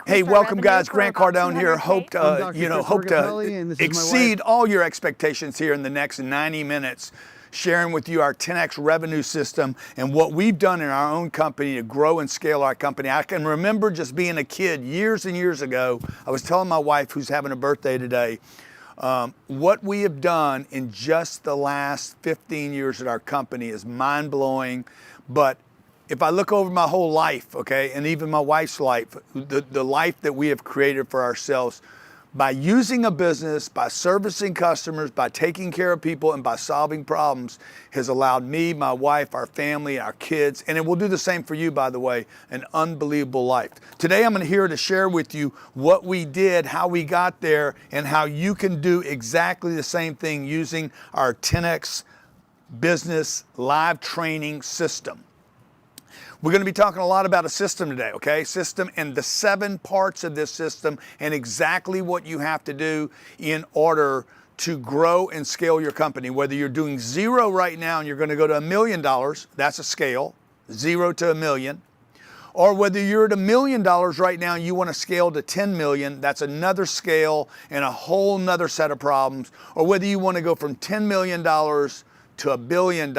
Hey, welcome guys. Grant Cardone here. Hope to exceed all your expectations here in the next 90 minutes, sharing with you our 10x revenue system and what we've done in our own company to grow and scale our company. I can remember just being a kid years and years ago. I was telling my wife, who's having a birthday today, what we have done in just the last 15 years at our company is mind-blowing. But if I look over my whole life, okay, and even my wife's life, the life that we have created for ourselves, by using a business, by servicing customers, by taking care of people, and by solving problems, has allowed me, my wife, our family, our kids, and it will do the same for you, by the way, an unbelievable life. Today, I'm here to share with you what we did, how we got there, and how you can do exactly the same thing using our 10x business live training system. We're going to be talking a lot about a system today, okay? System and the 7 parts of this system and exactly what you have to do in order to grow and scale your company. Whether you're doing 0 right now and you're going to go to $1 million, that's a scale, 0 to $1 million. Or whether you're at $1 million right now and you want to scale to 10 million, that's another scale and a whole nother set of problems. Or whether you want to go from $10 million to $1 billion,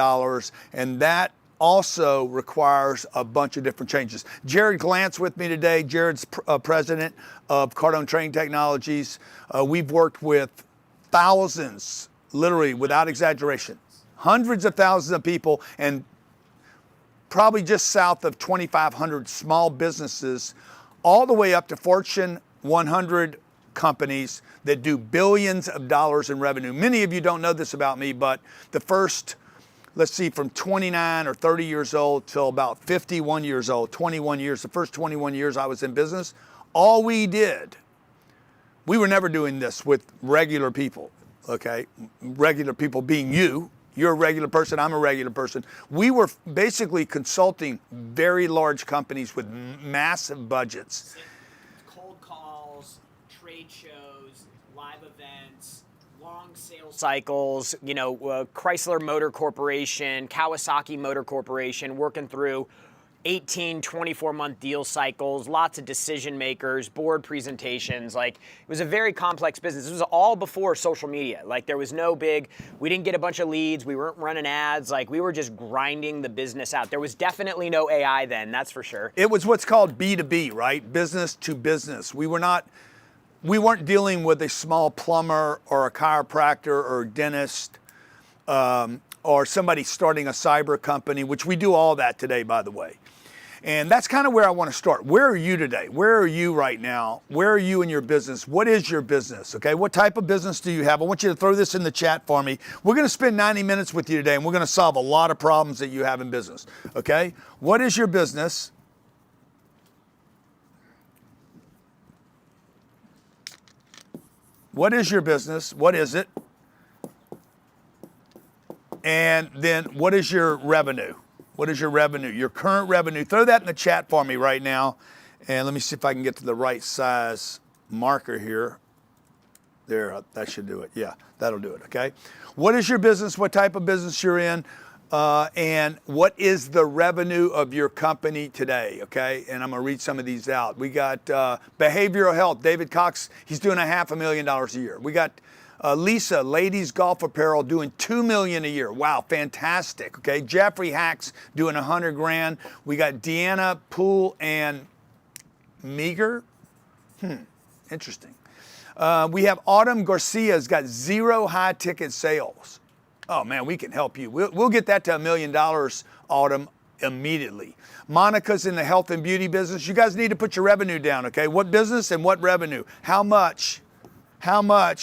and that also requires a bunch of different changes. Jared Glantz with me today. Jared's president of Cardone Training Technologies. We've worked with thousands, literally without exaggeration, hundreds of thousands of people, and probably just south of 2,500 small businesses, all the way up to Fortune 100 companies that do billions of dollars in revenue. Many of you don't know this about me, but the first, let's see, from 29 or 30 years old till about 51 years old, 21 years, the first 21 years I was in business, all we did, we were never doing this with regular people, okay? Regular people being you. You're a regular person, I'm a regular person. We were basically consulting very large companies with massive budgets. Cold calls, trade shows, live events, long sales cycles, Chrysler Motor Corporation, Kawasaki Motor Corporation, working through 18, 24-month deal cycles, lots of decision makers, board presentations. Like, it was a very complex business. This was all before social media. Like, there was no we didn't get a bunch of leads. We weren't running ads. Like, we were just grinding the business out. There was definitely no AI then, that's for sure. It was what's called B2B, right? Business to business. We weren't dealing with a small plumber or a chiropractor or a dentist or somebody starting a cyber company, which we do all that today, by the way. And that's kind of where I want to start. Where are you today? Where are you right now? Where are you in your business? What is your business? Okay, what type of business do you have? I want you to throw this in the chat for me. We're going to spend 90 minutes with you today, and we're going to solve a lot of problems that you have in business. Okay, what is your business? What is your business? What is it? And then what is your revenue? What is your revenue? Your current revenue. Throw that in the chat for me right now. And let me see if I can get to the right size marker here. There, that should do it. Yeah, that'll do it, okay? What is your business? What type of business you're in? And what is the revenue of your company today, okay? And I'm gonna read some of these out. We got behavioral health. David Cox, he's doing $500,000 a year. We got Lisa, ladies golf apparel, doing $2 million a year. Wow, fantastic. Okay, Jeffrey Hacks doing $100,000. We got Deanna Poole and Meager. Interesting. We have Autumn Garcia's got 0 high ticket sales. Oh man, we can help you. We'll get that to $1 million, Autumn, immediately. Monica's in the health and beauty business. You guys need to put your revenue down, okay? What business and what revenue? How much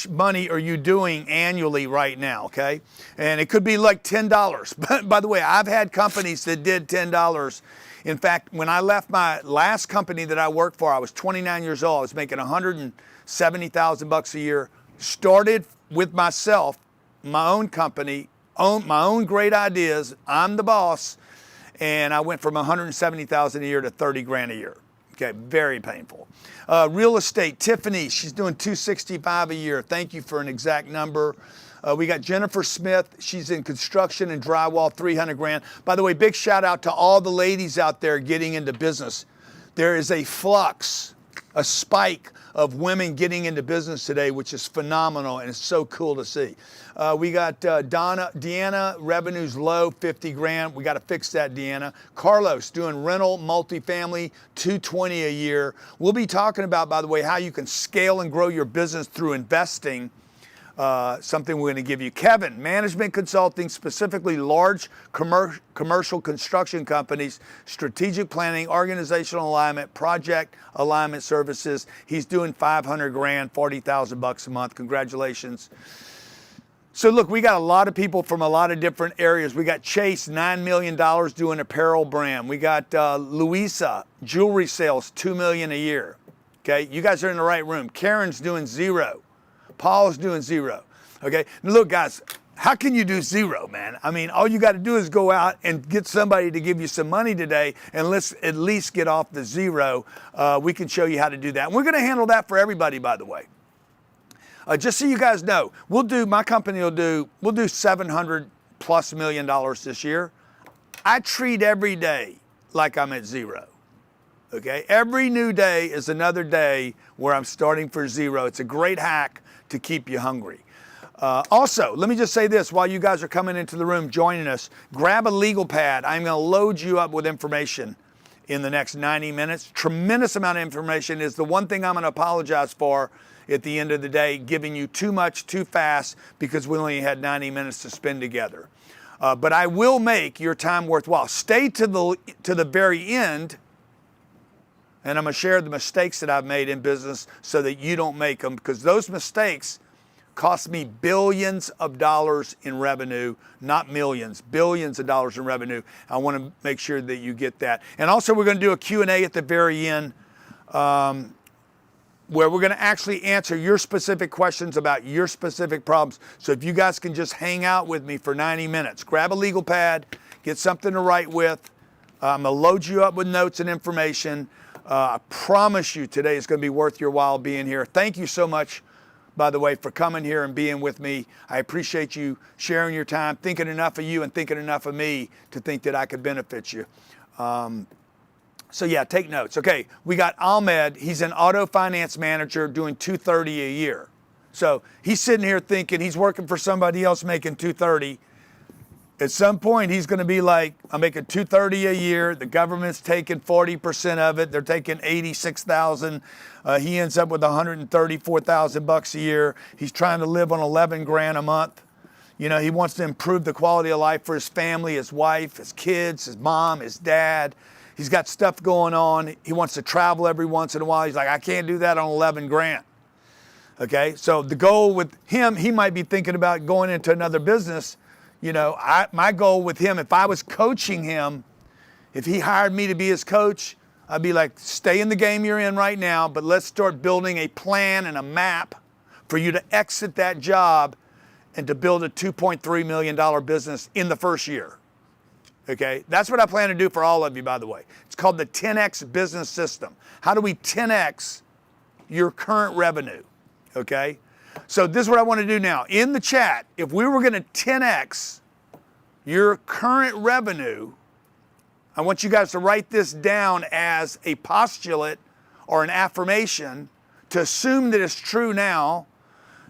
money are you doing annually right now, okay? And it could be like $10. But by the way, I've had companies that did $10. In fact, when I left my last company that I worked for, I was 29 years old. I was making $170,000 a year. Started with myself, my own company, my own great ideas. I'm the boss. And I went from $170,000 a year to $30,000 a year. Okay, very painful. Real estate, Tiffany, she's doing $265 a year. Thank you for an exact number. We got Jennifer Smith. She's in construction and drywall, $300,000. By the way, big shout out to all the ladies out there getting into business. There is a flux a spike of women getting into business today, which is phenomenal, and it's so cool to see. We got Deanna, revenue's low, 50 grand. We got to fix that, Deanna. Carlos doing rental, multifamily, 220 a year. We'll be talking about, by the way, how you can scale and grow your business through investing. Something we're going to give you. Kevin, management consulting, specifically large commercial construction companies, strategic planning, organizational alignment, project alignment services. He's doing 500 grand, 40,000 bucks a month. Congratulations. So look, we got a lot of people from a lot of different areas. We got Chase, $9 million doing apparel brand. We got Louisa, jewelry sales, $2 million a year. Okay, you guys are in the right room. Karen's doing 0. Paul's doing 0. Okay, now look, guys, how can you do 0, man? I mean, all you got to do is go out and get somebody to give you some money today, and let's at least get off the 0. We can show you how to do that. And we're going to handle that for everybody, by the way. Just so you guys know, my company we'll do $700+ million this year. I treat every day like I'm at 0. Okay, every new day is another day where I'm starting for 0. It's a great hack to keep you hungry. Also, let me just say this while you guys are coming into the room, joining us, grab a legal pad. I'm going to load you up with information in the next 90 minutes. Tremendous amount of information. Is the one thing I'm going to apologize for at the end of the day, giving you too much too fast because we only had 90 minutes to spend together. But I will make your time worthwhile. Stay to the very end, and I'm going to share the mistakes that I've made in business so that you don't make them, because those mistakes cost me billions of dollars in revenue, not millions, billions of dollars in revenue. I want to make sure that you get that. And also we're going to do a Q&A at the very end where we're going to actually answer your specific questions about your specific problems. So if you guys can just hang out with me for 90 minutes, grab a legal pad, get something to write with. I'm going to load you up with notes and information. I promise you today is going to be worth your while being here. Thank you so much, by the way, for coming here and being with me. I appreciate you sharing your time, thinking enough of you and thinking enough of me to think that I could benefit you. So yeah, take notes. Okay, we got Ahmed. He's an auto finance manager doing $230 a year. So he's sitting here thinking he's working for somebody else making $230. At some point, he's going to be like, I'm making $230 a year. The government's taking 40% of it. They're taking $86,000. He ends up with $134,000 a year. He's trying to live on 11 grand a month. You know, he wants to improve the quality of life for his family, his wife, his kids, his mom, his dad. He's got stuff going on. He wants to travel every once in a while. He's like, I can't do that on 11 grand. Okay, so the goal with him, he might be thinking about going into another business. You know, my goal with him, if I was coaching him, if he hired me to be his coach, I'd be like, stay in the game you're in right now, but let's start building a plan and a map for you to exit that job and to build a $2.3 million business in the first year. Okay, that's what I plan to do for all of you, by the way. It's called the 10X business system. How do we 10X your current revenue? Okay. So this is what I want to do now. In the chat, if we were going to 10X your current revenue, I want you guys to write this down as a postulate or an affirmation to assume that it's true now.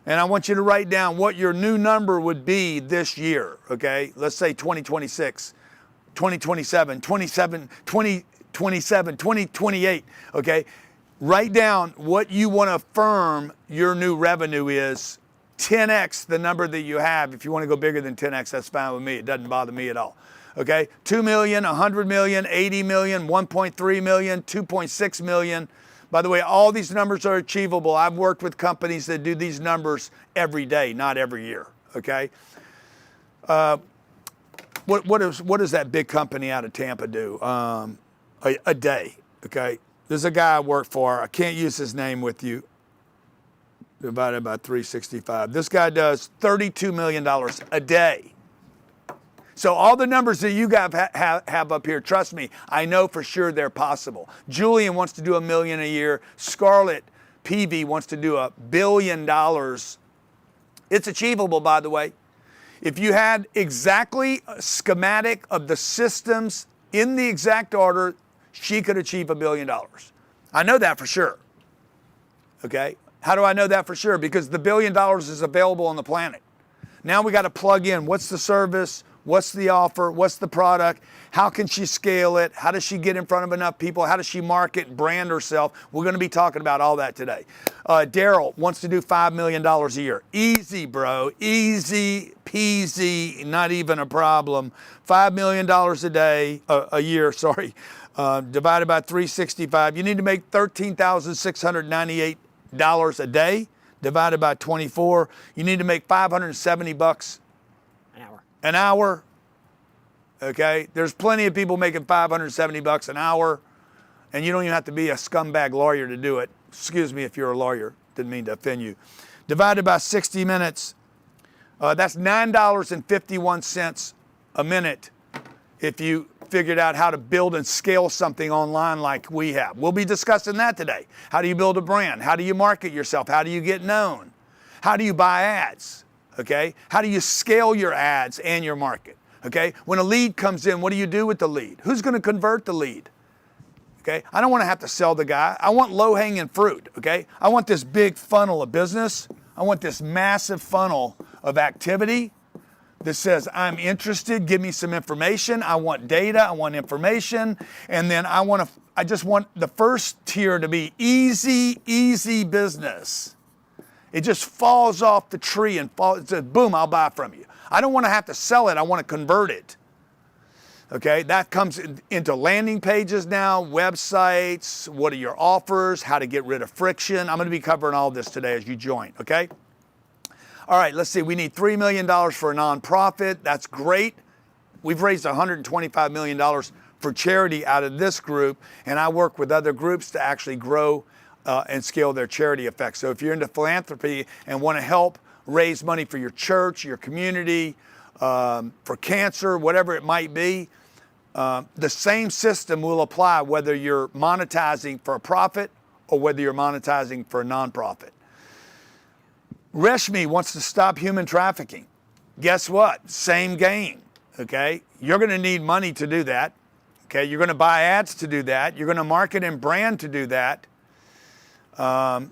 And I want you to write down what your new number would be this year, okay? Let's say 2026, 2027, 2028, okay? Write down what you want to affirm your new revenue is. 10X the number that you have. If you want to go bigger than 10X, that's fine with me. It doesn't bother me at all. Okay, 2 million, 100 million, 80 million, 1.3 million, 2.6 million. By the way, all these numbers are achievable. I've worked with companies that do these numbers every day, not every year. Okay. What does that big company out of Tampa do a day? Okay. There's a guy I work for. I can't use his name with you. Divided by 365. This guy does $32 million a day. So all the numbers that you guys have up here, trust me, I know for sure they're possible. Julian wants to do $1 million a year. Scarlett PV wants to do $1 billion. It's achievable, by the way. If you had exactly a schematic of the systems in the exact order, she could achieve $1 billion. I know that for sure. Okay? How do I know that for sure? Because the $1 billion is available on the planet. Now we got to plug in what's the service, what's the offer, what's the product, how can she scale it, how does she get in front of enough people, how does she market, brand herself. We're going to be talking about all that today. Daryl wants to do $5 million a year. Easy, bro. Easy peasy, not even a problem. $5 million a year, sorry, divided by 365. You need to make $13,698 a day. Divided by 24, you need to make $570 an hour. Okay, there's plenty of people making $570 an hour, and you don't even have to be a scumbag lawyer to do it. Excuse me if you're a lawyer, didn't mean to offend you. Divided by 60 minutes, that's $9.51 a minute if you figured out how to build and scale something online like we have. We'll be discussing that today. How do you build a brand? How do you market yourself? How do you get known? How do you buy ads? Okay? How do you scale your ads and your market? Okay? When a lead comes in, what do you do with the lead? Who's going to convert the lead? Okay? I don't want to have to sell the guy. I want low-hanging fruit. Okay? I want this big funnel of business. I want this massive funnel of activity that says, I'm interested, give me some information. I want data, I want information. And then I just want the first tier to be easy business. It just falls off the tree and it says, boom, I'll buy from you. I don't want to have to sell it, I want to convert it. Okay, that comes into landing pages now, websites, what are your offers, how to get rid of friction. I'm going to be covering all this today as you join, okay? All right, let's see. We need $3 million for a nonprofit. That's great. We've raised $125 million for charity out of this group, and I work with other groups to actually grow and scale their charity effects. So if you're into philanthropy and want to help raise money for your church, your community, for cancer, whatever it might be, the same system will apply whether you're monetizing for a profit or whether you're monetizing for a nonprofit. Reshmi wants to stop human trafficking. Guess what? Same game, okay? You're going to need money to do that, okay? You're going to buy ads to do that. You're going to market and brand to do that.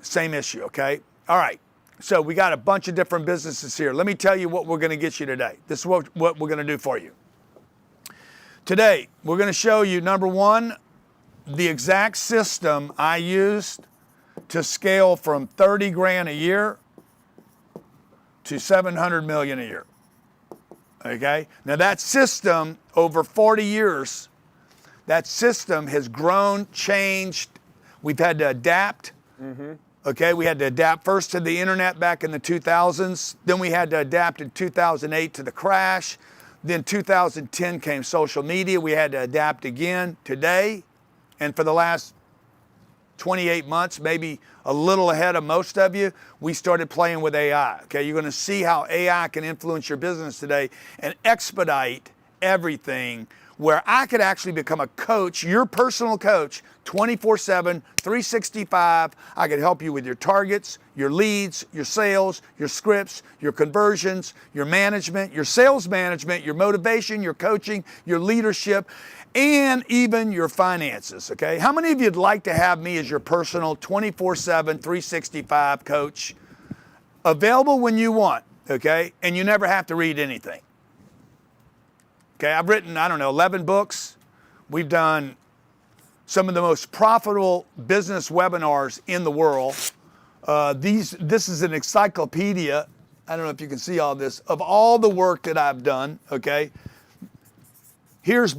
Same issue, okay? All right, so we got a bunch of different businesses here. Let me tell you what we're going to get you today. This is what we're going to do for you. Today, we're going to show you, number one, the exact system I used to scale from 30 grand a year to 700 million a year, okay? Now that system, over 40 years, that system has grown, changed. We've had to adapt, okay? We had to adapt first to the internet back in the 2000s. Then we had to adapt in 2008 to the crash. Then 2010 came social media. We had to adapt again today. And for the last 28 months, maybe a little ahead of most of you, we started playing with AI. Okay, you're going to see how AI can influence your business today and expedite everything, where I could actually become a coach, your personal coach, 24/7, 365. I could help you with your targets, your leads, your sales, your scripts, your conversions, your management, your sales management, your motivation, your coaching, your leadership, and even your finances, okay? How many of you'd like to have me as your personal 24/7, 365 coach, available when you want, okay? And you never have to read anything. Okay, I've written, 11 books. We've done some of the most profitable business webinars in the world. This is an encyclopedia, I don't know if you can see all this, of all the work that I've done, okay? Here's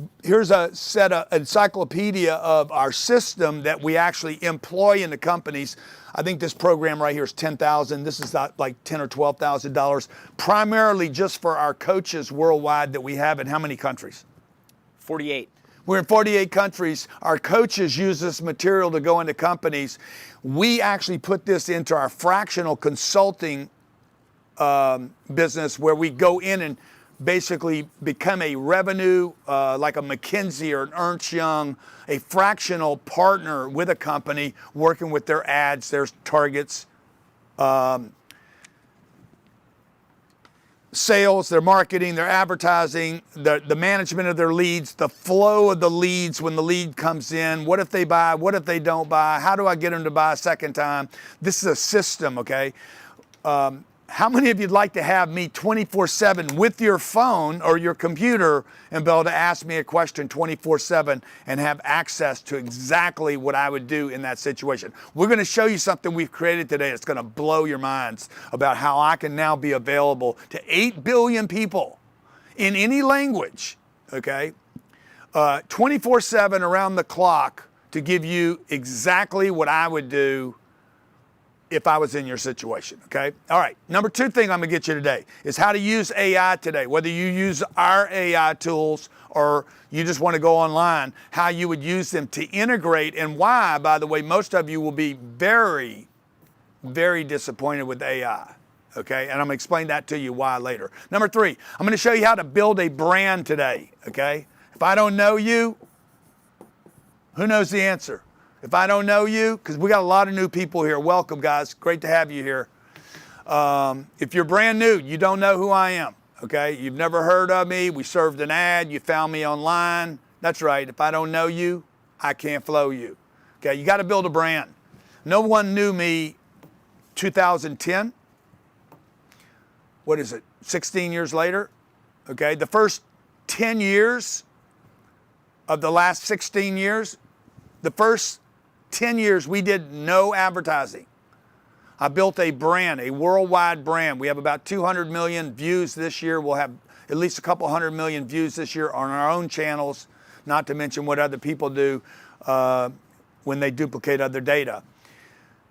a set of encyclopedia of our system that we actually employ in the companies. I think this program right here is $10,000. This is like $10,000 or $12,000, primarily just for our coaches worldwide that we have in how many countries? 48. We're in 48 countries. Our coaches use this material to go into companies. We actually put this into our fractional consulting business, where we go in and basically become a revenue, like a McKinsey or an Ernst Young, a fractional partner with a company, working with their ads, their targets. sales, their marketing, their advertising, the management of their leads, the flow of the leads when the lead comes in. What if they buy? What if they don't buy? How do I get them to buy a second time? This is a system, okay? How many of you'd like to have me 24/7 with your phone or your computer and be able to ask me a question 24/7 and have access to exactly what I would do in that situation? We're going to show you something we've created today that's going to blow your minds about how I can now be available to 8 billion people in any language, okay? 24/7 around the clock to give you exactly what I would do if I was in your situation, okay? All right, number 2 thing I'm gonna get you today is how to use AI today. Whether you use our AI tools or you just wanna go online, how you would use them to integrate, and why, by the way, most of you will be very, very disappointed with AI, okay? And I'm gonna explain that to you why later. Number 3, I'm gonna show you how to build a brand today, okay? If I don't know you, who knows the answer? If I don't know you, because we got a lot of new people here. Welcome, guys. Great to have you here. If you're brand new, you don't know who I am, okay? You've never heard of me. We served an ad. You found me online. That's right. If I don't know you, I can't flow you, okay? You got to build a brand. No one knew me 2010. What is it, 16 years later? Okay, the first 10 years of the last 16 years, the first 10 years, we did no advertising. I built a brand, a worldwide brand. We have about 200 million views this year. We'll have at least a couple 100 million views this year on our own channels, not to mention what other people do when they duplicate other data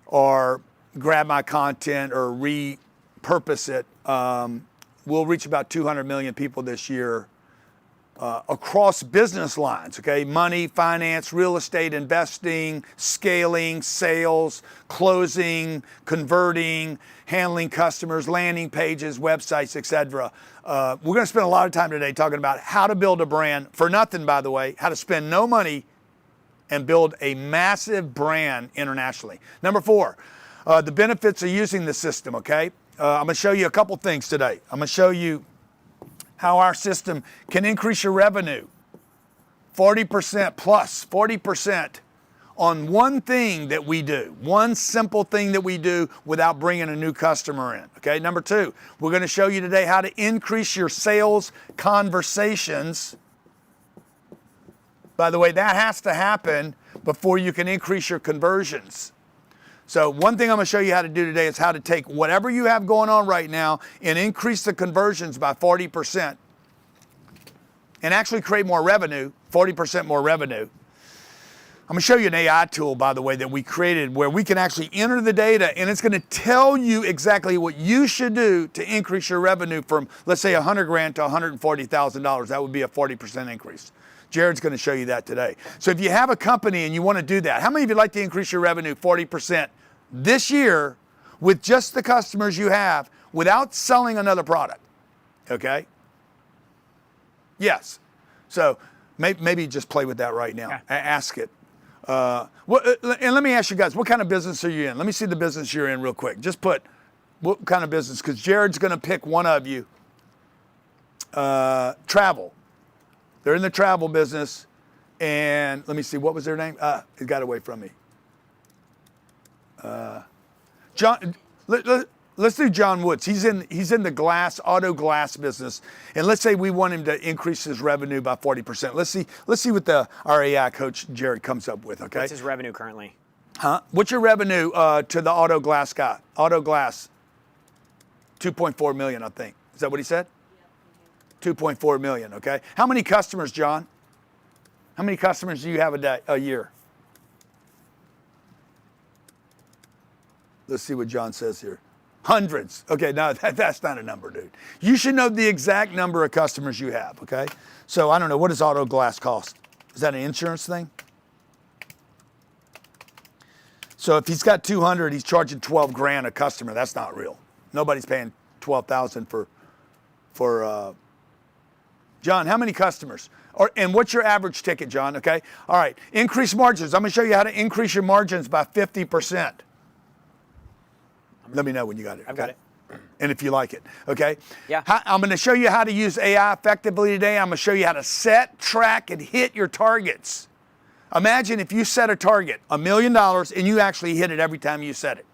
or grab my content or repurpose it. We'll reach about 200 million people this year across business lines, okay? Money, finance, real estate, investing, scaling, sales, closing, converting, handling customers, landing pages, websites, etc. We're going to spend a lot of time today talking about how to build a brand for nothing, by the way, how to spend no money and build a massive brand internationally. Number 4, the benefits of using the system, okay? I'm going to show you a couple things today. I'm going to show you how our system can increase your revenue 40% plus 40% on one thing that we do, one simple thing that we do without bringing a new customer in, okay? Number 2, we're going to show you today how to increase your sales conversations. By the way, that has to happen before you can increase your conversions. So one thing I'm going to show you how to do today is how to take whatever you have going on right now and increase the conversions by 40% and actually create more revenue, 40% more revenue. I'm going to show you an AI tool, by the way, that we created where we can actually enter the data and it's going to tell you exactly what you should do to increase your revenue from, let's say, $100,000 to $140,000. That would be a 40% increase. Jared's going to show you that today. So if you have a company and you want to do that, how many of you like to increase your revenue 40% this year with just the customers you have without selling another product? Okay? Yes. So maybe just play with that right now. Yeah. Ask it. And let me ask you guys, what kind of business are you in? Let me see the business you're in real quick. Just put what kind of business, because Jared's going to pick one of you. Travel. They're in the travel business, and let me see, what was their name? It got away from me. John. Let's do John Woods. He's in the auto glass business, and let's say we want him to increase his revenue by 40%. Let's see what our AI coach Jared comes up with. Okay. What's his revenue currently? Huh? What's your revenue to the auto glass guy? Auto glass, 2.4 million, I think. Is that what he said? 2.4 million, okay? How many customers, John? How many customers do you have a year? Let's see what John says here. Hundreds. Okay, no, that's not a number, dude. You should know the exact number of customers you have, okay? So I don't know, what does auto glass cost? Is that an insurance thing? So if he's got 200, he's charging 12 grand a customer. That's not real. Nobody's paying 12,000 for John, how many customers? And what's your average ticket, John, okay? All right, increase margins. I'm gonna show you how to increase your margins by 50%. Let me know when you got it. I've got it. and if you like it, okay? Yeah. I'm going to show you how to use AI effectively today. I'm going to show you how to set, track, and hit your targets. Imagine if you set a target, $1 million, and you actually hit it every time you set it.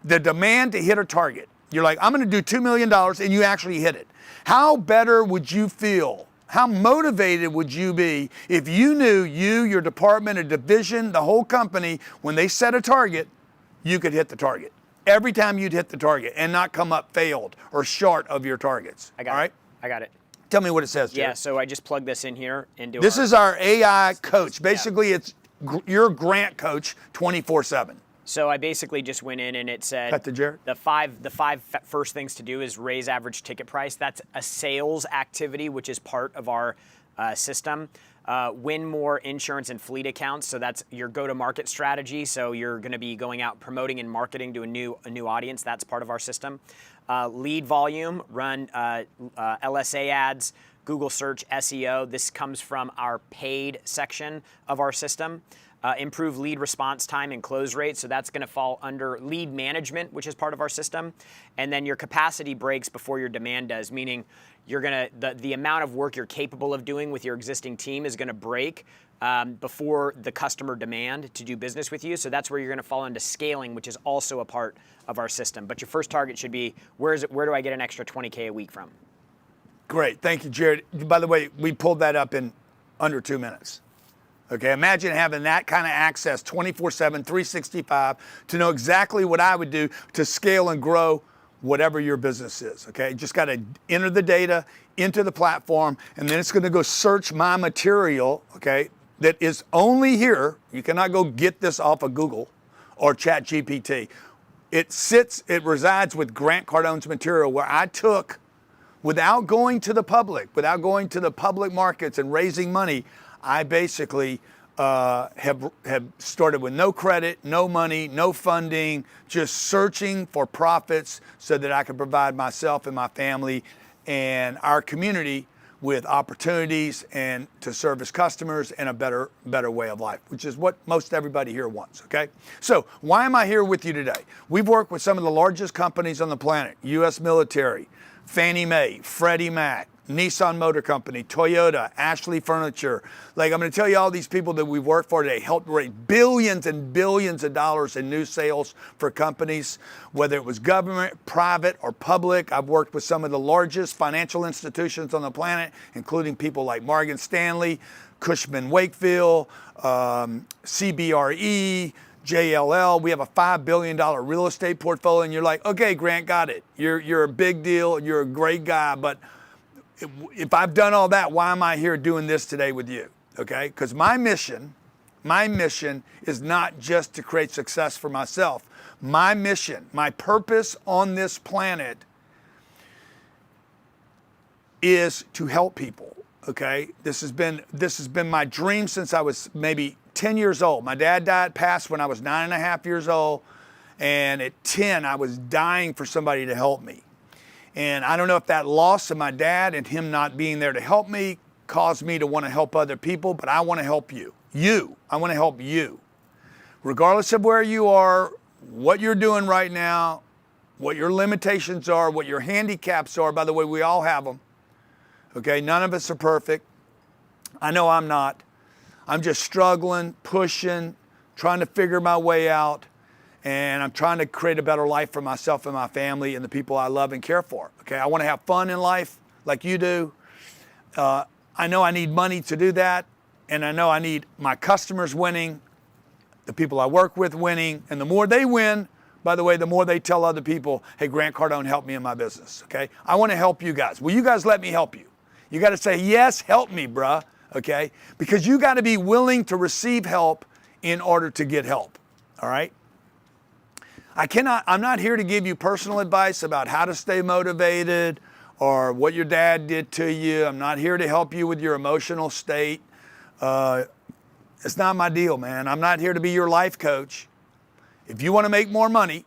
The demand to hit a target. You're like, I'm going to do $2 million, and you actually hit it. How better would you feel? How motivated would you be if you knew your department, a division, the whole company, when they set a target, you could hit the target every time you'd hit the target and not come up failed or short of your targets? I got all it. right? I got it. Tell me what it says, Jared. Yeah, so I just plugged this in here into This is our AI coach. Basically, it's your grant coach 24/7. So I basically just went in and it said Cut to Jared. the five first things to do is raise average ticket price. That's a sales activity, which is part of our system. Win more insurance and fleet accounts. So that's your go-to-market strategy. So you're going to be going out promoting and marketing to a new audience. That's part of our system. Lead volume, run LSA ads, Google search, SEO. This comes from our paid section of our system. Improve lead response time and close rate. So that's going to fall under lead management, which is part of our system. And then your capacity breaks before your demand does, meaning you're going to, the amount of work you're capable of doing with your existing team is going to break before the customer demand to do business with you. So that's where you're going to fall into scaling, which is also a part of our system. But your first target should be, where do I get an extra 20K a week from? Great. Thank you, Jared. By the way, we pulled that up in under 2 minutes. Okay, imagine having that kind of access 24/7, 365 to know exactly what I would do to scale and grow whatever your business is. Okay, just got to enter the data into the platform, and then it's going to go search my material, okay, that is only here. You cannot go get this off of Google or ChatGPT. It resides with Grant Cardone's material, where I took, without going to the public markets and raising money, I basically have started with no credit, no money, no funding, just searching for profits so that I can provide myself and my family and our community with opportunities and to service customers and a better way of life, which is what most everybody here wants, okay? So why am I here with you today? We've worked with some of the largest companies on the planet: U.S. military, Fannie Mae, Freddie Mac, Nissan Motor Company, Toyota, Ashley Furniture. Like, I'm going to tell you all these people that we've worked for today helped raise billions and billions of dollars in new sales for companies, whether it was government, private, or public. I've worked with some of the largest financial institutions on the planet, including people like Morgan Stanley, Cushman Wakefield, CBRE, JLL. We have a $5 billion real estate portfolio, and you're like, okay, Grant, got it. You're a big deal. You're a great guy, but if I've done all that, why am I here doing this today with you? Okay, because my mission is not just to create success for myself. My mission, my purpose on this planet is to help people. Okay, this has been my dream since I was maybe 10 years old. My dad passed when I was 9.5 years old, and at 10 I was dying for somebody to help me. And I don't know if that loss of my dad and him not being there to help me caused me to want to help other people, but I want to help you. I want to help you. Regardless of where you are, what you're doing right now, what your limitations are, what your handicaps are. By the way, we all have them. Okay, none of us are perfect. I know I'm not. I'm just struggling, pushing, trying to figure my way out. And I'm trying to create a better life for myself and my family and the people I love and care for. Okay, I want to have fun in life like you do. I know I need money to do that, and I know I need my customers winning, the people I work with winning, and the more they win, by the way, the more they tell other people, hey, Grant Cardone helped me in my business, okay? I want to help you guys. Will you guys let me help you? You got to say, yes, help me, bruh, okay? Because you got to be willing to receive help in order to get help, all right? I'm not here to give you personal advice about how to stay motivated or what your dad did to you. I'm not here to help you with your emotional state. It's not my deal, man. I'm not here to be your life coach. If you want to make more money,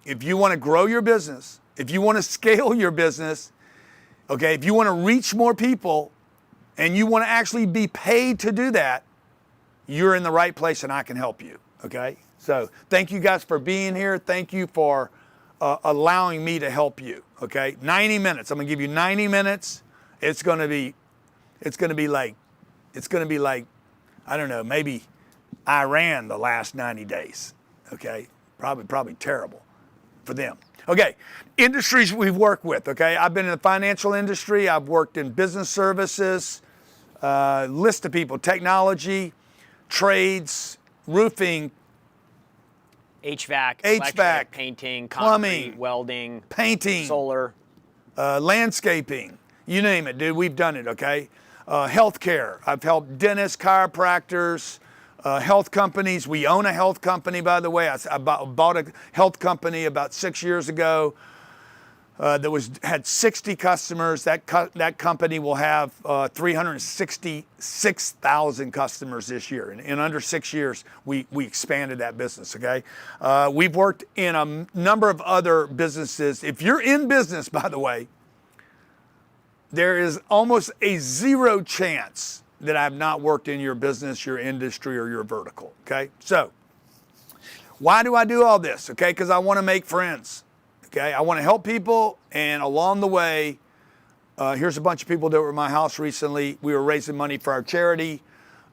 if you want to grow your business, if you want to scale your business, okay, if you want to reach more people and you want to actually be paid to do that, you're in the right place and I can help you, okay? So thank you guys for being here. Thank you for allowing me to help you. Okay, 90 minutes. I'm gonna give you 90 minutes. It's gonna be like, I don't know, maybe Iran the last 90 days. Okay, probably terrible for them. Okay, industries we've worked with. Okay, I've been in the financial industry. I've worked in business services. List of people: technology, trades, roofing, HVAC, electric, painting, plumbing, concrete, welding, painting, solar, landscaping. You name it, dude. We've done it. Okay, healthcare. I've helped dentists, chiropractors, health companies. We own a health company, by the way. I bought a health company about 6 years ago that had 60 customers. That company will have 366,000 customers this year. In under 6 years, we expanded that business. Okay, we've worked in a number of other businesses. If you're in business, by the way, there is almost a zero chance that I've not worked in your business, your industry, or your vertical. Okay, so why do I do all this? Okay, because I want to make friends. Okay, I want to help people, and along the way, here's a bunch of people that were at my house recently. We were raising money for our charity.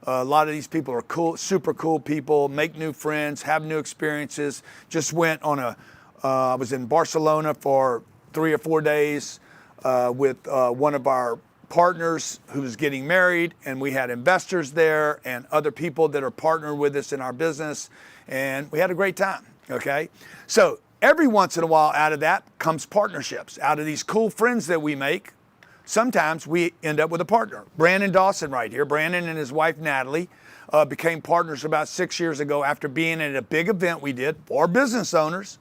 A lot of these people are cool, super cool people, make new friends, have new experiences. Just went on I was in Barcelona for 3 or 4 days with one of our partners who's getting married, and we had investors there and other people that are partnered with us in our business, and we had a great time. Okay, so every once in a while out of that comes partnerships. Out of these cool friends that we make, sometimes we end up with a partner. Brandon Dawson right here, Brandon and his wife Natalie became partners about 6 years ago after being at a big event we did for business owners.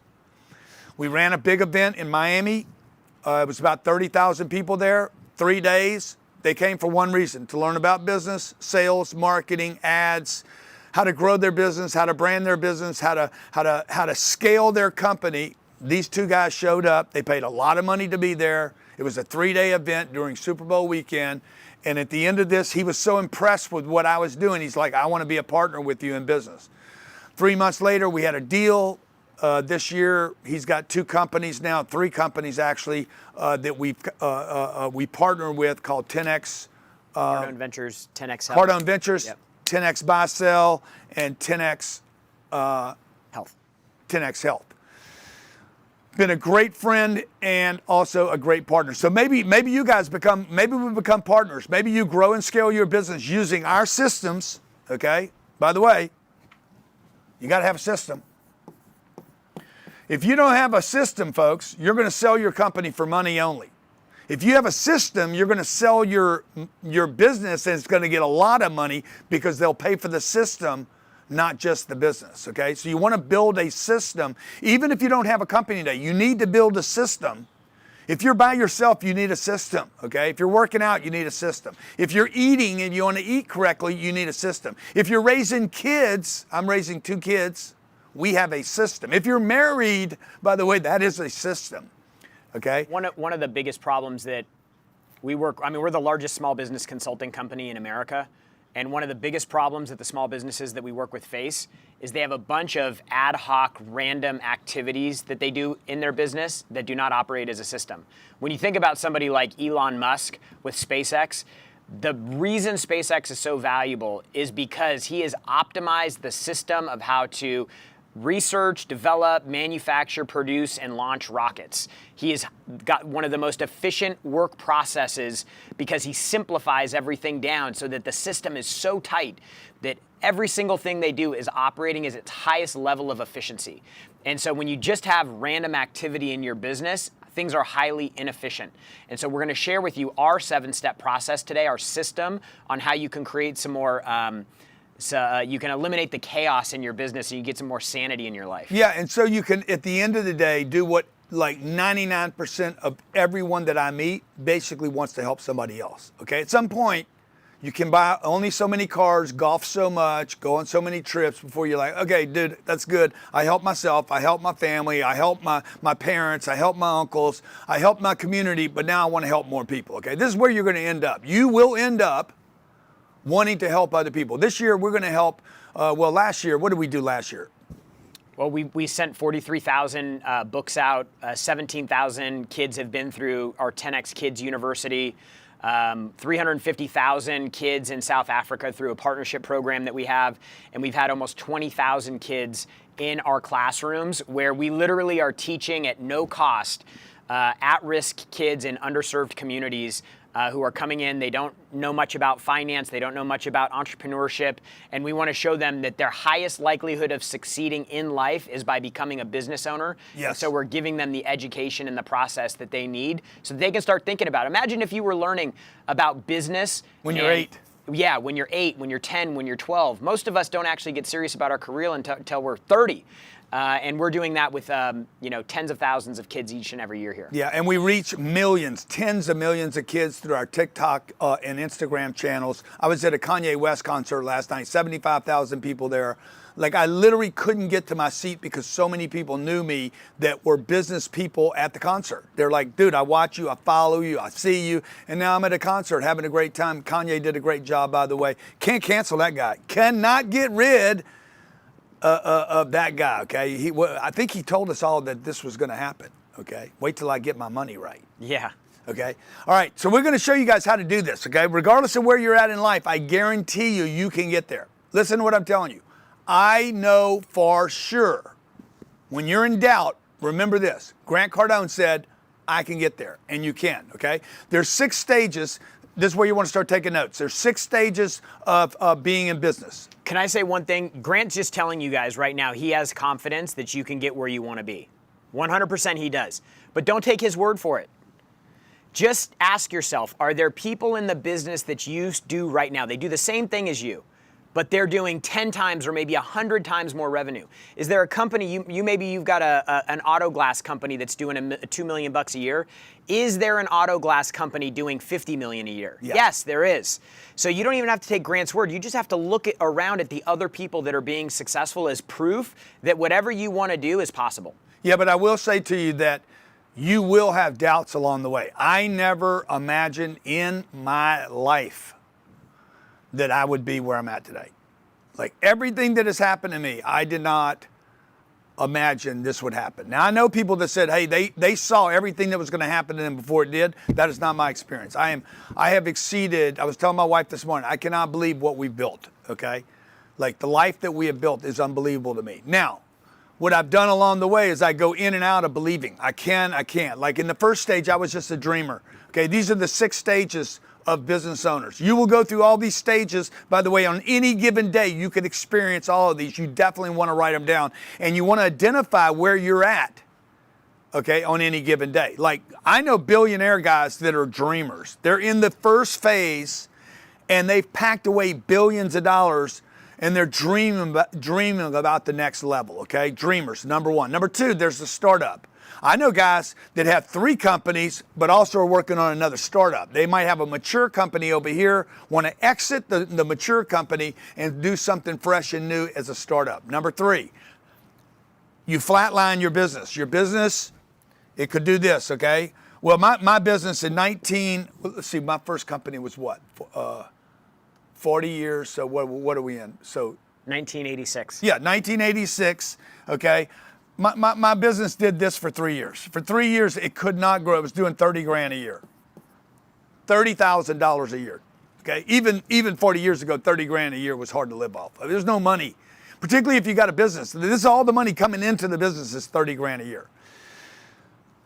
We ran a big event in Miami. It was about 30,000 people there, 3 days. They came for one reason: to learn about business, sales, marketing, ads, how to grow their business, how to brand their business, how to scale their company. These two guys showed up. They paid a lot of money to be there. It was a 3-day event during Super Bowl weekend. And at the end of this, he was so impressed with what I was doing. He's like, I want to be a partner with you in business. 3 months later, we had a deal. This year, he's got 2 companies now, 3 companies actually, that we partner with called 10X. Cardone Ventures, 10X Health. Cardone Ventures. Yep. 10X Buy Sell, and 10X Health. 10X Health. Been a great friend and also a great partner. So maybe you guys we become partners. Maybe you grow and scale your business using our systems. Okay. By the way, you got to have a system. If you don't have a system, folks, you're going to sell your company for money only. If you have a system, you're going to sell your business, and it's going to get a lot of money because they'll pay for the system, not just the business. Okay, so you want to build a system. Even if you don't have a company today, you need to build a system. If you're by yourself, you need a system. Okay, if you're working out, you need a system. If you're eating and you want to eat correctly, you need a system. If you're raising kids, I'm raising 2 kids, we have a system. If you're married, by the way, that is a system. Okay. One of the biggest problems that we're the largest small business consulting company in America. And one of the biggest problems that the small businesses that we work with face is they have a bunch of ad hoc, random activities that they do in their business that do not operate as a system. When you think about somebody like Elon Musk with SpaceX, the reason SpaceX is so valuable is because he has optimized the system of how to research, develop, manufacture, produce, and launch rockets. He has got one of the most efficient work processes because he simplifies everything down so that the system is so tight that every single thing they do is operating at its highest level of efficiency. And so when you just have random activity in your business, things are highly inefficient. And so we're going to share with you our 7-step process today, our system on how you can create some more So you can eliminate the chaos in your business and you get some more sanity in your life. Yeah, and so you can, at the end of the day, do what like 99% of everyone that I meet basically wants to help somebody else. Okay, at some point, you can buy only so many cars, golf so much, go on so many trips before you're like, okay, dude, that's good. I help myself, I help my family, I help my parents, I help my uncles, I help my community, but now I want to help more people. Okay, this is where you're going to end up. You will end up wanting to help other people. This year, we're going to help, last year, what did we do last year? Well, we sent 43,000 books out. 17,000 kids have been through our 10X Kids University. 350,000 kids in South Africa through a partnership program that we have. And we've had almost 20,000 kids in our classrooms where we literally are teaching at no cost at-risk kids in underserved communities who are coming in. They don't know much about finance. They don't know much about entrepreneurship. And we want to show them that their highest likelihood of succeeding in life is by becoming a business owner. Yes. And so we're giving them the education and the process that they need so that they can start thinking about it. Imagine if you were learning about business when you're 8. Yeah, when you're 8, when you're 10, when you're 12. Most of us don't actually get serious about our career until we're 30. And we're doing that with tens of thousands of kids each and every year here. Yeah, and we reach millions, tens of millions of kids through our TikTok and Instagram channels. I was at a Kanye West concert last night, 75,000 people there. Like, I literally couldn't get to my seat because so many people knew me that were business people at the concert. They're like, dude, I watch you, I follow you, I see you, and now I'm at a concert having a great time. Kanye did a great job, by the way. Can't cancel that guy. Cannot get rid of that guy, okay? I think he told us all that this was going to happen, okay? Wait till I get my money right. Yeah. Okay? All right, so we're going to show you guys how to do this, okay? Regardless of where you're at in life, I guarantee you can get there. Listen to what I'm telling you. I know for sure when you're in doubt, remember this. Grant Cardone said, I can get there, and you can, okay? There's 6 stages. This is where you want to start taking notes. There's 6 stages of being in business. Can I say one thing? Grant's just telling you guys right now he has confidence that you can get where you want to be. 100% he does. But don't take his word for it. Just ask yourself, are there people in the business that you do right now? They do the same thing as you, but they're doing 10 times or maybe 100 times more revenue. Is there a company, you've got an auto glass company that's doing $2 million a year. Is there an auto glass company doing $50 million a year? Yeah. Yes, there is. So you don't even have to take Grant's word. You just have to look around at the other people that are being successful as proof that whatever you want to do is possible. Yeah, but I will say to you that you will have doubts along the way. I never imagined in my life that I would be where I'm at today. Like, everything that has happened to me, I did not imagine this would happen. Now, I know people that said, hey, they saw everything that was going to happen to them before it did. That is not my experience. I have exceeded, I was telling my wife this morning, I cannot believe what we've built, okay? Like, the life that we have built is unbelievable to me. Now, what I've done along the way is I go in and out of believing. I can't. Like, in the first stage, I was just a dreamer, okay? These are the 6 stages of business owners. You will go through all these stages. By the way, on any given day, you can experience all of these. You definitely want to write them down. And you want to identify where you're at, okay, on any given day. Like, I know billionaire guys that are dreamers. They're in the first phase, and they've packed away billions of dollars, and they're dreaming about the next level, okay? Dreamers, number 1. Number 2, there's the startup. I know guys that have 3 companies, but also are working on another startup. They might have a mature company over here, want to exit the mature company and do something fresh and new as a startup. Number 3, you flatline your business. Your business, it could do this, okay? Well, my business in let's see, my first company was what? 40 years, so what are we in? So 1986. Yeah, 1986, okay? My business did this for 3 years. For 3 years, it could not grow. It was doing 30 grand a year, $30,000 a year. Okay, even 40 years ago, 30 grand a year was hard to live off. There's no money, particularly if you got a business. This is all the money coming into the business is 30 grand a year.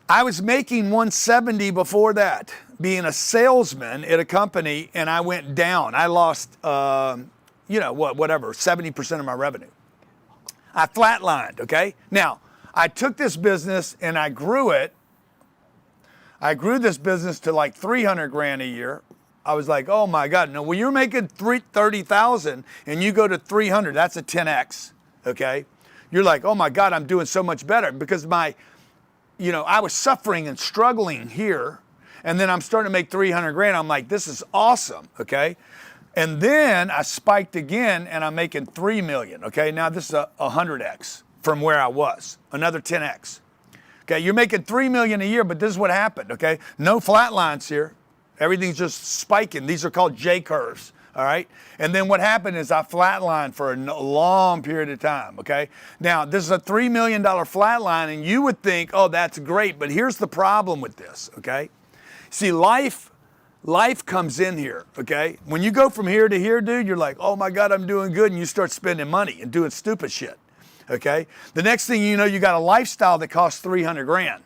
I was making 170 before that, being a salesman at a company, and I went down. I lost, whatever, 70% of my revenue. I flatlined, okay? Now, I took this business and I grew it. I grew this business to like 300 grand a year. I was like, oh my God. No, when you're making 30,000 and you go to 300, that's a 10X, okay? You're like, oh my God, I'm doing so much better because I was suffering and struggling here, and then I'm starting to make 300 grand. I'm like, this is awesome, okay? And then I spiked again, and I'm making 3 million, okay? Now this is a 100X from where I was, another 10X. Okay, you're making 3 million a year, but this is what happened, okay? No flat lines here. Everything's just spiking. These are called J curves, All right. And then what happened is I flatlined for a long period of time. Okay. Now, this is a $3 million flatline, and you would think, oh, that's great. But here's the problem with this. Okay. See, life comes in here. Okay. When you go from here to here, dude, you're like, oh my God, I'm doing good. And you start spending money and doing stupid shit. Okay. The next thing you know, you got a lifestyle that costs 300 grand.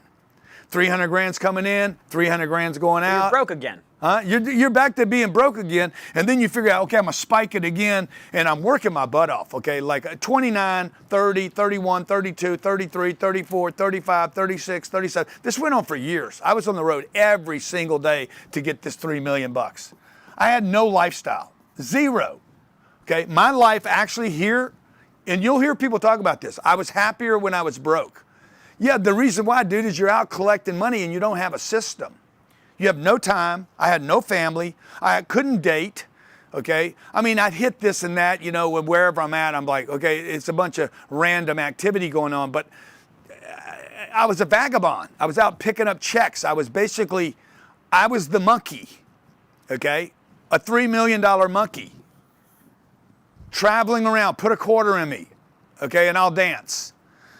300 grand's coming in, 300 grand's going out. You're broke again. You're back to being broke again, and then you figure out, okay, I'm gonna spike it again, and I'm working my butt off, okay? Like 29, 30, 31, 32, 33, 34, 35, 36, 37. This went on for years. I was on the road every single day to get this $3 million bucks. I had no lifestyle, zero, okay? My life actually here, and you'll hear people talk about this, I was happier when I was broke. Yeah, the reason why, dude, is you're out collecting money and you don't have a system. You have no time. I had no family. I couldn't date. Okay. I mean, I'd hit this and that, you know, wherever I'm at, I'm like, okay, it's a bunch of random activity going on, but I was a vagabond. I was out picking up checks. I was the monkey. Okay. A $3 million monkey traveling around, put a quarter in me. Okay. And I'll dance.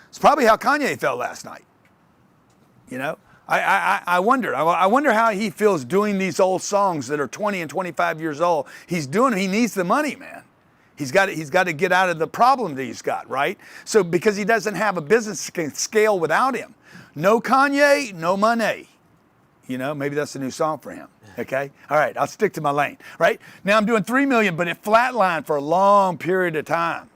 It's probably how Kanye felt last night. You know? I wonder how he feels doing these old songs that are 20 and 25 years old. He needs the money, man. He's got to get out of the problem that he's got, right? So because he doesn't have a business that can scale without him. No Kanye, no money. You know, maybe that's a new song for him. Okay? All right, I'll stick to my lane, right? Now I'm doing 3 million, but it flatlined for a long period of time.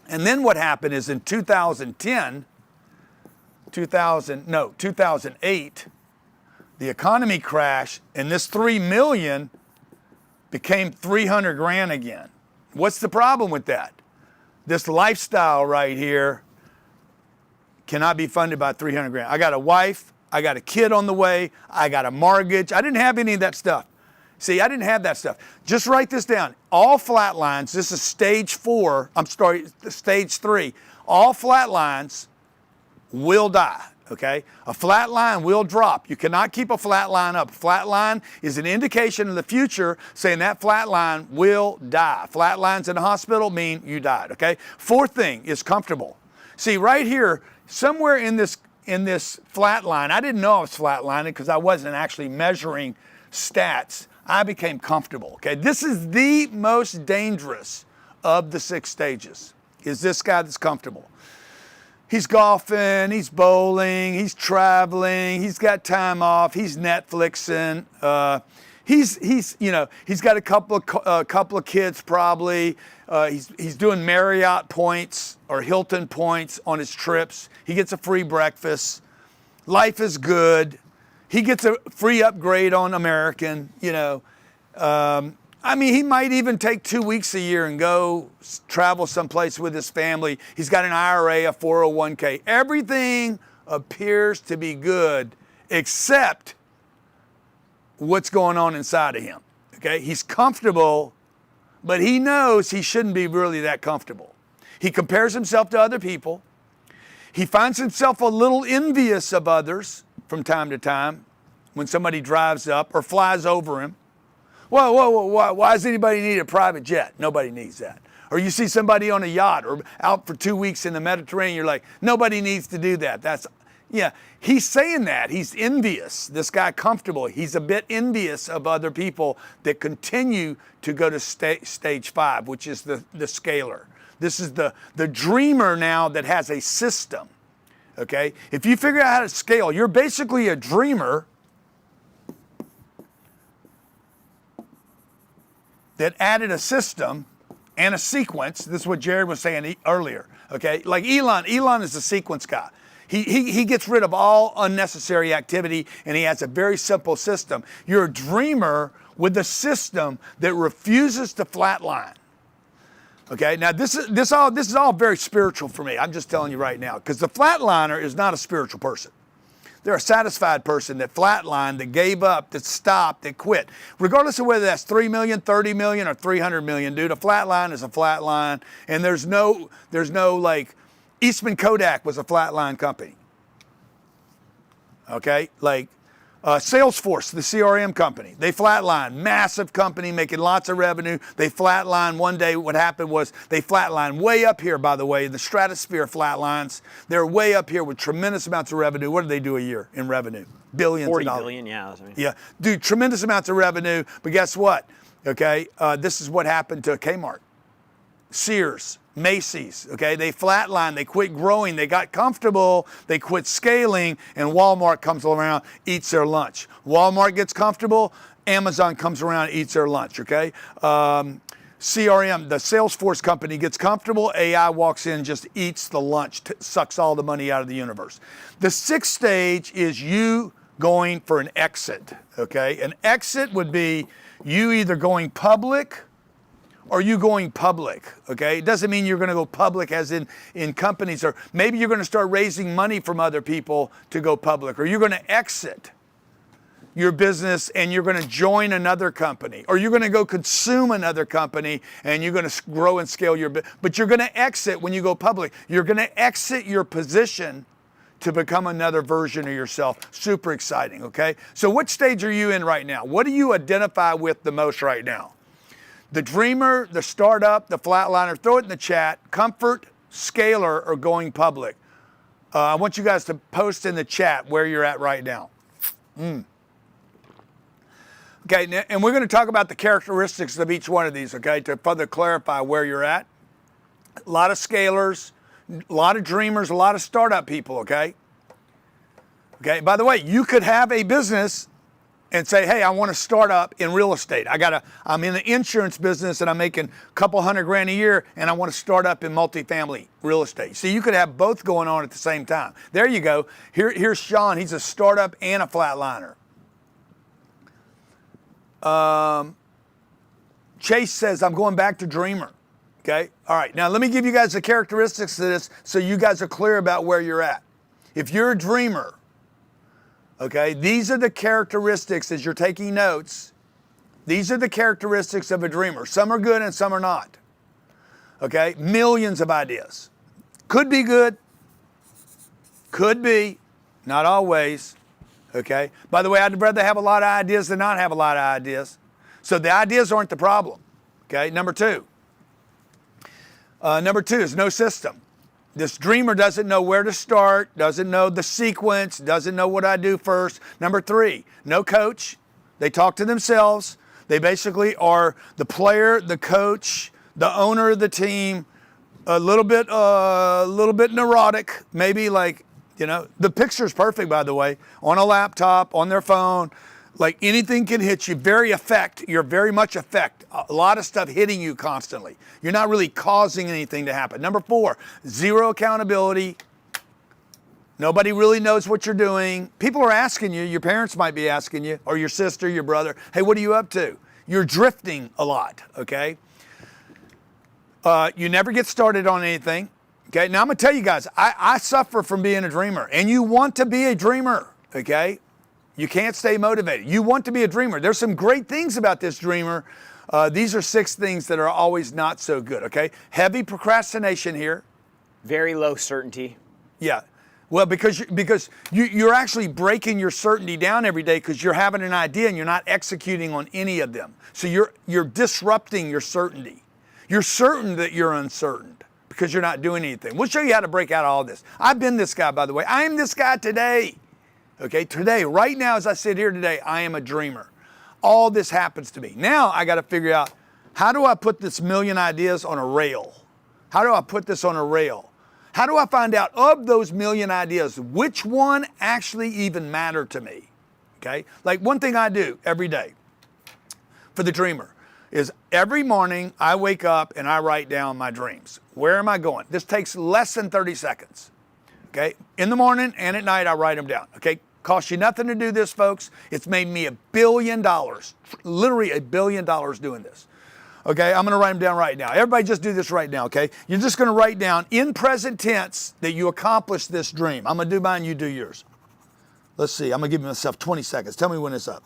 And then what happened is in 2008, the economy crashed, and this 3 million became 300 grand again. What's the problem with that? This lifestyle right here cannot be funded by 300 grand. I got a wife, I got a kid on the way, I got a mortgage. I didn't have any of that stuff. See, I didn't have that stuff. Just write this down. All flat lines, this is stage 4, stage 3. All flat lines will die, okay? A flat line will drop. You cannot keep a flat line up. A flat line is an indication of the future saying that flat line will die. Flat lines in the hospital mean you died, okay? Fourth thing is comfortable. See, right here, somewhere in this flat line, I didn't know I was flatlining because I wasn't actually measuring stats. I became comfortable, okay? This is the most dangerous of the 6 stages, is this guy that's comfortable. He's golfing, he's bowling, he's traveling, he's got time off, he's Netflixing, he's got a couple of kids probably. He's doing Marriott points or Hilton points on his trips. He gets a free breakfast. Life is good. He gets a free upgrade on American, you know. I mean, he might even take 2 weeks a year and go travel someplace with his family. He's got an IRA, a 401k. Everything appears to be good except what's going on inside of him, okay? He's comfortable, but he knows he shouldn't be really that comfortable. He compares himself to other people. He finds himself a little envious of others from time to time when somebody drives up or flies over him. Why does anybody need a private jet? Nobody needs that. Or you see somebody on a yacht or out for 2 weeks in the Mediterranean, you're like, nobody needs to do that. He's saying that. He's envious. This guy comfortable. He's a bit envious of other people that continue to go to stage 5, which is the scaler. This is the dreamer now that has a system. Okay? If you figure out how to scale, you're basically a dreamer that added a system and a sequence. This is what Jared was saying earlier. Okay? Like Elon is a sequence guy. He gets rid of all unnecessary activity, and he has a very simple system. You're a dreamer with a system that refuses to flatline. Okay, now this is all very spiritual for me. I'm just telling you right now, because the flatliner is not a spiritual person. They're a satisfied person that flatlined, that gave up, that stopped, that quit. Regardless of whether that's 3 million, 30 million, or 300 million, dude, a flatline is a flatline, and there's no like, Eastman Kodak was a flatline company. Okay, like Salesforce, the CRM company, they flatlined. Massive company making lots of revenue. They flatlined one day. What happened was they flatlined way up here, by the way, in the stratosphere flatlines. They're way up here with tremendous amounts of revenue. What do they do a year in revenue? Billions of dollars. 40 billion, yeah. Yeah, do tremendous amounts of revenue. But guess what? Okay, this is what happened to Kmart, Sears, Macy's, okay? They flatlined, they quit growing, they got comfortable, they quit scaling, and Walmart comes around, eats their lunch. Walmart gets comfortable, Amazon comes around, eats their lunch, okay? CRM, the Salesforce company, gets comfortable, AI walks in, just eats the lunch, sucks all the money out of the universe. The sixth stage is you going for an exit, okay? An exit would be you either going public or you going public, okay? It doesn't mean you're gonna go public as in companies, or maybe you're gonna start raising money from other people to go public, or you're gonna exit your business and you're gonna join another company, or you're gonna go consume another company and you're gonna grow and scale your business. But you're gonna exit when you go public. You're gonna exit your position to become another version of yourself. Super exciting, okay? So what stage are you in right now? What do you identify with the most right now? The dreamer, the startup, the flatliner? Throw it in the chat. Comfort, scaler, or going public? I want you guys to post in the chat where you're at right now. Okay, and we're going to talk about the characteristics of each one of these, okay, to further clarify where you're at. A lot of scalers, a lot of dreamers, a lot of startup people, okay? Okay, by the way, you could have a business and say, hey, I want to start up in real estate. I'm in the insurance business and I'm making a couple $100,000 a year and I want to start up in multifamily real estate. So you could have both going on at the same time. There you go. Here's Sean. He's a startup and a flatliner. Chase says, I'm going back to dreamer. Okay. All right. Now let me give you guys the characteristics of this so you guys are clear about where you're at. If you're a dreamer, okay, these are the characteristics as you're taking notes. These are the characteristics of a dreamer. Some are good and some are not. Okay, millions of ideas. Could be good, could be, not always. Okay, by the way, I'd rather have a lot of ideas than not have a lot of ideas. So the ideas aren't the problem. Okay, number two is no system. This dreamer doesn't know where to start, doesn't know the sequence, doesn't know what I do first. Number three, no coach. They talk to themselves. They basically are the player, the coach, the owner of the team, a little bit neurotic, maybe like, you know, the picture's perfect, by the way, on a laptop, on their phone. Like anything can hit you. You're very much affect. A lot of stuff hitting you constantly. You're not really causing anything to happen. Number four, zero accountability. Nobody really knows what you're doing. People are asking you, your parents might be asking you, or your sister, your brother, hey, what are you up to? You're drifting a lot, okay? You never get started on anything. Okay, now I'm gonna tell you guys, I suffer from being a dreamer, and you want to be a dreamer, okay? You can't stay motivated. You want to be a dreamer. There's some great things about this dreamer. These are 6 things that are always not so good, okay? Heavy procrastination here. Very low certainty. Yeah, well, because you're actually breaking your certainty down every day because you're having an idea and you're not executing on any of them. So you're disrupting your certainty. You're certain that you're uncertain because you're not doing anything. We'll show you how to break out all this. I've been this guy, by the way. I am this guy today. Okay, today, right now as I sit here today, I am a dreamer. All this happens to me. Now I got to figure out, how do I put this million ideas on a rail? How do I put this on a rail? How do I find out of those million ideas, which one actually even matter to me? Okay, like one thing I do every day for the dreamer is every morning I wake up and I write down my dreams. Where am I going? This takes less than 30 seconds. Okay, in the morning and at night I write them down. Okay, costs you nothing to do this, folks. It's made me $1 billion, literally $1 billion doing this. Okay, I'm gonna write them down right now. Everybody just do this right now, okay? You're just gonna write down in present tense that you accomplished this dream. I'm gonna do mine, you do yours. Let's see, I'm gonna give myself 20 seconds. Tell me when it's up.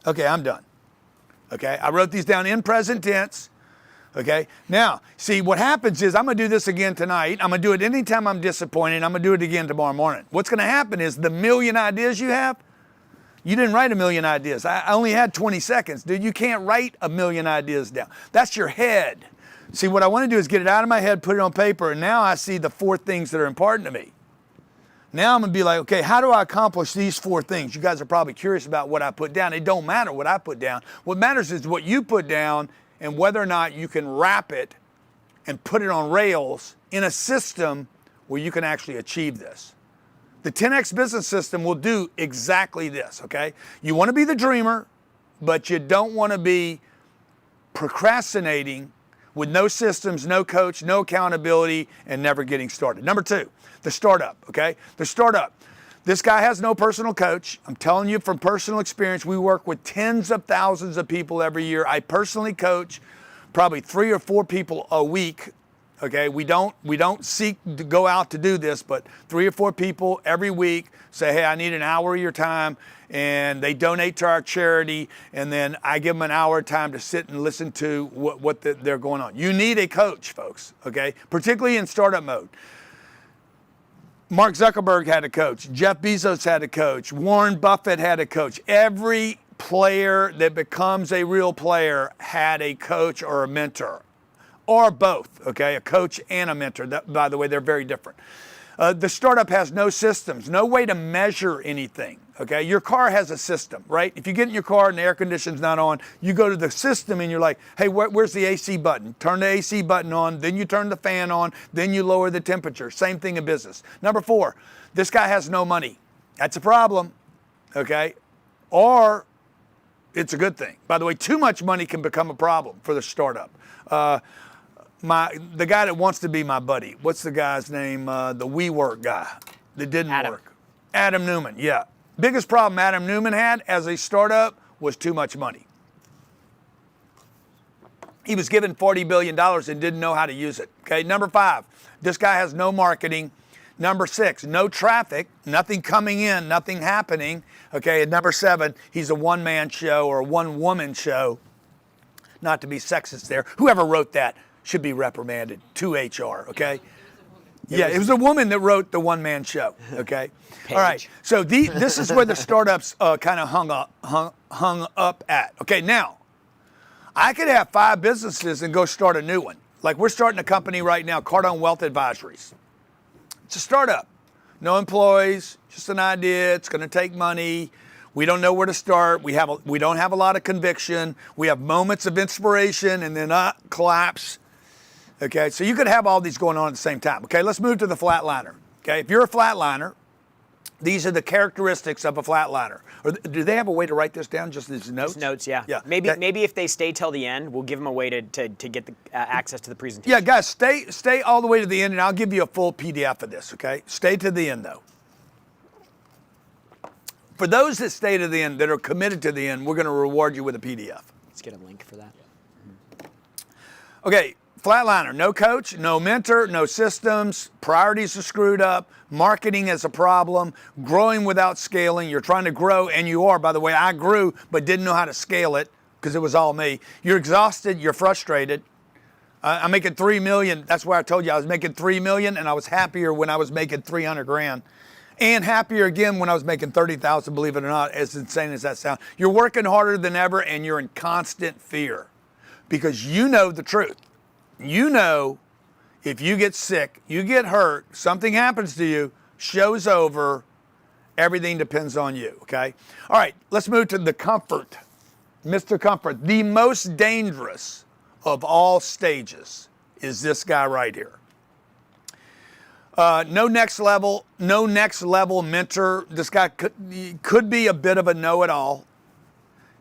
Okay, I'm done. Okay, I wrote these down in present tense. Okay, now, see what happens is I'm gonna do this again tonight. I'm gonna do it anytime I'm disappointed. I'm gonna do it again tomorrow morning. What's gonna happen is the million ideas you have, you didn't write a million ideas. I only had 20 seconds. Dude, you can't write a million ideas down. That's your head. See, what I wanna do is get it out of my head, put it on paper, and now I see the 4 things that are important to me. Now I'm gonna be like, okay, how do I accomplish these 4 things? You guys are probably curious about what I put down. It don't matter what I put down. What matters is what you put down and whether or not you can wrap it and put it on rails in a system where you can actually achieve this. The 10X business system will do exactly this, okay? You wanna be the dreamer, but you don't wanna be procrastinating with no systems, no coach, no accountability, and never getting started. Number 2, the startup, okay? The startup. This guy has no personal coach. I'm telling you from personal experience, we work with tens of thousands of people every year. I personally coach probably 3 or 4 people a week. Okay, we don't seek to go out to do this, but 3 or 4 people every week say, hey, I need an hour of your time, and they donate to our charity, and then I give them an hour of time to sit and listen to what they're going on. You need a coach, folks, okay, particularly in startup mode. Mark Zuckerberg had a coach. Jeff Bezos had a coach. Warren Buffett had a coach. Every player that becomes a real player had a coach or a mentor, or both, okay? A coach and a mentor. By the way, they're very different. The startup has no systems, no way to measure anything, okay? Your car has a system, right? If you get in your car and the air conditioning's not on, you go to the system and you're like, hey, where's the AC button? Turn the AC button on, then you turn the fan on, then you lower the temperature. Same thing in business. Number 4, this guy has no money. That's a problem, okay? Or it's a good thing. By the way, too much money can become a problem for the startup. The guy that wants to be my buddy, what's the guy's name? The WeWork guy that didn't work. Adam Newman, yeah. Biggest problem Adam Newman had as a startup was too much money. He was given $40 billion and didn't know how to use it. Okay, number 5, this guy has no marketing. Number 6, no traffic, nothing coming in, nothing happening. Okay, and number 7, he's a one-man show or a one-woman show. Not to be sexist there. Whoever wrote that should be reprimanded to HR, okay? It was a woman that wrote the one-man show, okay? All right, so this is where the startups kind of hung up at. Okay, now, I could have 5 businesses and go start a new one. Like we're starting a company right now, Cardone Wealth Advisories. It's a startup. No employees, just an idea. It's going to take money. We don't know where to start. We don't have a lot of conviction. We have moments of inspiration and then collapse. Okay, so you could have all these going on at the same time. Okay, let's move to the flatliner. Okay, if you're a flatliner, these are the characteristics of a flatliner. Or do they have a way to write this down, just as notes? Just notes, yeah. Yeah. Maybe if they stay till the end, we'll give them a way to get the access to the presentation. Yeah, guys, stay all the way to the end, and I'll give you a full PDF of this, okay? Stay to the end, though. For those that stay to the end, that are committed to the end, we're going to reward you with a PDF. Let's get a link for that. Okay, flatliner, no coach, no mentor, no systems, priorities are screwed up, marketing is a problem, growing without scaling. You're trying to grow, and you are, by the way. I grew, but didn't know how to scale it because it was all me. You're exhausted, you're frustrated. I'm making $3 million. That's why I told you I was making $3 million, and I was happier when I was making 300 grand. And happier again when I was making 30,000, believe it or not, as insane as that sounds. You're working harder than ever, and you're in constant fear because you know the truth. You know if you get sick, you get hurt, something happens to you, show's over, everything depends on you, okay? All right, let's move to the comfort. Mr. Comfort, the most dangerous of all stages is this guy right here. No next level mentor. This guy could be a bit of a know-it-all.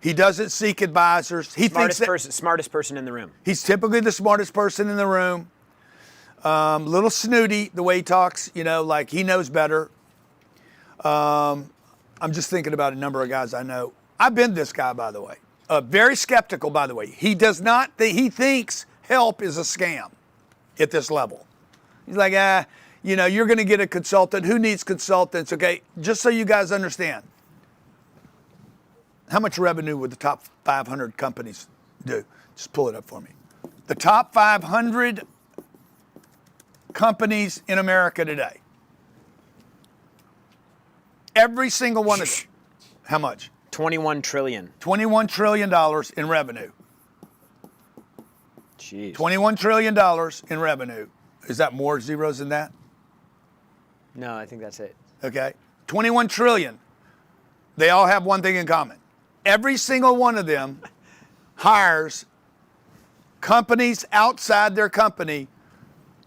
He doesn't seek advisors. Smartest person in the room. He's typically the smartest person in the room. Little snooty the way he talks, like he knows better. I'm just thinking about a number of guys I know. I've been this guy, by the way. Very skeptical, by the way. He thinks help is a scam at this level. He's like, you're going to get a consultant. Who needs consultants? Okay, just so you guys understand. How much revenue would the top 500 companies do? Just pull it up for me. The top 500 companies in America today. Every single one of them. How much? 21 trillion. $21 trillion in revenue. Jeez. $21 trillion in revenue. Is that more zeros than that? No, I think that's it. Okay. 21 trillion. They all have one thing in common. Every single one of them hires companies outside their company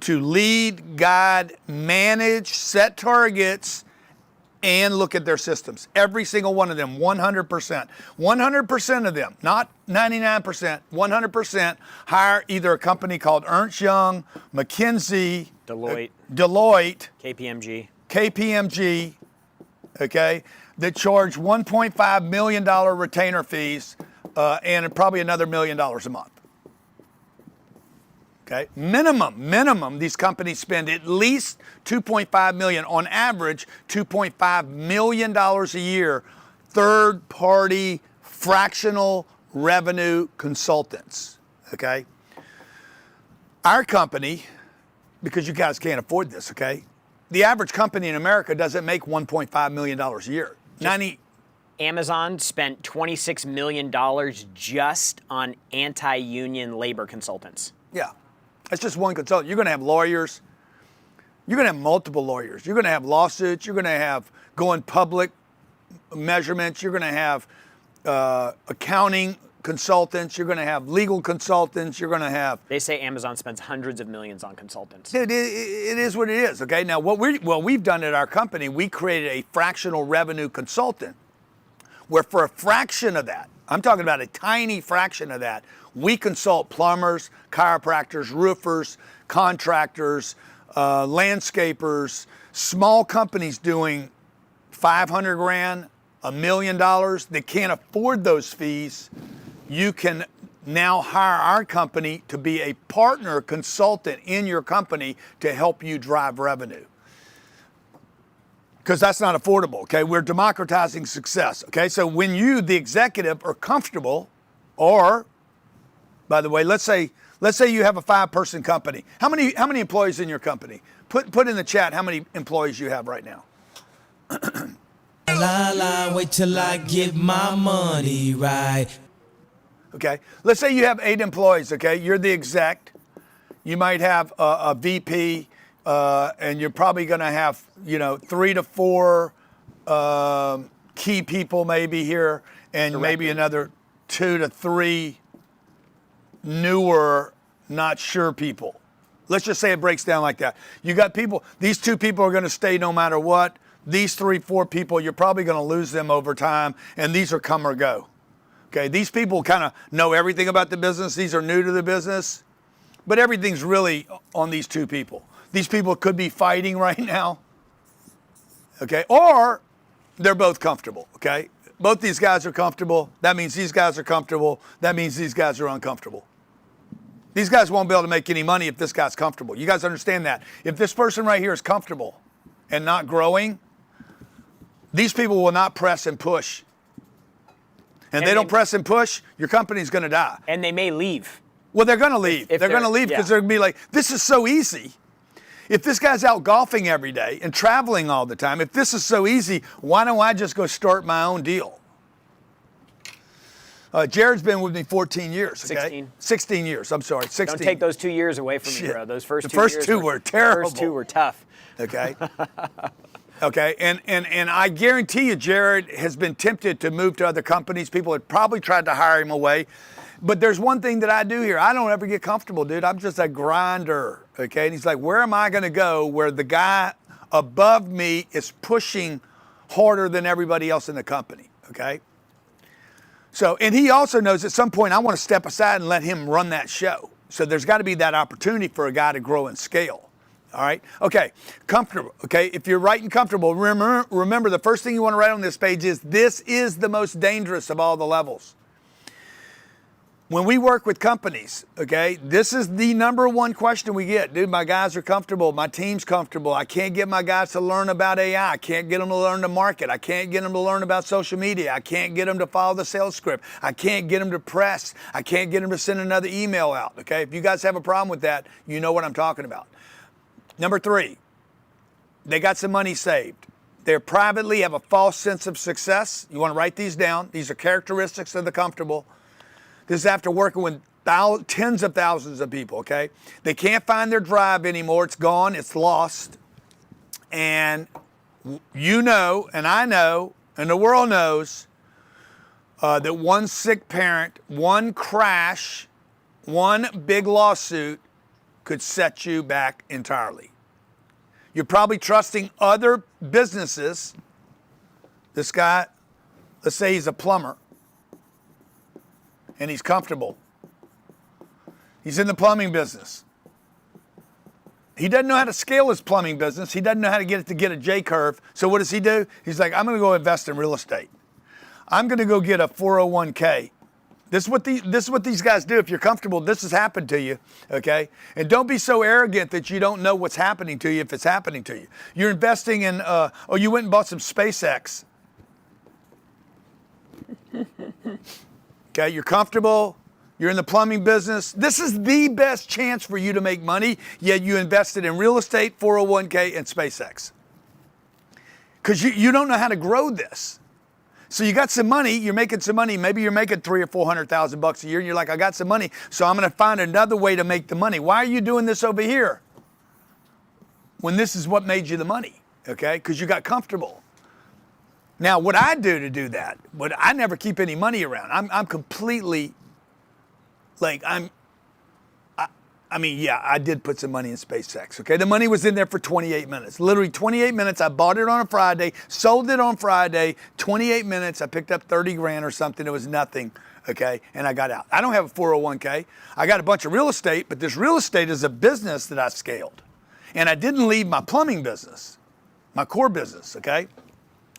to lead, guide, manage, set targets, and look at their systems. Every single one of them, 100%. 100% of them, not 99%, 100% hire either a company called Ernst Young, McKinsey, Deloitte, KPMG, okay, that charge $1.5 million retainer fees and probably another $1 million a month. Okay, minimum, these companies spend at least $2.5 million, on average, $2.5 million a year, third-party fractional revenue consultants, okay? Our company, because you guys can't afford this, okay? The average company in America doesn't make $1.5 million a year. Amazon spent $26 million just on anti-union labor consultants. Yeah. That's just one consultant. You're going to have lawyers. You're going to have multiple lawyers. You're going to have lawsuits. You're going to have going public measurements. You're going to have accounting consultants. You're going to have legal consultants. You're going to have. They say Amazon spends hundreds of millions on consultants. It is what it is. Okay. Now, what we've done at our company, we created a fractional revenue consultant, where for a fraction of that, I'm talking about a tiny fraction of that, we consult plumbers, chiropractors, roofers, contractors, landscapers, small companies doing 500 grand, $1 million that can't afford those fees. You can now hire our company to be a partner consultant in your company to help you drive revenue. Because that's not affordable, okay? We're democratizing success, okay? So when you, the executive, are comfortable, or, by the way, let's say you have a 5-person company. How many employees in your company? Put in the chat how many employees you have right now. Wait till I get my money right. Okay, let's say you have 8 employees, okay? You're the exec. You might have a VP, and you're probably gonna have, 3 to 4 key people maybe here, and maybe another 2 to 3 newer, not sure people. Let's just say it breaks down like that. You got people, these 2 people are gonna stay no matter what. These 3, 4 people, you're probably gonna lose them over time, and these are come or go. Okay, these people kind of know everything about the business. These are new to the business, but everything's really on these 2 people. These people could be fighting right now, okay? Or they're both comfortable, okay? Both these guys are comfortable. That means these guys are comfortable. That means these guys are uncomfortable. These guys won't be able to make any money if this guy's comfortable. You guys understand that? If this person right here is comfortable and not growing, these people will not press and push. And they don't press and push, your company's going to die. And they may leave. Well, they're going to leave. They're going to leave because they're going to be like, this is so easy. If this guy's out golfing every day and traveling all the time, if this is so easy, why don't I just go start my own deal? Jared's been with me 14 years. Okay? 16 years. I'm sorry. 16. Don't take those 2 years away from me, bro. Those first 2 years. The first 2 were terrible. The first 2 were tough. Okay. Okay. And I guarantee you, Jared has been tempted to move to other companies. People had probably tried to hire him away. But there's one thing that I do here. I don't ever get comfortable, dude. I'm just a grinder. Okay. And he's like, where am I going to go where the guy above me is pushing harder than everybody else in the company? Okay. So, and he also knows at some point I want to step aside and let him run that show. So there's got to be that opportunity for a guy to grow and scale. All right. Okay. Comfortable. Okay. If you're writing comfortable, remember the first thing you want to write on this page is, this is the most dangerous of all the levels. when we work with companies, okay, this is the number one question we get. Dude, my guys are comfortable. My team's comfortable. I can't get my guys to learn about AI. I can't get them to learn to market. I can't get them to learn about social media. I can't get them to follow the sales script. I can't get them to press. I can't get them to send another email out, okay? If you guys have a problem with that, you know what I'm talking about. Number 3, they got some money saved. They privately have a false sense of success. You want to write these down. These are characteristics of the comfortable. This is after working with tens of thousands of people, okay? They can't find their drive anymore. It's gone. It's lost. And you know, and I know, and the world knows that one sick parent, one crash, one big lawsuit could set you back entirely. You're probably trusting other businesses. This guy, let's say he's a plumber, and he's comfortable. He's in the plumbing business. He doesn't know how to scale his plumbing business. He doesn't know how to get it to get a J curve. So what does he do? He's like, I'm going to go invest in real estate. I'm going to go get a 401k. This is what these guys do. If you're comfortable, this has happened to you, okay? And don't be so arrogant that you don't know what's happening to you if it's happening to you. You're investing in, you went and bought some SpaceX. Okay, you're comfortable. You're in the plumbing business. This is the best chance for you to make money, yet you invested in real estate, 401k, and SpaceX. Because you don't know how to grow this. So you got some money, you're making some money, maybe you're making $300,000 or $400,000 a year, and you're like, I got some money, so I'm going to find another way to make the money. Why are you doing this over here when this is what made you the money, okay? Because you got comfortable. Now, what I do to do that, but I never keep any money around. I'm completely, like, I did put some money in SpaceX, okay? The money was in there for 28 minutes. Literally 28 minutes. I bought it on a Friday, sold it on Friday, 28 minutes. I picked up 30 grand or something. It was nothing, okay? And I got out. I don't have a 401k. I got a bunch of real estate, but this real estate is a business that I scaled. And I didn't leave my plumbing business, my core business, okay?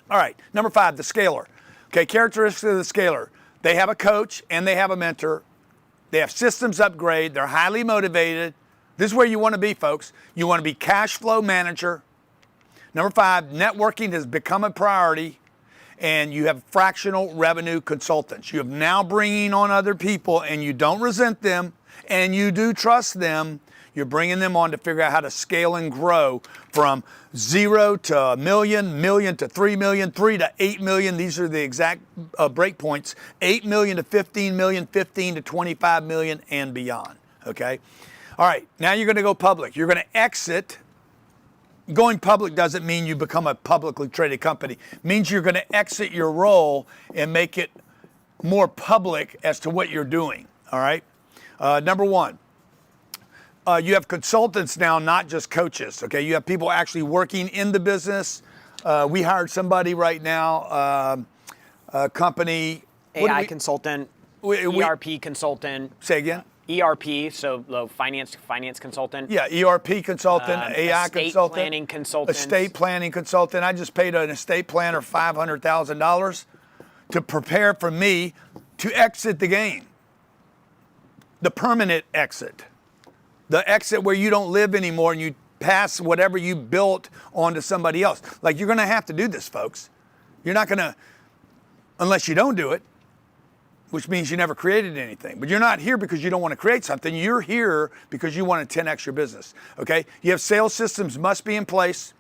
All right, number 5, the scaler. Okay, characteristics of the scaler. They have a coach and they have a mentor. They have systems upgrade. They're highly motivated. This is where you want to be, folks. You want to be cash flow manager. Number 5, networking has become a priority, and you have fractional revenue consultants. You have now bringing on other people, and you don't resent them, and you do trust them. You're bringing them on to figure out how to scale and grow from 0 to $1 million, million to 3 million, 3 to 8 million. These are the exact break points. 8 million to 15 million, 15 to 25 million, and beyond. Okay? All right, now you're going to go public. You're going to exit. Going public doesn't mean you become a publicly traded company. It means you're going to exit your role and make it more public as to what you're doing. All right? Number 1. You have consultants now, not just coaches, okay? You have people actually working in the business. We hired somebody right now, a company. AI consultant, ERP consultant. Say again? ERP, so finance consultant. Yeah, ERP consultant, AI estate consultant. planning consultant. Estate planning consultant. I just paid an estate planner $500,000 to prepare for me to exit the game. The permanent exit. The exit where you don't live anymore and you pass whatever you built onto somebody else. Like, you're going to have to do this, folks. You're not going to, unless you don't do it, which means you never created anything. But you're not here because you don't want to create something. You're here because you want to 10x your business, okay? You have sales systems must be in place.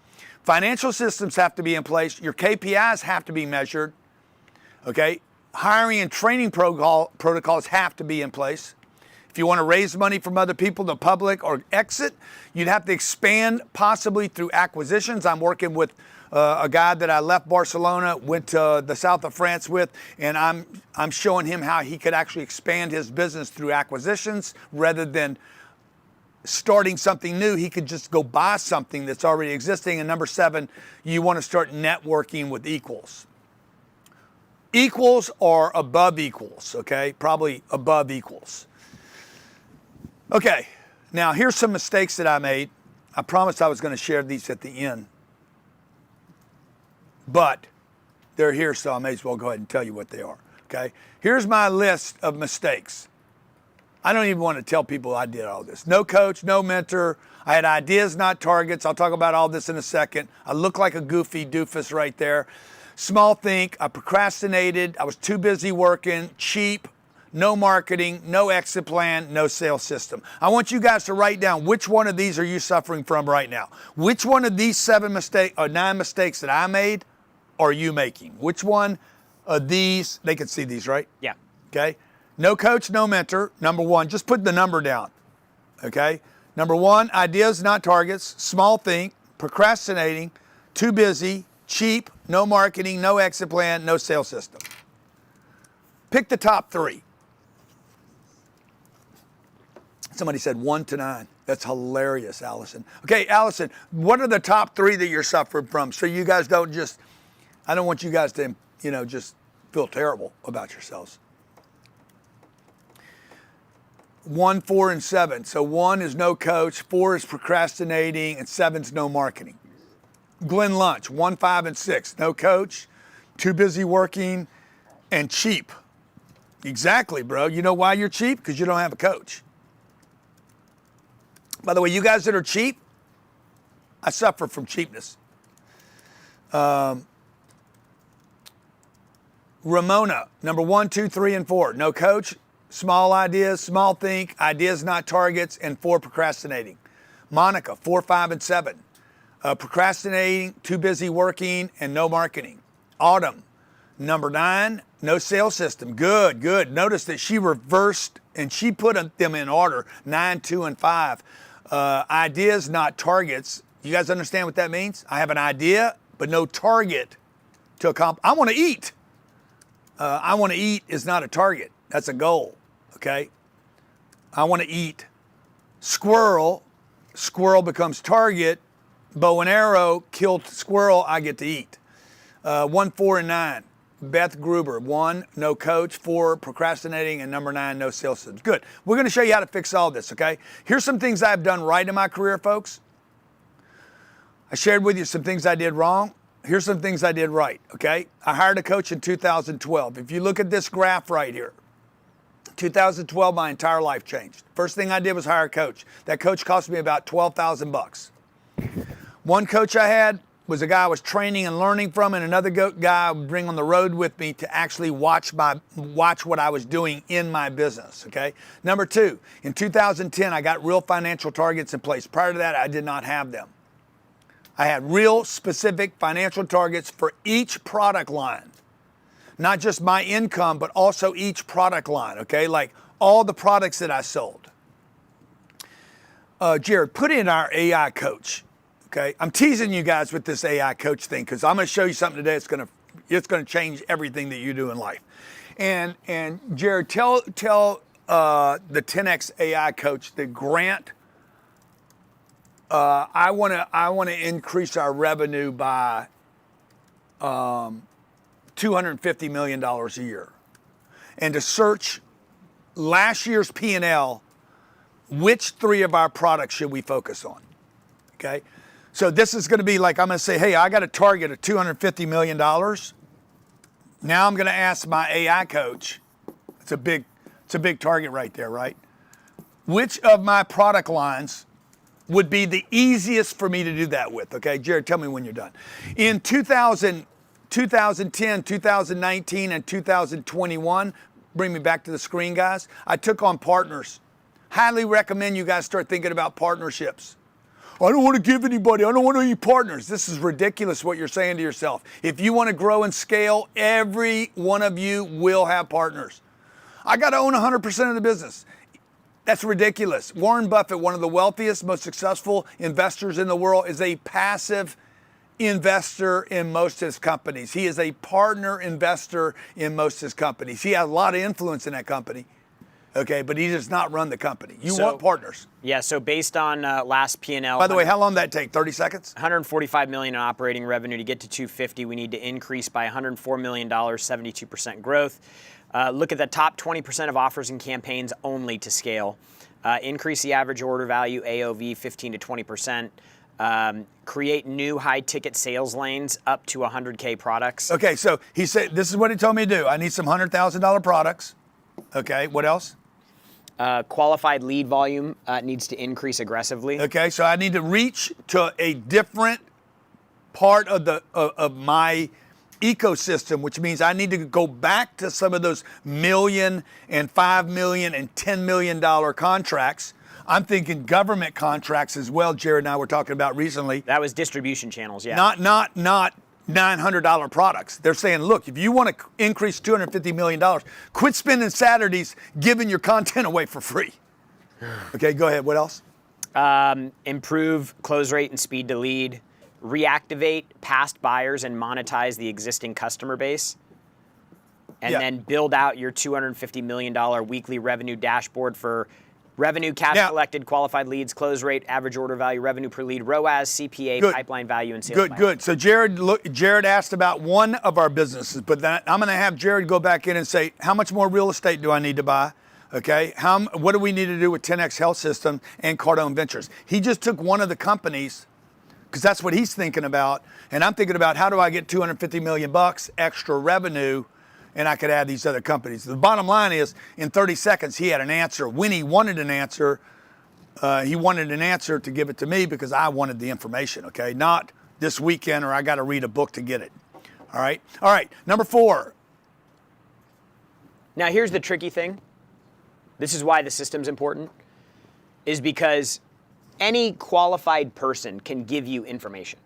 Financial systems have to be in place. Your KPIs have to be measured, okay? Hiring and training protocols have to be in place. If you want to raise money from other people, the public, or exit, you'd have to expand possibly through acquisitions. I'm working with a guy that I left Barcelona, went to the south of France with, and I'm showing him how he could actually expand his business through acquisitions rather than starting something new. He could just go buy something that's already existing. And number 7, you want to start networking with equals. Equals or above equals, okay? Probably above equals. Okay, now here's some mistakes that I made. I promised I was going to share these at the end. But they're here, so I may as well go ahead and tell you what they are. Okay, here's my list of mistakes. I don't even want to tell people I did all this. No coach, no mentor. I had ideas, not targets. I'll talk about all this in a second. I look like a goofy doofus right there. Small think. I procrastinated. I was too busy working. Cheap. No marketing. No exit plan. No sales system. I want you guys to write down which one of these are you suffering from right now. Which one of these 9 mistakes that I made are you making? Which one of these? They can see these, right? Yeah. Okay. No coach, no mentor. Number one, just put the number down. Okay. Number one, ideas, not targets. Small think, procrastinating, too busy, cheap, no marketing, no exit plan, no sales system. Pick the top 3. Somebody said 1 to 9. That's hilarious, Allison. Okay, Allison, what are the top 3 that you're suffering from? So you guys don't just, I don't want you guys to, just feel terrible about yourselves. 1, 4, and 7. So 1 is no coach, 4 is procrastinating, and 7's no marketing. Glenn Lunch, 1, 5, and 6. No coach, too busy working, and cheap. Exactly, bro. You know why you're cheap? Because you don't have a coach. By the way, you guys that are cheap, I suffer from cheapness. Ramona, number 1, 2, 3, and 4. No coach, small ideas, small think, ideas not targets, and 4 procrastinating. Monica, 4, 5, and 7. Procrastinating, too busy working, and no marketing. Autumn, number 9, no sales system. Good, good. Notice that she reversed and she put them in order, 9, 2, and 5. Ideas, not targets. You guys understand what that means? I have an idea, but no target to accomplish. I want to eat. I want to eat is not a target. That's a goal, okay? I want to eat. Squirrel becomes target. Bow and arrow, killed squirrel, I get to eat. 1, 4, and 9. Beth Gruber, 1, no coach, 4, procrastinating, and number 9, no sales systems. Good. We're going to show you how to fix all this, okay? Here's some things I've done right in my career, folks. I shared with you some things I did wrong. Here's some things I did right, okay? I hired a coach in 2012. If you look at this graph right here, 2012, my entire life changed. First thing I did was hire a coach. That coach cost me about $12,000. One coach I had was a guy I was training and learning from, and another guy I would bring on the road with me to actually watch what I was doing in my business, okay? Number 2, in 2010, I got real financial targets in place. Prior to that, I did not have them. I had real specific financial targets for each product line. Not just my income, but also each product line, okay? Like all the products that I sold. Jared, put in our AI coach, okay? I'm teasing you guys with this AI coach thing because I'm going to show you something today that's going to change everything that you do in life. And Jared, tell the 10X AI coach that Grant, I want to increase our revenue by $250 million a year, and to search last year's P&L, which 3 of our products should we focus on? Okay, so this is going to be like I'm going to say, hey, I got a target of $250 million. Now I'm going to ask my AI coach. It's a big target right there, right? Which of my product lines would be the easiest for me to do that with? Okay, Jared, tell me when you're done. In 2010, 2019, and 2021, bring me back to the screen, guys, I took on partners. Highly recommend you guys start thinking about partnerships. I don't want to give anybody, I don't want any partners. This is ridiculous what you're saying to yourself. If you want to grow and scale, every one of you will have partners. I got to own 100% of the business. That's ridiculous. Warren Buffett, one of the wealthiest, most successful investors in the world, is a passive investor in most of his companies. He is a partner investor in most of his companies. He has a lot of influence in that company, okay, but he does not run the company. You want partners. Yeah, so based on last P&L. By the way, how long did that take? 30 seconds? $145 million in operating revenue. To get to 250, we need to increase by $104 million, 72% growth. Look at the top 20% of offers and campaigns only to scale. Increase the average order value, AOV, 15 to 20%. Create new high-ticket sales lanes up to 100K products. Okay, so he said, this is what he told me to do. I need some $100,000 products. Okay, what else? Qualified lead volume needs to increase aggressively. Okay, so I need to reach to a different part of of my ecosystem, which means I need to go back to some of those $1 million and $5 million and $10 million contracts. I'm thinking government contracts as well. Jared and I were talking about recently. That was distribution channels, yeah. Not $900 products. They're saying, look, if you want to increase $250 million, quit spending Saturdays giving your content away for free. Okay, go ahead. What else? Improve close rate and speed to lead. Reactivate past buyers and monetize the existing customer base. And then build out your $250 million weekly revenue dashboard for revenue, cash collected, qualified leads, close rate, average order value, revenue per lead, ROAS, CPA, pipeline value, and sales. Good. So Jared asked about one of our businesses, but then I'm going to have Jared go back in and say, how much more real estate do I need to buy? Okay, what do we need to do with 10X Health System and Cardone Ventures? He just took one of the companies, because that's what he's thinking about, and I'm thinking about how do I get $250 million extra revenue, and I could add these other companies. The bottom line is, in 30 seconds, he had an answer. When he wanted an answer, to give it to me because I wanted the information, okay? Not this weekend or I got to read a book to get it, all right? All right, number 4. Now, here's the tricky thing. This is why the system's important, is because any qualified person can give you information.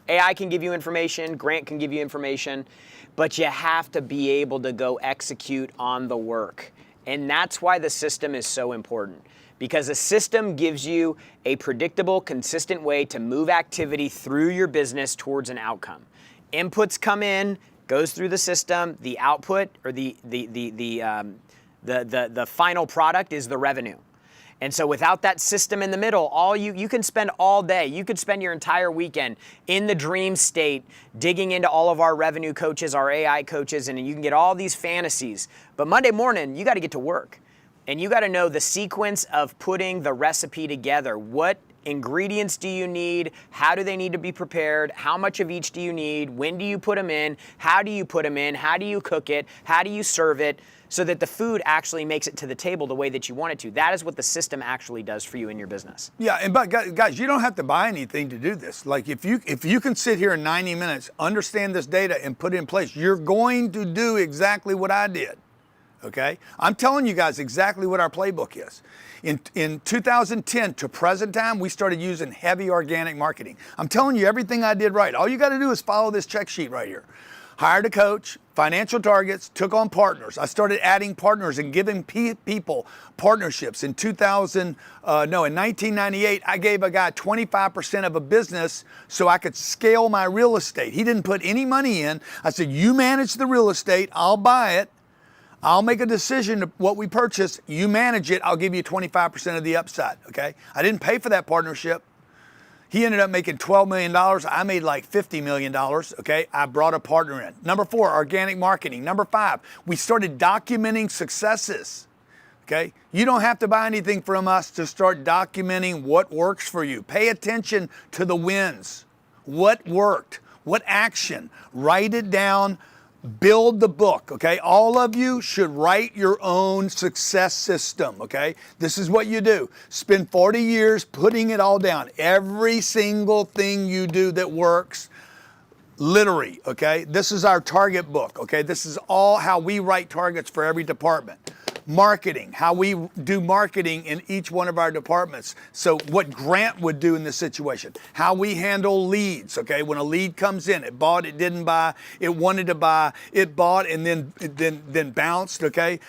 AI can give you information, Grant can give you information, but you have to be able to go execute on the work. And that's why the system is so important, because a system gives you a predictable, consistent way to move activity through your business towards an outcome. Inputs come in, goes through the system, the output or the final product is the revenue. And so without that system in the middle, you can spend all day, you could spend your entire weekend in the dream state, digging into all of our revenue coaches, our AI coaches, and you can get all these fantasies. But Monday morning, you got to get to work. And you got to know the sequence of putting the recipe together. What ingredients do you need? How do they need to be prepared? How much of each do you need? When do you put them in? How do you put them in? How do you cook it? How do you serve it? So that the food actually makes it to the table the way that you want it to. That is what the system actually does for you in your business. Yeah, but guys, you don't have to buy anything to do this. Like if you can sit here in 90 minutes, understand this data and put it in place, you're going to do exactly what I did. Okay? I'm telling you guys exactly what our playbook is. In 2010 to present time, we started using heavy organic marketing. I'm telling you everything I did right. All you got to do is follow this check sheet right here. Hired a coach, financial targets, took on partners. I started adding partners and giving people partnerships. In 1998, I gave a guy 25% of a business so I could scale my real estate. He didn't put any money in. I said, you manage the real estate, I'll buy it. I'll make a decision of what we purchase. You manage it, I'll give you 25% of the upside, okay? I didn't pay for that partnership. He ended up making $12 million. I made like $50 million, okay? I brought a partner in. Number 4, organic marketing. Number 5, we started documenting successes, okay? You don't have to buy anything from us to start documenting what works for you. Pay attention to the wins. What worked? What action? Write it down. Build the book, okay? All of you should write your own success system, okay? This is what you do. Spend 40 years putting it all down. Every single thing you do that works, literally, okay? This is our target book, okay? This is all how we write targets for every department. Marketing, how we do marketing in each one of our departments. So what Grant would do in this situation. How we handle leads, okay? When a lead comes in, it bought, it didn't buy, it wanted to buy, it bought and then bounced, okay?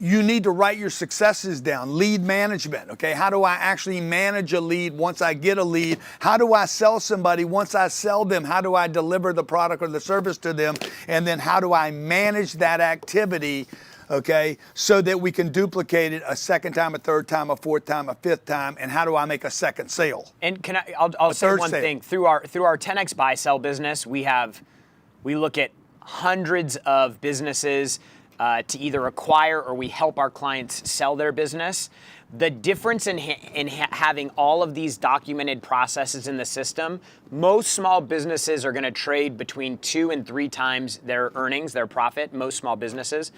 You need to write your successes down. Lead management, okay? How do I actually manage a lead once I get a lead? How do I sell somebody once I sell them? How do I deliver the product or the service to them? And then how do I manage that activity, okay, so that we can duplicate it a second time, a third time, a fourth time, a fifth time, and how do I make a second sale? And I'll say one thing. Through our 10X buy sell business, we look at hundreds of businesses to either acquire or we help our clients sell their business. The difference in having all of these documented processes in the system, most small businesses are going to trade between 2 and 3 times their earnings, their profit, most small businesses.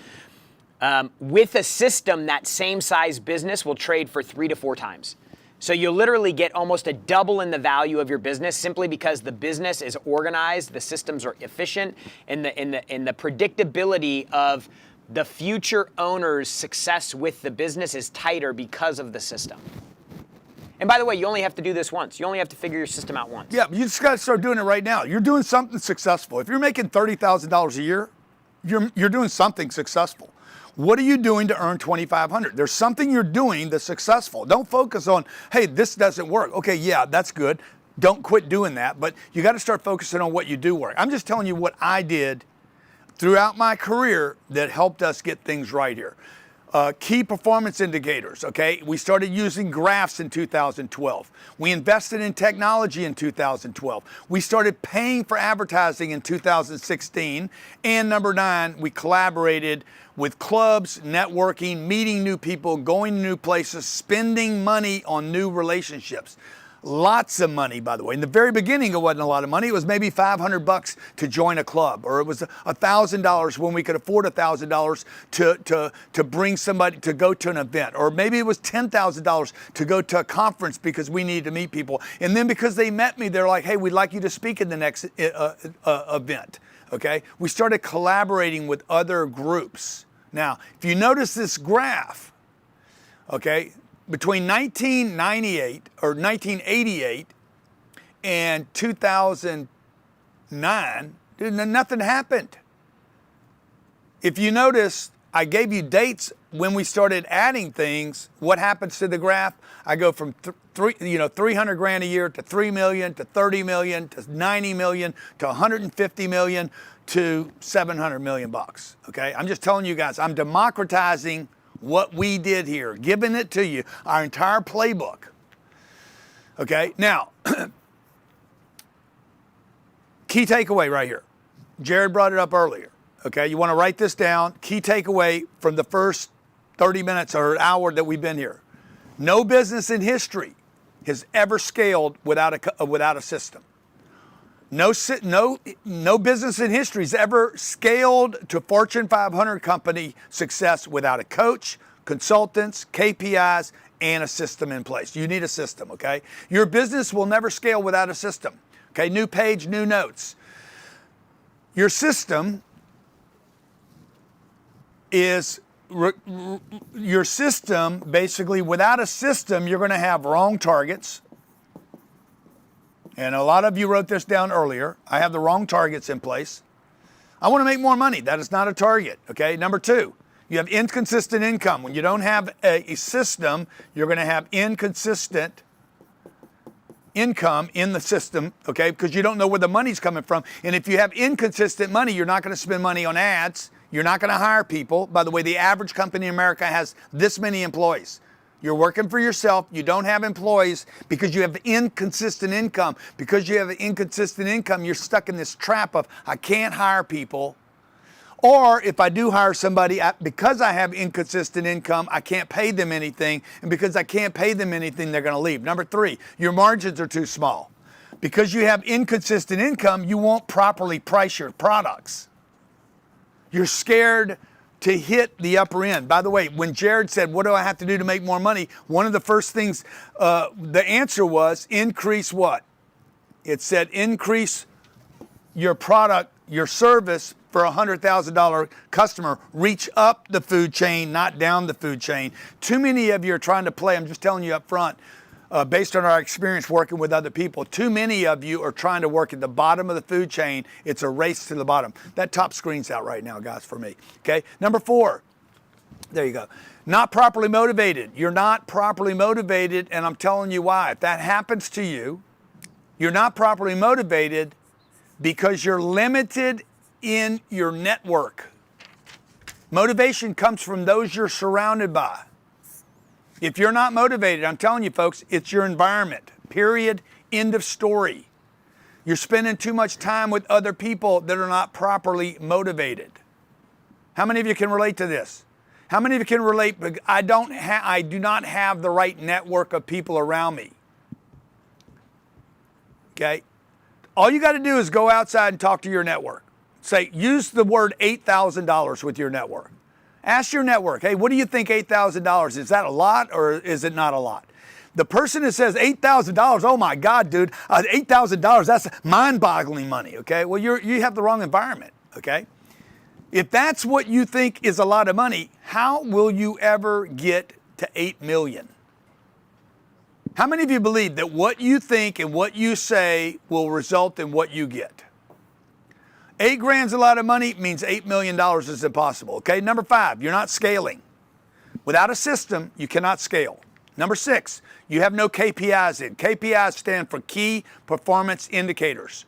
With a system, that same size business will trade for 3 to 4 times. So you'll literally get almost a double in the value of your business simply because the business is organized, the systems are efficient, and the predictability of the future owner's success with the business is tighter because of the system. And by the way, you only have to do this once. You only have to figure your system out once. Yeah, you just got to start doing it right now. You're doing something successful. If you're making $30,000 a year, you're doing something successful. What are you doing to earn $2,500? There's something you're doing that's successful. Don't focus on, hey, this doesn't work. Okay, yeah, that's good. Don't quit doing that, but you got to start focusing on what you do work. I'm just telling you what I did throughout my career that helped us get things right here. Key performance indicators, okay? We started using graphs in 2012. We invested in technology in 2012. We started paying for advertising in 2016. And number 9, we collaborated with clubs, networking, meeting new people, going to new places, spending money on new relationships. Lots of money, by the way. In the very beginning, it wasn't a lot of money. It was maybe $500 to join a club, or it was $1,000 when we could afford $1,000 to bring somebody to go to an event, or maybe it was $10,000 to go to a conference because we needed to meet people. And then because they met me, they're like, "Hey, we'd like you to speak in the next event." Okay, we started collaborating with other groups. Now, if you notice this graph, okay, between 1998 or 1988 and 2009, nothing happened. If you notice, I gave you dates when we started adding things. What happens to the graph? I go from 300 grand a year to 3 million to 30 million to 90 million to 150 million to 700 million bucks. Okay, I'm just telling you guys, I'm democratizing what we did here, giving it to you, our entire playbook. Okay, now, key takeaway right here. Jared brought it up earlier. Okay, you want to write this down. Key takeaway from the first 30 minutes or hour that we've been here. No business in history has ever scaled without a system. No business in history has ever scaled to Fortune 500 company success without a coach, consultants, KPIs, and a system in place. You need a system, okay? Your business will never scale without a system. Okay, new page, new notes. Your system is, basically, without a system, you're going to have wrong targets. And a lot of you wrote this down earlier. I have the wrong targets in place. I want to make more money. That is not a target, okay? Number 2, you have inconsistent income. When you don't have a system, you're going to have inconsistent income in the system, okay? Because you don't know where the money's coming from. And if you have inconsistent money, you're not going to spend money on ads. You're not going to hire people. By the way, the average company in America has this many employees. You're working for yourself. You don't have employees because you have inconsistent income. Because you have inconsistent income, you're stuck in this trap of, I can't hire people. Or if I do hire somebody, because I have inconsistent income, I can't pay them anything. And because I can't pay them anything, they're going to leave. Number 3, your margins are too small. Because you have inconsistent income, you won't properly price your products. You're scared to hit the upper end. By the way, when Jared said, what do I have to do to make more money? One of the first things, the answer was increase what? It said increase your product, your service for a $100,000 customer. Reach up the food chain, not down the food chain. Too many of you are trying to play, I'm just telling you up front, based on our experience working with other people, too many of you are trying to work at the bottom of the food chain. It's a race to the bottom. That top screen's out right now, guys, for me. Okay, number 4, there you go. Not properly motivated. You're not properly motivated, and I'm telling you why. If that happens to you, you're not properly motivated because you're limited in your network. Motivation comes from those you're surrounded by. If you're not motivated, I'm telling you folks, it's your environment. Period. End of story. You're spending too much time with other people that are not properly motivated. How many of you can relate to this? How many of you can relate? I do not have the right network of people around me. Okay? All you got to do is go outside and talk to your network. Say, use the word $8,000 with your network. Ask your network, hey, what do you think $8,000? Is that a lot or is it not a lot? The person that says $8,000, oh my God, dude, $8,000, that's mind-boggling money, okay? Well, you have the wrong environment, okay? If that's what you think is a lot of money, how will you ever get to 8 million? How many of you believe that what you think and what you say will result in what you get? 8 grand's a lot of money, means $8 million is impossible, okay? Number 5, you're not scaling. Without a system, you cannot scale. Number 6, you have no KPIs in. KPIs stand for key performance indicators.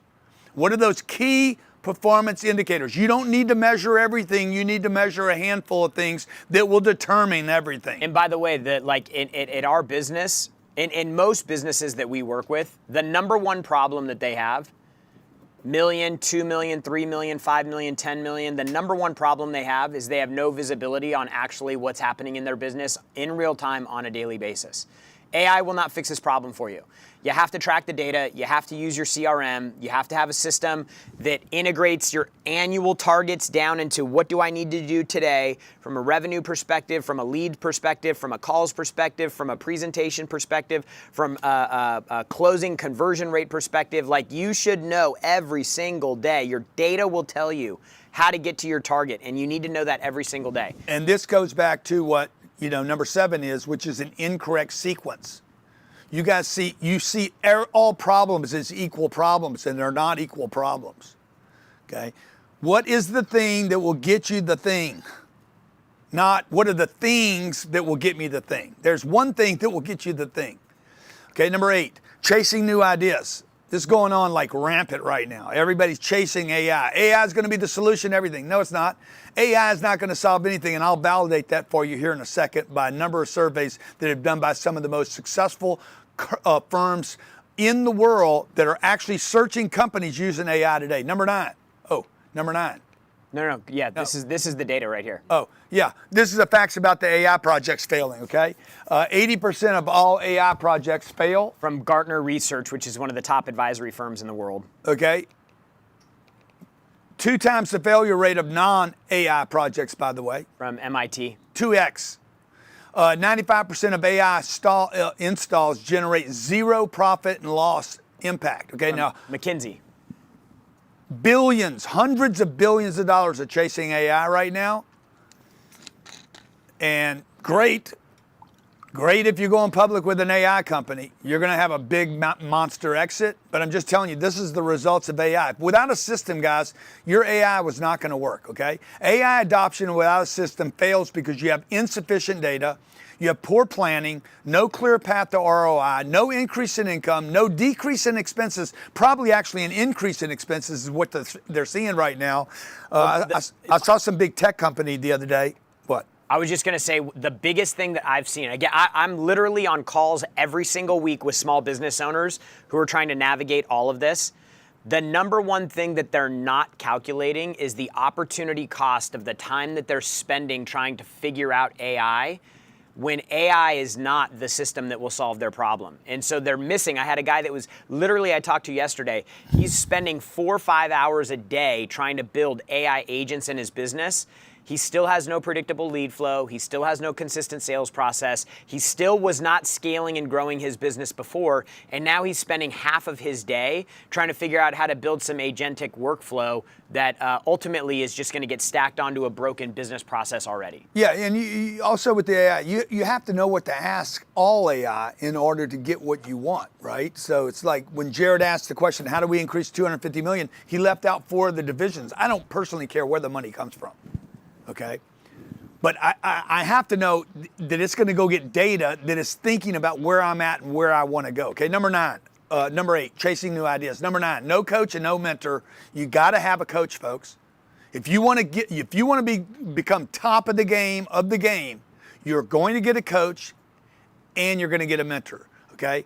What are those key performance indicators? You don't need to measure everything. You need to measure a handful of things that will determine everything. And by the way, in our business, in most businesses that we work with, the number one problem that they have, million, 2 million, 3 million, 5 million, 10 million, the number one problem they have is they have no visibility on actually what's happening in their business in real time on a daily basis. AI will not fix this problem for you. You have to track the data, you have to use your CRM, you have to have a system that integrates your annual targets down into what do I need to do today from a revenue perspective, from a lead perspective, from a calls perspective, from a presentation perspective, from a closing conversion rate perspective. Like, you should know every single day. Your data will tell you how to get to your target, and you need to know that every single day. And this goes back to what number 7 is, which is an incorrect sequence. You guys see all problems as equal problems, and they're not equal problems, okay? What is the thing that will get you the thing? Not what are the things that will get me the thing. There's one thing that will get you the thing. Okay, number 8, chasing new ideas. This is going on like rampant right now. Everybody's chasing AI. AI is going to be the solution to everything. No, it's not. AI is not going to solve anything, and I'll validate that for you here in a second by a number of surveys that have been by some of the most successful firms in the world that are actually searching companies using AI today. Number 9. Oh, number 9. No. Yeah, this is the data right here. Oh, yeah. This is the facts about the AI projects failing, okay? 80% of all AI projects fail. From Gartner Research, which is one of the top advisory firms in the world. Okay. 2 times the failure rate of non-AI projects, by the way. From MIT. 2x. 95% of AI installs generate zero profit and loss impact. Okay, From now McKinsey. Billions, hundreds of billions of dollars are chasing AI right now. And great if you're going public with an AI company. You're going to have a big monster exit. But I'm just telling you, this is the results of AI. Without a system, guys, your AI was not going to work, okay? AI adoption without a system fails because you have insufficient data, you have poor planning, no clear path to ROI, no increase in income, no decrease in expenses, probably actually an increase in expenses is what they're seeing right now. I saw some big tech company the other day. What? I was just going to say the biggest thing that I've seen, again, I'm literally on calls every single week with small business owners who are trying to navigate all of this. The number one thing that they're not calculating is the opportunity cost of the time that they're spending trying to figure out AI, when AI is not the system that will solve their problem. And so they're missing. I had a guy that was literally, I talked to yesterday, he's spending 4 or 5 hours a day trying to build AI agents in his business. He still has no predictable lead flow. He still has no consistent sales process. He still was not scaling and growing his business before. And now he's spending half of his day trying to figure out how to build some agentic workflow that ultimately is just going to get stacked onto a broken business process already. Yeah, and you also with the AI, you have to know what to ask all AI in order to get what you want, right? So it's like when Jared asked the question, how do we increase 250 million? He left out 4 of the divisions. I don't personally care where the money comes from. Okay, but I have to know that it's going to go get data that is thinking about where I'm at and where I want to go. Okay, number 8, chasing new ideas. Number 9, no coach and no mentor. You got to have a coach, folks. If you want to become top of the game, you're going to get a coach and you're going to get a mentor. Okay.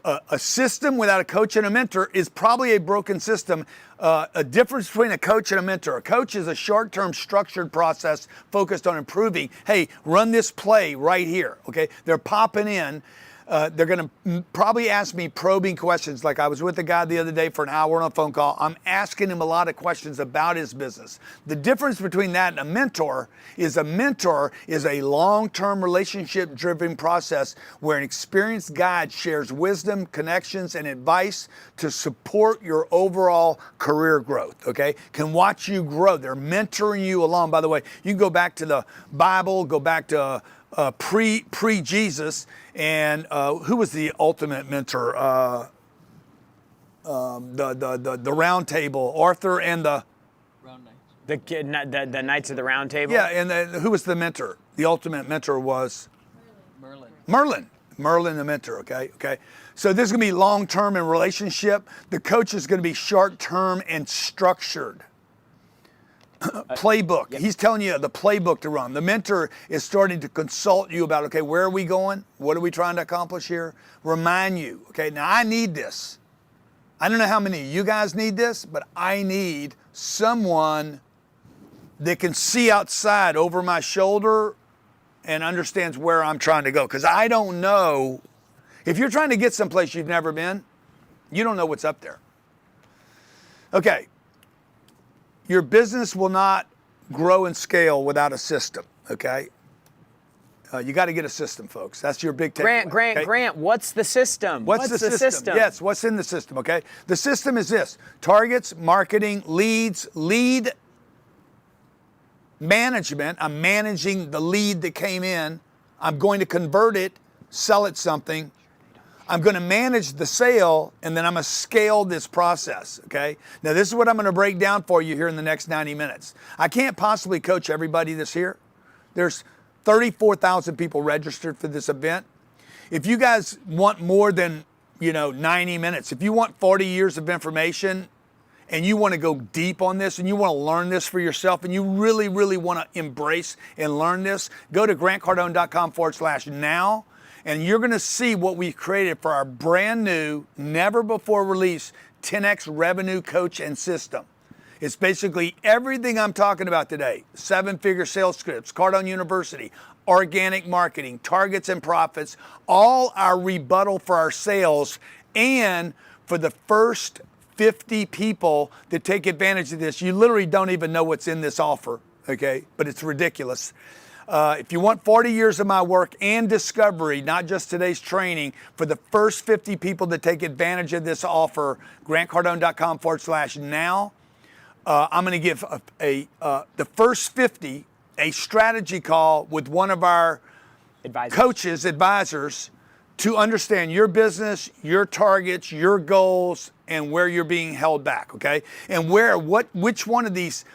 A system without a coach and a mentor is probably a broken system. A difference between a coach and a mentor. A coach is a short-term structured process focused on improving. Hey, run this play right here, okay? They're popping in. They're going to probably ask me probing questions. Like I was with a guy the other day for an hour on a phone call. I'm asking him a lot of questions about his business. The difference between that and a mentor is a long-term relationship-driven process where an experienced guide shares wisdom, connections, and advice to support your overall career growth, okay? Can watch you grow. They're mentoring you along. By the way, you can go back to the Bible, go back to pre-Jesus, and who was the ultimate mentor? The Round Table, Arthur and the The Knights of the Round Table? Yeah, and who was the mentor? The ultimate mentor was? Merlin, the mentor, okay? So this is gonna be long-term in relationship. The coach is gonna be short-term and structured. Playbook. Yep. He's telling you the playbook to run. The mentor is starting to consult you about, okay, where are we going? What are we trying to accomplish here? Remind you, okay, now I need this. I don't know how many of you guys need this, but I need someone that can see outside over my shoulder and understands where I'm trying to go. Because I don't know, if you're trying to get someplace you've never been, you don't know what's up there. Okay. Your business will not grow and scale without a system, okay? You got to get a system, folks. That's your big takeaway. Grant, what's the system? What's the system? Yes, what's in the system, okay? The system is this: targets, marketing, leads, lead management. I'm managing the lead that came in. I'm going to convert it, sell it something. I'm going to manage the sale, and then I'm going to scale this process, okay? Now, this is what I'm going to break down for you here in the next 90 minutes. I can't possibly coach everybody that's here. There's 34,000 people registered for this event. If you guys want more than, 90 minutes, if you want 40 years of information and you want to go deep on this and you want to learn this for yourself and you really, really want to embrace and learn this, go to grantcardone.com/now. And you're going to see what we've created for our brand new, never before released 10X revenue coach and system. It's basically everything I'm talking about today: 7-figure sales scripts, Cardone University, organic marketing, targets and profits, all our rebuttal for our sales, and for the first 50 people that take advantage of this. You literally don't even know what's in this offer, okay? But it's ridiculous. If you want 40 years of my work and discovery, not just today's training, for the first 50 people that take advantage of this offer, grantcardone.com/now, I'm going to give the first 50 a strategy call with one of our advisors, to understand your business, your targets, your goals, and where you're being held back, okay? And which one of these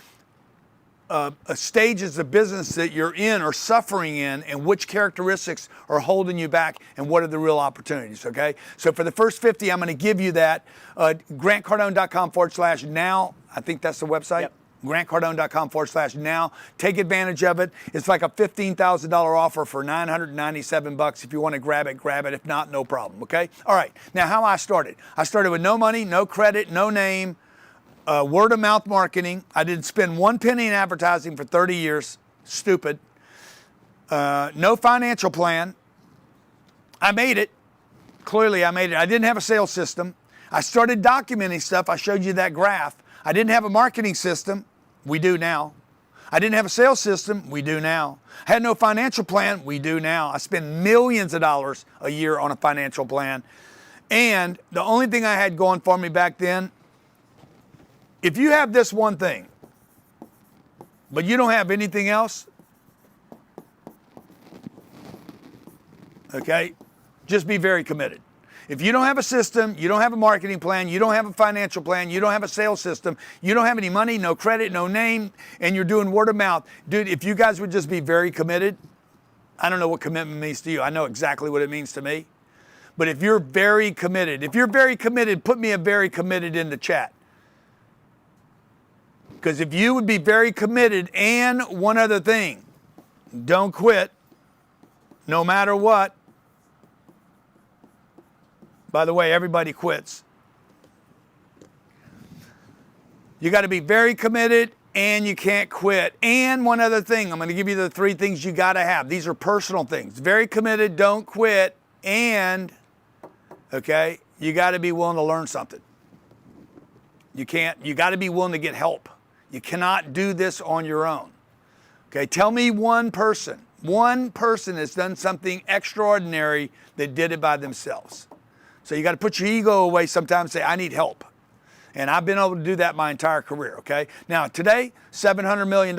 stages of business that you're in or suffering in, and which characteristics are holding you back, and what are the real opportunities, okay? So for the first 50, I'm going to give you that. grantcardone.com/now. I think that's the website. Yep. grantcardone.com/now. Take advantage of it. It's like a $15,000 offer for $997. If you want to grab it, grab it. If not, no problem, okay? All right, now how I started. I started with no money, no credit, no name, word of mouth marketing. I didn't spend one penny in advertising for 30 years. Stupid. No financial plan. I made it. Clearly I made it. I didn't have a sales system. I started documenting stuff. I showed you that graph. I didn't have a marketing system. We do now. I didn't have a sales system. We do now. I had no financial plan. We do now. I spend millions of dollars a year on a financial plan. And the only thing I had going for me back then, if you have this one thing, but you don't have anything else, okay, just be very committed. If you don't have a system, you don't have a marketing plan, you don't have a financial plan, you don't have a sales system, you don't have any money, no credit, no name, and you're doing word of mouth, dude, if you guys would just be very committed, I don't know what commitment means to you. I know exactly what it means to me. But if you're very committed, put me a very committed in the chat. Because if you would be very committed, and one other thing, don't quit, no matter what. By the way, everybody quits. You got to be very committed, and you can't quit. And one other thing, I'm going to give you the 3 things you got to have. These are personal things. Very committed, don't quit, And, okay, you got to be willing to learn something. You got to be willing to get help. You cannot do this on your own. Okay, tell me one person has done something extraordinary that did it by themselves. So you got to put your ego away sometimes and say, I need help. And I've been able to do that my entire career, okay? Now, today, $700 million.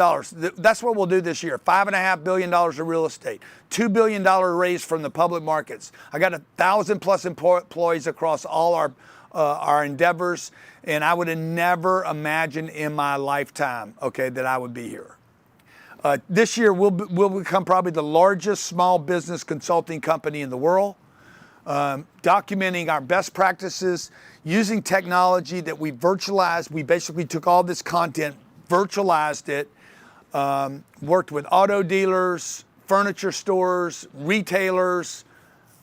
That's what we'll do this year. $5.5 billion of real estate. $2 billion raise from the public markets. I got 1,000+ employees across all our endeavors, and I would have never imagined in my lifetime, okay, that I would be here. This year, we'll become probably the largest small business consulting company in the world. Documenting our best practices, using technology that we virtualized. We basically took all this content, virtualized it, worked with auto dealers, furniture stores, retailers.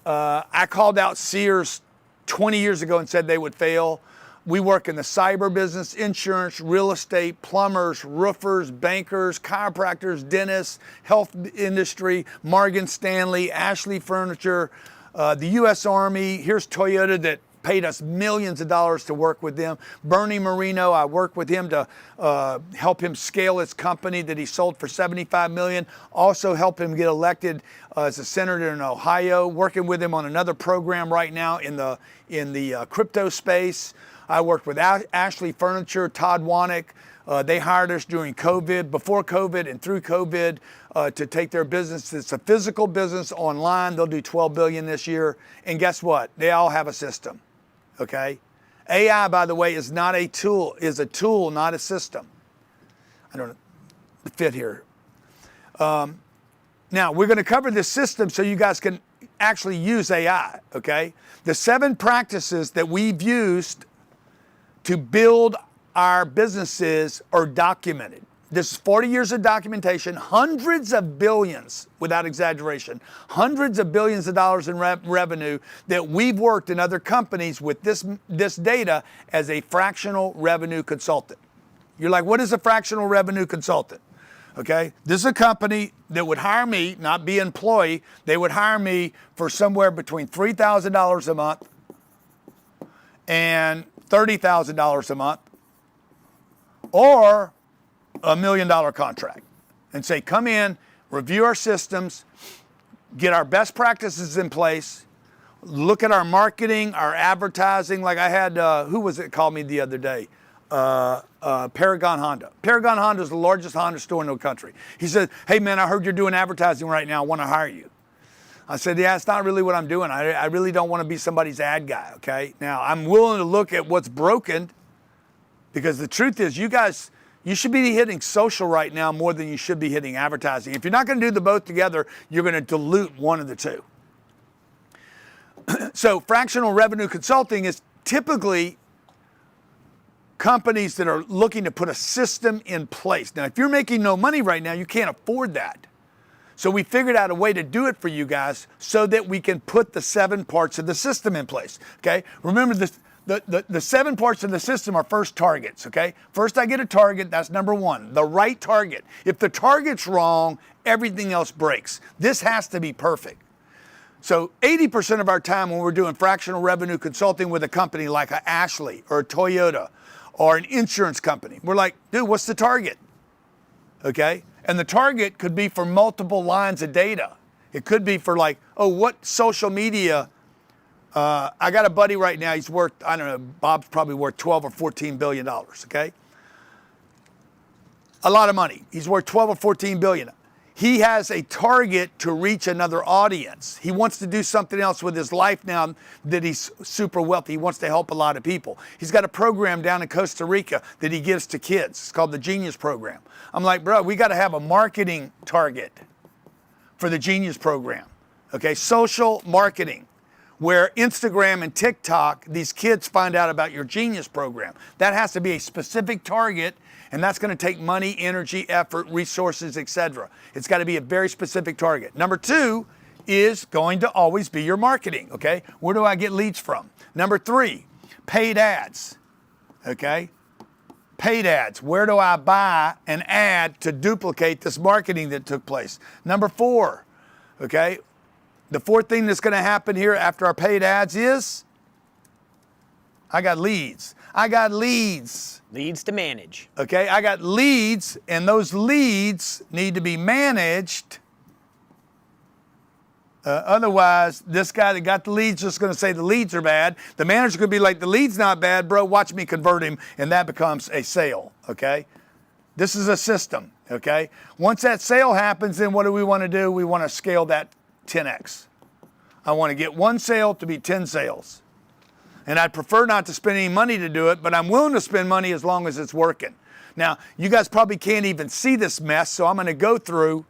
I called out Sears 20 years ago and said they would fail. We work in the cyber business, insurance, real estate, plumbers, roofers, bankers, chiropractors, dentists, health industry, Morgan Stanley, Ashley Furniture, the U.S. Army. Here's Toyota that paid us millions of dollars to work with them. Bernie Marino, I worked with him to help him scale his company that he sold for $75 million. Also help him get elected as a senator in Ohio. Working with him on another program right now in the crypto space. I worked with Ashley Furniture, Todd Wanick. They hired us during COVID, before COVID, and through COVID to take their business. It's a physical business online. They'll do $12 billion this year. And guess what? They all have a system. Okay? AI, by the way, is not a tool, is a tool, not a system. I don't fit here. Now, we're going to cover this system so you guys can actually use AI. Okay? The 7 practices that we've used to build our businesses are documented. This is 40 years of documentation, hundreds of billions, without exaggeration, hundreds of billions of dollars in revenue that we've worked in other companies with this data as a fractional revenue consultant. You're like, what is a fractional revenue consultant? Okay, this is a company that would hire me, not be an employee. They would hire me for somewhere between $3,000 a month and $30,000 a month, or $1 million contract, and say, come in, review our systems, get our best practices in place, look at our marketing, our advertising. Like I had, who was it called me the other day? Paragon Honda. Paragon Honda is the largest Honda store in the country. He said, hey man, I heard you're doing advertising right now. I want to hire you. I said, yeah, it's not really what I'm doing. I really don't want to be somebody's ad guy, okay? Now, I'm willing to look at what's broken, because the truth is, you should be hitting social right now more than you should be hitting advertising. If you're not going to do the both together, you're going to dilute one of the two. So fractional revenue consulting is typically companies that are looking to put a system in place. Now, if you're making no money right now, you can't afford that. So we figured out a way to do it for you guys so that we can put the 7 parts of the system in place, okay? Remember, the 7 parts of the system are first targets, okay? First I get a target, that's number 1, the right target. If the target's wrong, everything else breaks. This has to be perfect. So 80% of our time when we're doing fractional revenue consulting with a company like a Ashley or a Toyota or an insurance company, we're like, dude, what's the target? Okay? And the target could be for multiple lines of data. It could be for like, oh, what social media, I got a buddy right now, he's worth, I don't know, Bob's probably worth 12 or 14 billion dollars, okay? A lot of money. He's worth 12 or 14 billion. He has a target to reach another audience. He wants to do something else with his life now that he's super wealthy. He wants to help a lot of people. He's got a program down in Costa Rica that he gives to kids. It's called the Genius Program. I'm like, bro, we got to have a marketing target for the Genius Program. Okay, social marketing, where Instagram and TikTok, these kids find out about your Genius Program. That has to be a specific target, and that's going to take money, energy, effort, resources, etc. It's got to be a very specific target. Number 2 is going to always be your marketing, okay? Where do I get leads from? Number 3, paid ads, okay? Paid ads. Where do I buy an ad to duplicate this marketing that took place? Number 4, okay? The fourth thing that's going to happen here after our paid ads is I got leads. I got leads. Leads to manage. Okay, I got leads, and those leads need to be managed. Otherwise, this guy that got the leads is just going to say the leads are bad. The manager's going to be like, the lead's not bad, bro. Watch me convert him, and that becomes a sale, okay? This is a system, okay? Once that sale happens, then what do we want to do? We want to scale that 10x. I want to get one sale to be 10 sales. And I'd prefer not to spend any money to do it, but I'm willing to spend money as long as it's working. Now, you guys probably can't even see this mess, so I'm going to go through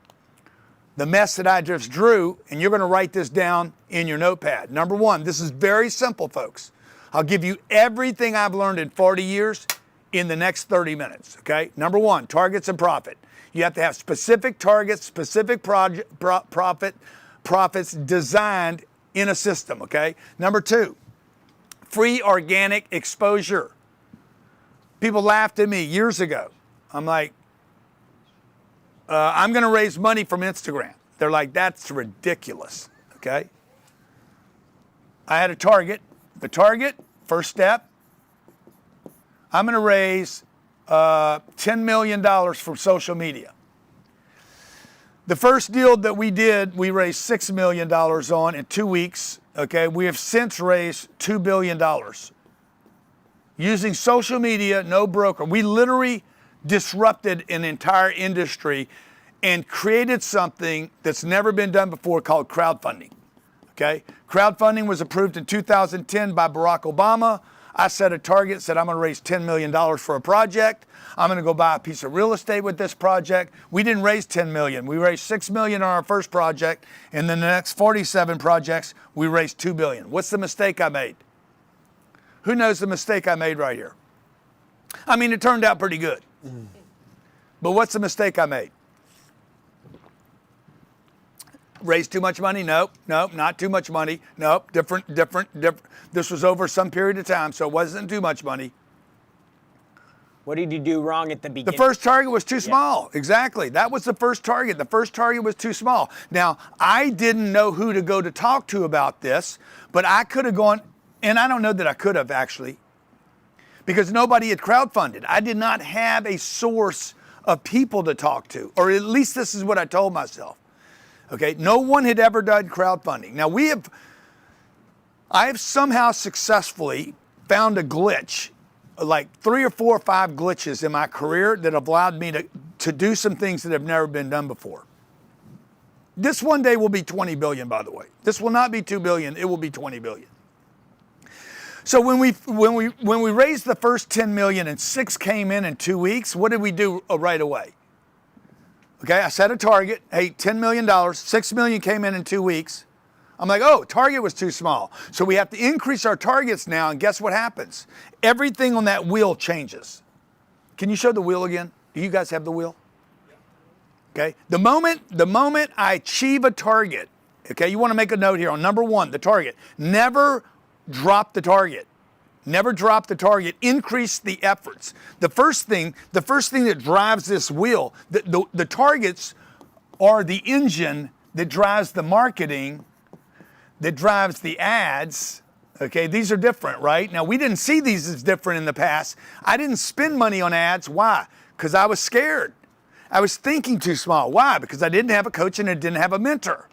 the mess that I just drew, and you're going to write this down in your notepad. Number one, this is very simple, folks. I'll give you everything I've learned in 40 years in the next 30 minutes, okay? Number one, targets and profit. You have to have specific targets, specific profits designed in a system, okay? Number two, free organic exposure. People laughed at me years ago. I'm like, I'm going to raise money from Instagram. They're like, that's ridiculous, okay? I had a target. The target, first step, I'm going to raise $10 million from social media. The first deal that we did, we raised $6 million on in 2 weeks, okay? We have since raised $2 billion. Using social media, no broker. We literally disrupted an entire industry and created something that's never been done before called crowdfunding, okay? Crowdfunding was approved in 2010 by Barack Obama. I set a target, said I'm going to raise $10 million for a project. I'm going to go buy a piece of real estate with this project. We didn't raise $10 million. We raised $6 million on our first project, and then the next 47 projects, we raised $2 billion. What's the mistake I made? Who knows the mistake I made right here? I mean, it turned out pretty good. But what's the mistake I made? Raised too much money? Nope, not too much money. Nope, different. This was over some period of time, so it wasn't too much money. What did you do wrong at the beginning? The first target was too small. Exactly. That was the first target. The first target was too small. Now, I didn't know who to go to talk to about this, but I could have gone, and I don't know that I could have actually, because nobody had crowdfunded. I did not have a source of people to talk to, or at least this is what I told myself. Okay, no one had ever done crowdfunding. Now I have somehow successfully found a glitch, like 3 or 4 or 5 glitches in my career that have allowed me to do some things that have never been done before. This one day will be 20 billion, by the way. This will not be 2 billion, it will be 20 billion. So when we raised the first 10 million and 6 came in 2 weeks, what did we do right away? Okay, I set a target, hey, $10 million, 6 million came in 2 weeks. I'm like, oh, target was too small. So we have to increase our targets now, and guess what happens? Everything on that wheel changes. Can you show the wheel again? Do you guys have the wheel? Okay, the moment I achieve a target, okay, you want to make a note here on number one, the target. Never drop the target. Never drop the target. Increase the efforts. The first thing that drives this wheel, the targets are the engine that drives the marketing, that drives the ads. Okay, these are different, right? Now, we didn't see these as different in the past. I didn't spend money on ads. Why? Because I was scared. I was thinking too small. Why? Because I didn't have a coach and I didn't have a mentor.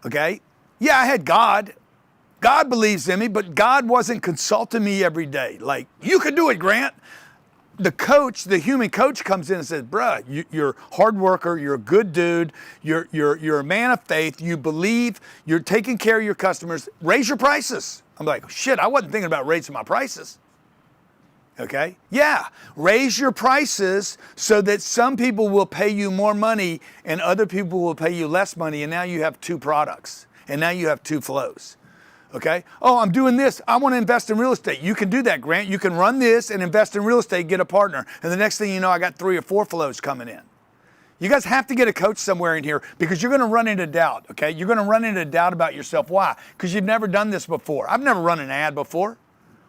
Okay? Yeah, I had God. God believes in me, but God wasn't consulting me every day. Like, you can do it, Grant. The coach, the human coach comes in and says, bruh, you're a hard worker, you're a good dude, you're a man of faith, you believe, you're taking care of your customers, raise your prices. I'm like, shit, I wasn't thinking about raising my prices. Okay? Yeah, raise your prices so that some people will pay you more money and other people will pay you less money, and now you have 2 products, and now you have 2 flows. Okay? Oh, I'm doing this. I want to invest in real estate. You can do that, Grant. You can run this and invest in real estate, get a partner. And the next thing you know, I got 3 or 4 flows coming in. You guys have to get a coach somewhere in here because you're going to run into doubt, okay? You're going to run into doubt about yourself. Why? Because you've never done this before. I've never run an ad before.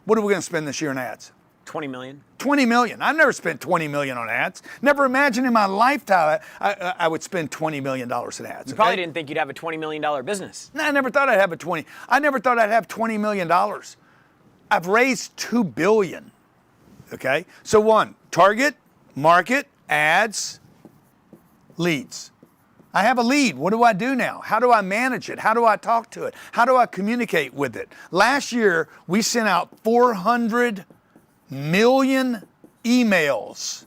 What are we going to spend this year in ads? 20 million. 20 million. I've never spent 20 million on ads. Never imagined in my lifetime I would spend $20 million in ads. You probably didn't think you'd have a $20 million business. No, I never thought I'd have I never thought I'd have $20 million. I've raised $2 billion. Okay? So one, target, market, ads, leads. I have a lead. What do I do now? How do I manage it? How do I talk to it? How do I communicate with it? Last year, we sent out 400 million emails.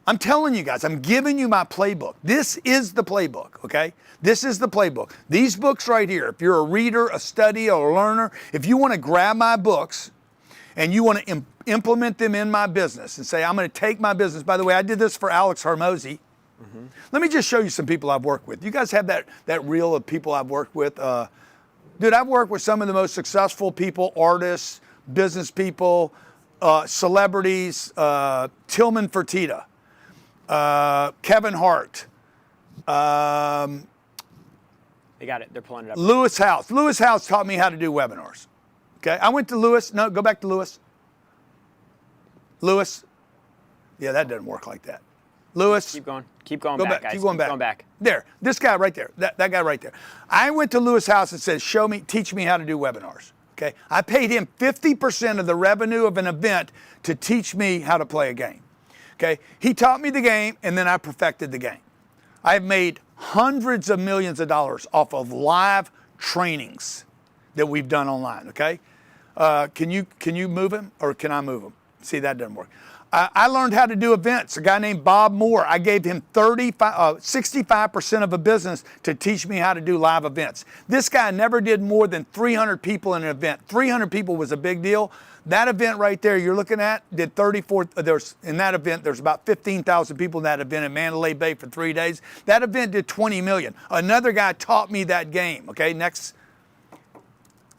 I'm telling you guys, I'm giving you my playbook. This is the playbook, okay? This is the playbook. These books right here, if you're a reader, a studier, or a learner, if you want to grab my books and you want to implement them in my business and say, I'm going to take my business. By the way, I did this for Alex Hormozy. Mm-hmm. Let me just show you some people I've worked with. You guys have that reel of people I've worked with? Dude, I've worked with some of the most successful people, artists, business people, celebrities, Tillman Fertitta, Kevin Hart. They got it. They're pulling it up. Lewis House. Lewis House taught me how to do webinars. Okay, I went to Lewis. No, go back to Lewis. Lewis. Yeah, that doesn't work like that. Lewis. Keep going. Keep going back, guys. Keep going back. Back. There. This guy right there. That guy right there. I went to Lewis House and said, teach me how to do webinars. Okay. I paid him 50% of the revenue of an event to teach me how to play a game. Okay. He taught me the game and then I perfected the game. I've made hundreds of millions of dollars off of live trainings that we've done online. Okay. Can you move him or can I move him? See, that doesn't work. I learned how to do events. A guy named Bob Moore, I gave him 65% of a business to teach me how to do live events. This guy never did more than 300 people in an event. 300 people was a big deal. That event right there you're looking at did 34, in that event, there's about 15,000 people in that event in Mandalay Bay for 3 days. That event did 20 million. Another guy taught me that game. Okay, next.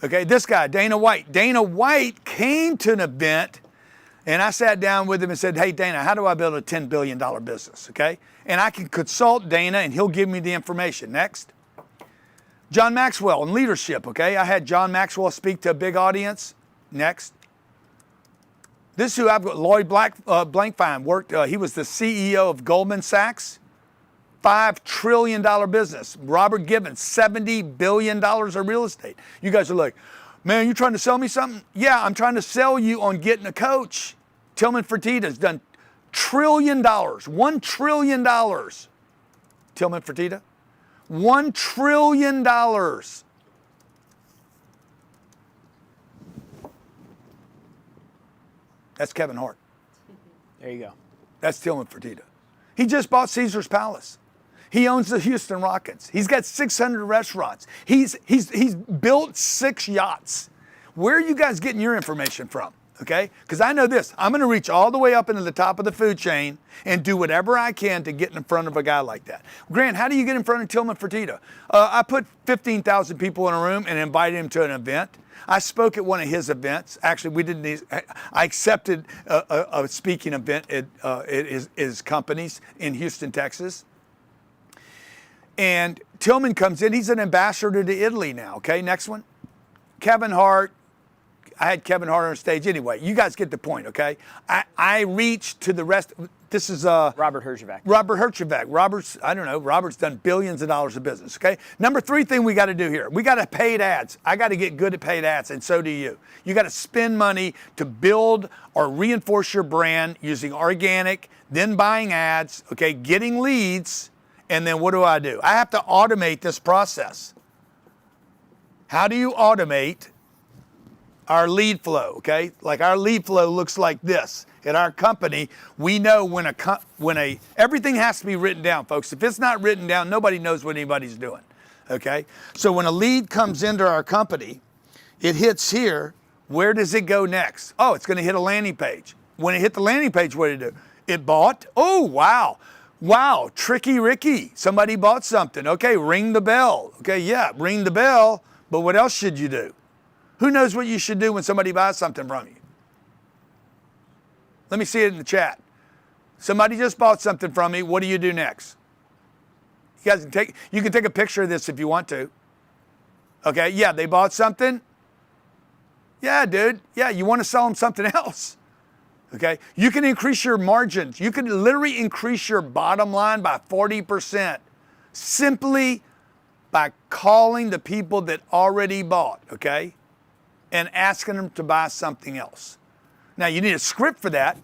Okay, this guy, Dana White. Dana White came to an event and I sat down with him and said, hey, Dana, how do I build a $10 billion business, okay? And I can consult Dana and he'll give me the information. Next. John Maxwell in leadership, okay? I had John Maxwell speak to a big audience. Next. This is who I've got, Lloyd Blankfein worked, he was the CEO of Goldman Sachs, $5 trillion business. Robert Gibbons, $70 billion of real estate. You guys are like, man, you trying to sell me something? Yeah, I'm trying to sell you on getting a coach. Tillman Fertitta's done $1 trillion. $1 trillion. Tillman Fertitta. $1 trillion. That's Kevin Hart. There you go. That's Tillman Fertitta. He just bought Caesar's Palace. He owns the Houston Rockets. He's got 600 restaurants. He's built 6 yachts. Where are you guys getting your information from? Okay? Because I know this. I'm going to reach all the way up into the top of the food chain and do whatever I can to get in front of a guy like that. Grant, how do you get in front of Tillman Fertitta? I put 15,000 people in a room and invited him to an event. I spoke at one of his events. Actually, I accepted a speaking event at his companies in Houston, Texas. And Tillman comes in. He's an ambassador to Italy now. Okay, next one. Kevin Hart. I had Kevin Hart on stage. Anyway, you guys get the point, okay? I reached to the rest. This is Robert Herjavec. Robert's done billions of dollars of business, okay? Number 3 thing we got to do here. We got to paid ads. I got to get good at paid ads, and so do you. You got to spend money to build or reinforce your brand using organic, then buying ads, okay, getting leads. And then what do? I have to automate this process. How do you automate our lead flow? Okay, like our lead flow looks like this. At our company, we know when everything has to be written down, folks. If it's not written down, nobody knows what anybody's doing. Okay, so when a lead comes into our company, it hits here. Where does it go next? Oh, it's going to hit a landing page. When it hit the landing page, what did it do? It bought. Oh, wow. Wow, Tricky Ricky, somebody bought something. Okay, ring the bell. Okay, yeah, ring the bell, but what else should you do? Who knows what you should do when somebody buys something from you? Let me see it in the chat. Somebody just bought something from me. What do you do next? You guys can take a picture of this if you want to. Okay, yeah, they bought something. Yeah, dude. Yeah, you want to sell them something else. Okay? You can increase your margins. You can literally increase your bottom line by 40% simply by calling the people that already bought, okay? And asking them to buy something else. Now, you need a script for that.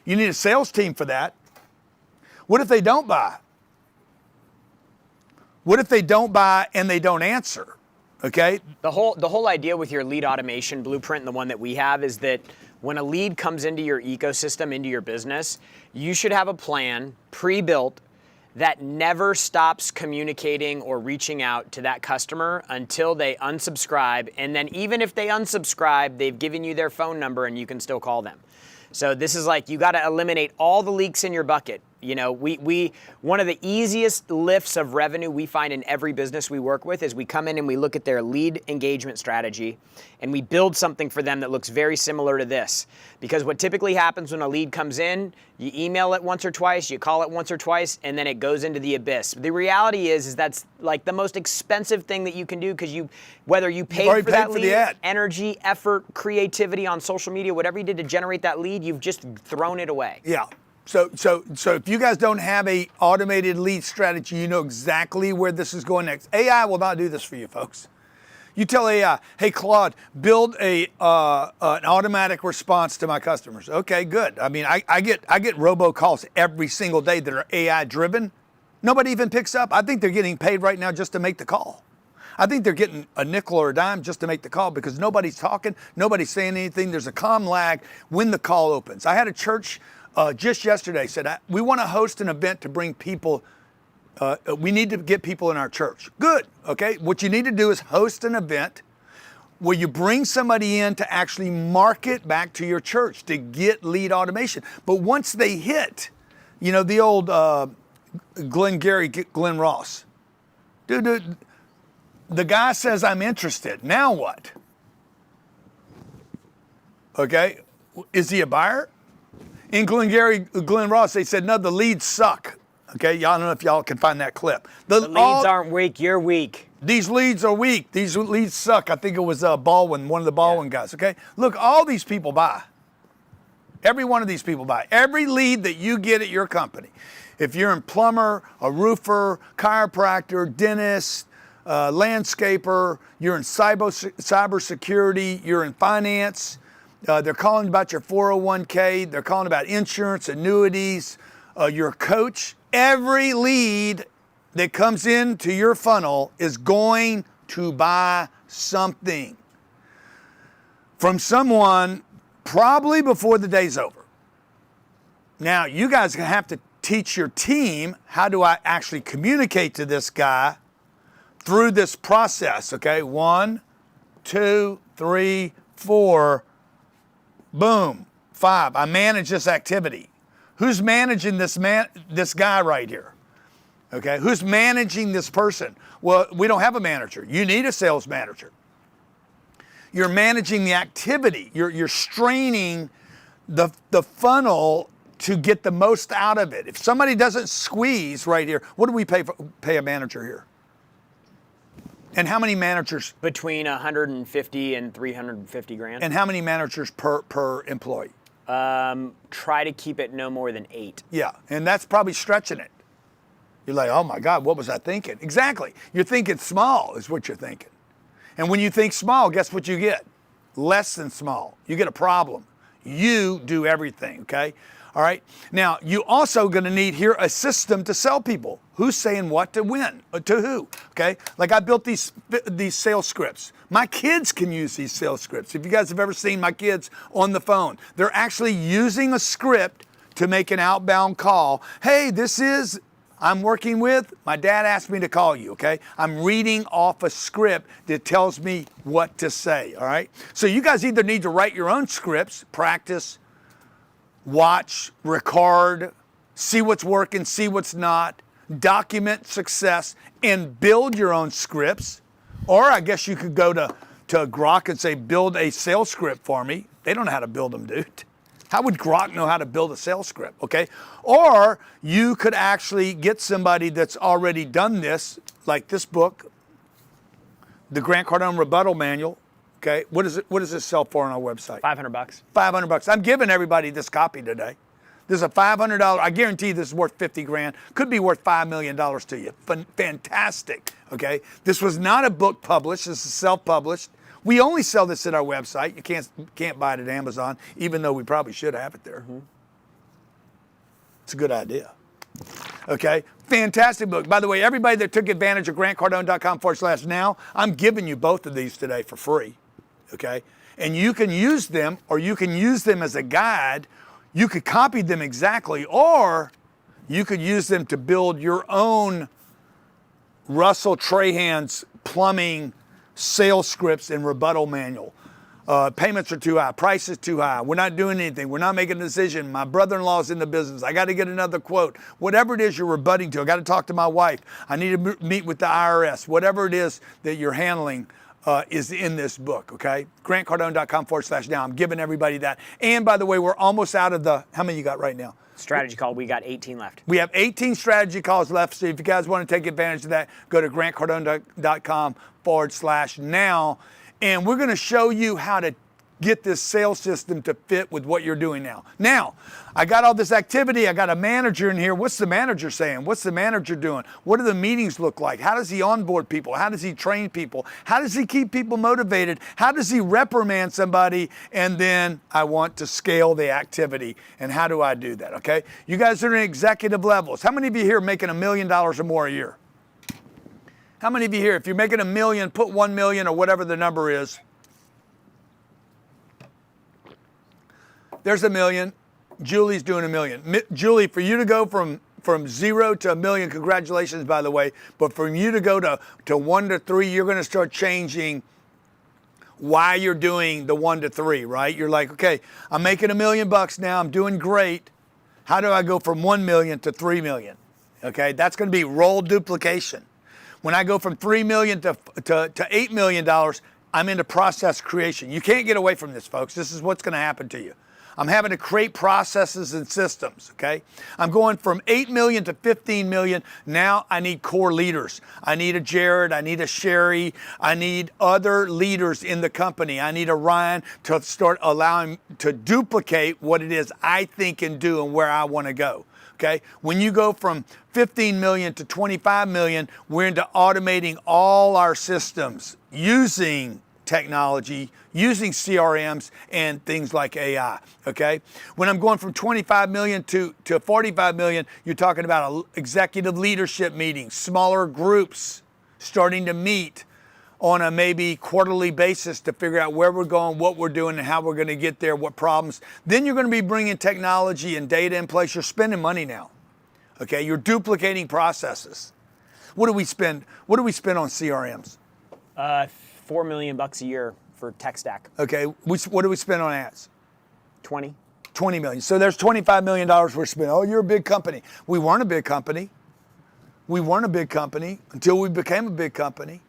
You need a sales team for that. What if they don't buy? What if they don't buy and they don't answer? Okay? The whole idea with your lead automation blueprint, and the one that we have, is that when a lead comes into your ecosystem, into your business, you should have a plan pre-built that never stops communicating or reaching out to that customer until they unsubscribe. And then even if they unsubscribe, they've given you their phone number and you can still call them. So this is like, you got to eliminate all the leaks in your bucket. You know, we one of the easiest lifts of revenue we find in every business we work with is we come in and we look at their lead engagement strategy and we build something for them that looks very similar to this. Because what typically happens when a lead comes in, you email it once or twice, you call it once or twice, and then it goes into the abyss. The reality is that's like the most expensive thing that you can do, because whether you paid for that lead, energy, effort, creativity on social media, whatever you did to generate that lead, you've just thrown it away. Yeah. So if you guys don't have a automated lead strategy, you know exactly where this is going next. AI will not do this for you, folks. You tell AI, hey, Claude, build an automatic response to my customers. Okay, good. I mean, I get robocalls every single day that are AI driven. Nobody even picks up. I think they're getting paid right now just to make the call. I think they're getting a nickel or a dime just to make the call, because nobody's talking, nobody's saying anything. There's a comm lag when the call opens. I had a church just yesterday said, we want to host an event to bring people, we need to get people in our church. Good, okay? What you need to do is host an event where you bring somebody in to actually market back to your church to get lead automation. But once they hit, you know, the old Glenn Ross. Dude, the guy says, I'm interested. Now what? Okay, is he a buyer? In Glenn Ross, they said, no, the leads suck. Okay, y'all don't know if y'all can find that clip. The leads aren't weak, you're weak. These leads are weak. These leads suck. I think it was Baldwin, one of the Baldwin guys, okay? Look, all these people buy. Every one of these people buy. Every lead that you get at your company. If you're a plumber, a roofer, chiropractor, dentist, landscaper, you're in cybersecurity, you're in finance, they're calling about your 401k. They're calling about insurance, annuities. You're a coach. Every lead that comes into your funnel is going to buy something from someone probably before the day's over. Now, you guys have to teach your team, how do I actually communicate to this guy through this process, okay? 1, 2, 3, 4, boom, 5. I manage this activity. Who's managing this guy right here? Okay, who's managing this person? Well, we don't have a manager. You need a sales manager. You're managing the activity. You're straining the funnel to get the most out of it. If somebody doesn't squeeze right here, what do we pay a manager here? And how many managers? Between 150 and 350 grand. And how many managers per employee? Try to keep it no more than 8. Yeah, and that's probably stretching it. You're like, oh my God, what was I thinking? Exactly. You're thinking small is what you're thinking. And when you think small, guess what you get? Less than small. You get a problem. You do everything, okay? All right. Now, you also going to need here a system to sell people. Who's saying what to when, to who, okay? Like I built these sales scripts. My kids can use these sales scripts. If you guys have ever seen my kids on the phone, they're actually using a script to make an outbound call. Hey, I'm working with, my dad asked me to call you, okay? I'm reading off a script that tells me what to say, all right? So you guys either need to write your own scripts, practice, watch, record, see what's working, see what's not, document success, and build your own scripts. Or I guess you could go to Grok and say, build a sales script for me. They don't know how to build them, dude. How would Grok know how to build a sales script, okay? Or you could actually get somebody that's already done this, like this book, the Grant Cardone Rebuttal Manual, Okay, what does this sell for on our website? $500. $500. I'm giving everybody this copy today. This is a $500. I guarantee this is worth 50 grand. Could be worth $5 million to you. Fantastic. Okay. This was not a book published. This is self-published. We only sell this at our website. You can't buy it at Amazon, even though we probably should have it there. It's a good idea. Okay. Fantastic book. By the way, everybody that took advantage of grantcardone.com/now, I'm giving you both of these today for free. Okay. And you can use them, or you can use them as a guide. You could copy them exactly, or you could use them to build your own Russell Trahan's plumbing sales scripts and rebuttal manual. Payments are too high. Price is too high. We're not doing anything. We're not making a decision. My brother-in-law's in the business. I got to get another quote. Whatever it is you're rebutting to, I got to talk to my wife. I need to meet with the IRS. Whatever it is that you're handling, is in this book, okay? grantcardone.com/now. I'm giving everybody that. And by the way, we're almost out of the, how many you got right now? Strategy call, we got 18 left. We have 18 strategy calls left. So if you guys want to take advantage of that, go to grantcardone.com/now. And we're going to show you how to get this sales system to fit with what you're doing now. Now, I got all this activity. I got a manager in here. What's the manager saying? What's the manager doing? What do the meetings look like? How does he onboard people? How does he train people? How does he keep people motivated? How does he reprimand somebody? And then I want to scale the activity. And how do I do that? Okay. You guys are in executive levels. How many of you here are making $1 million or more a year? How many of you here, if you're making $1 million, put 1 million or whatever the number is. There's $1 million. Julie's doing $1 million. Julie, for you to go from 0 to $1 million, congratulations, by the way. But for you to go to 1 to 3, you're going to start changing why you're doing the 1 to 3, right? You're like, okay, I'm making $1 million now. I'm doing great. How do I go from 1 million to 3 million? Okay, that's going to be role duplication. When I go from $3 million to $8 million, I'm into process creation. You can't get away from this, folks. This is what's going to happen to you. I'm having to create processes and systems, okay? I'm going from 8 million to 15 million. Now I need core leaders. I need a Jared. I need a Sherry. I need other leaders in the company. I need a Ryan to start allowing to duplicate what it is I think and do and where I want to go. Okay. When you go from 15 million to 25 million, we're into automating all our systems using technology, using CRMs and things like AI. Okay. When I'm going from 25 million to 45 million, you're talking about executive leadership meetings, smaller groups starting to meet on a maybe quarterly basis to figure out where we're going, what we're doing, and how we're going to get there, what problems. Then you're going to be bringing technology and data in place. You're spending money now. Okay, you're duplicating processes. What do we spend? What do we spend on CRMs? $4 million a year for tech stack. Okay, what do we spend on ads? 20 million. So there's $25 million we're spending. Oh, you're a big company. We weren't a big company. We weren't a big company until we became a big company.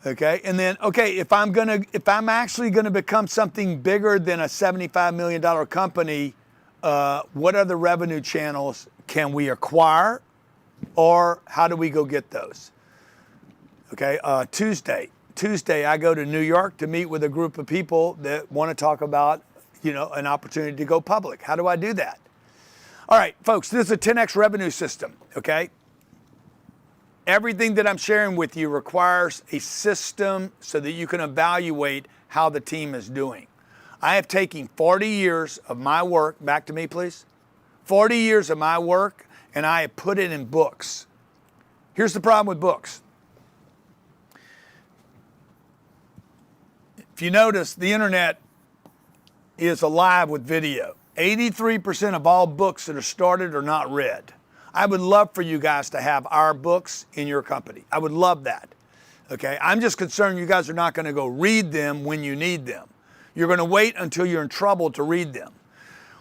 Okay, and then, okay, if I'm actually gonna become something bigger than a $75 million company, what other revenue channels can we acquire, or how do we go get those? Okay, Tuesday I go to New York to meet with a group of people that want to talk about, an opportunity to go public. How do I do that? All right, folks, this is a 10X revenue system, okay? Everything that I'm sharing with you requires a system so that you can evaluate how the team is doing. I have taken 40 years of my work, back to me please, 40 years of my work, and I have put it in books. Here's the problem with books. If you notice, the internet is alive with video. 83% of all books that are started are not read. I would love for you guys to have our books in your company. I would love that. Okay, I'm just concerned you guys are not going to go read them when you need them. You're going to wait until you're in trouble to read them.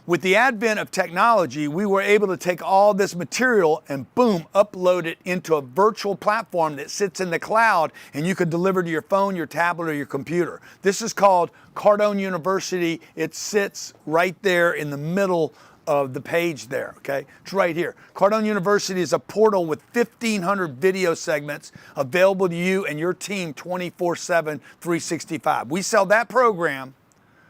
With the advent of technology, we were able to take all this material and boom, upload it into a virtual platform that sits in the cloud, and you could deliver to your phone, your tablet, or your computer. This is called Cardone University. It sits right there in the middle of the page there, okay? It's right here. Cardone University is a portal with 1,500 video segments available to you and your team 24/7, 365. We sell that program,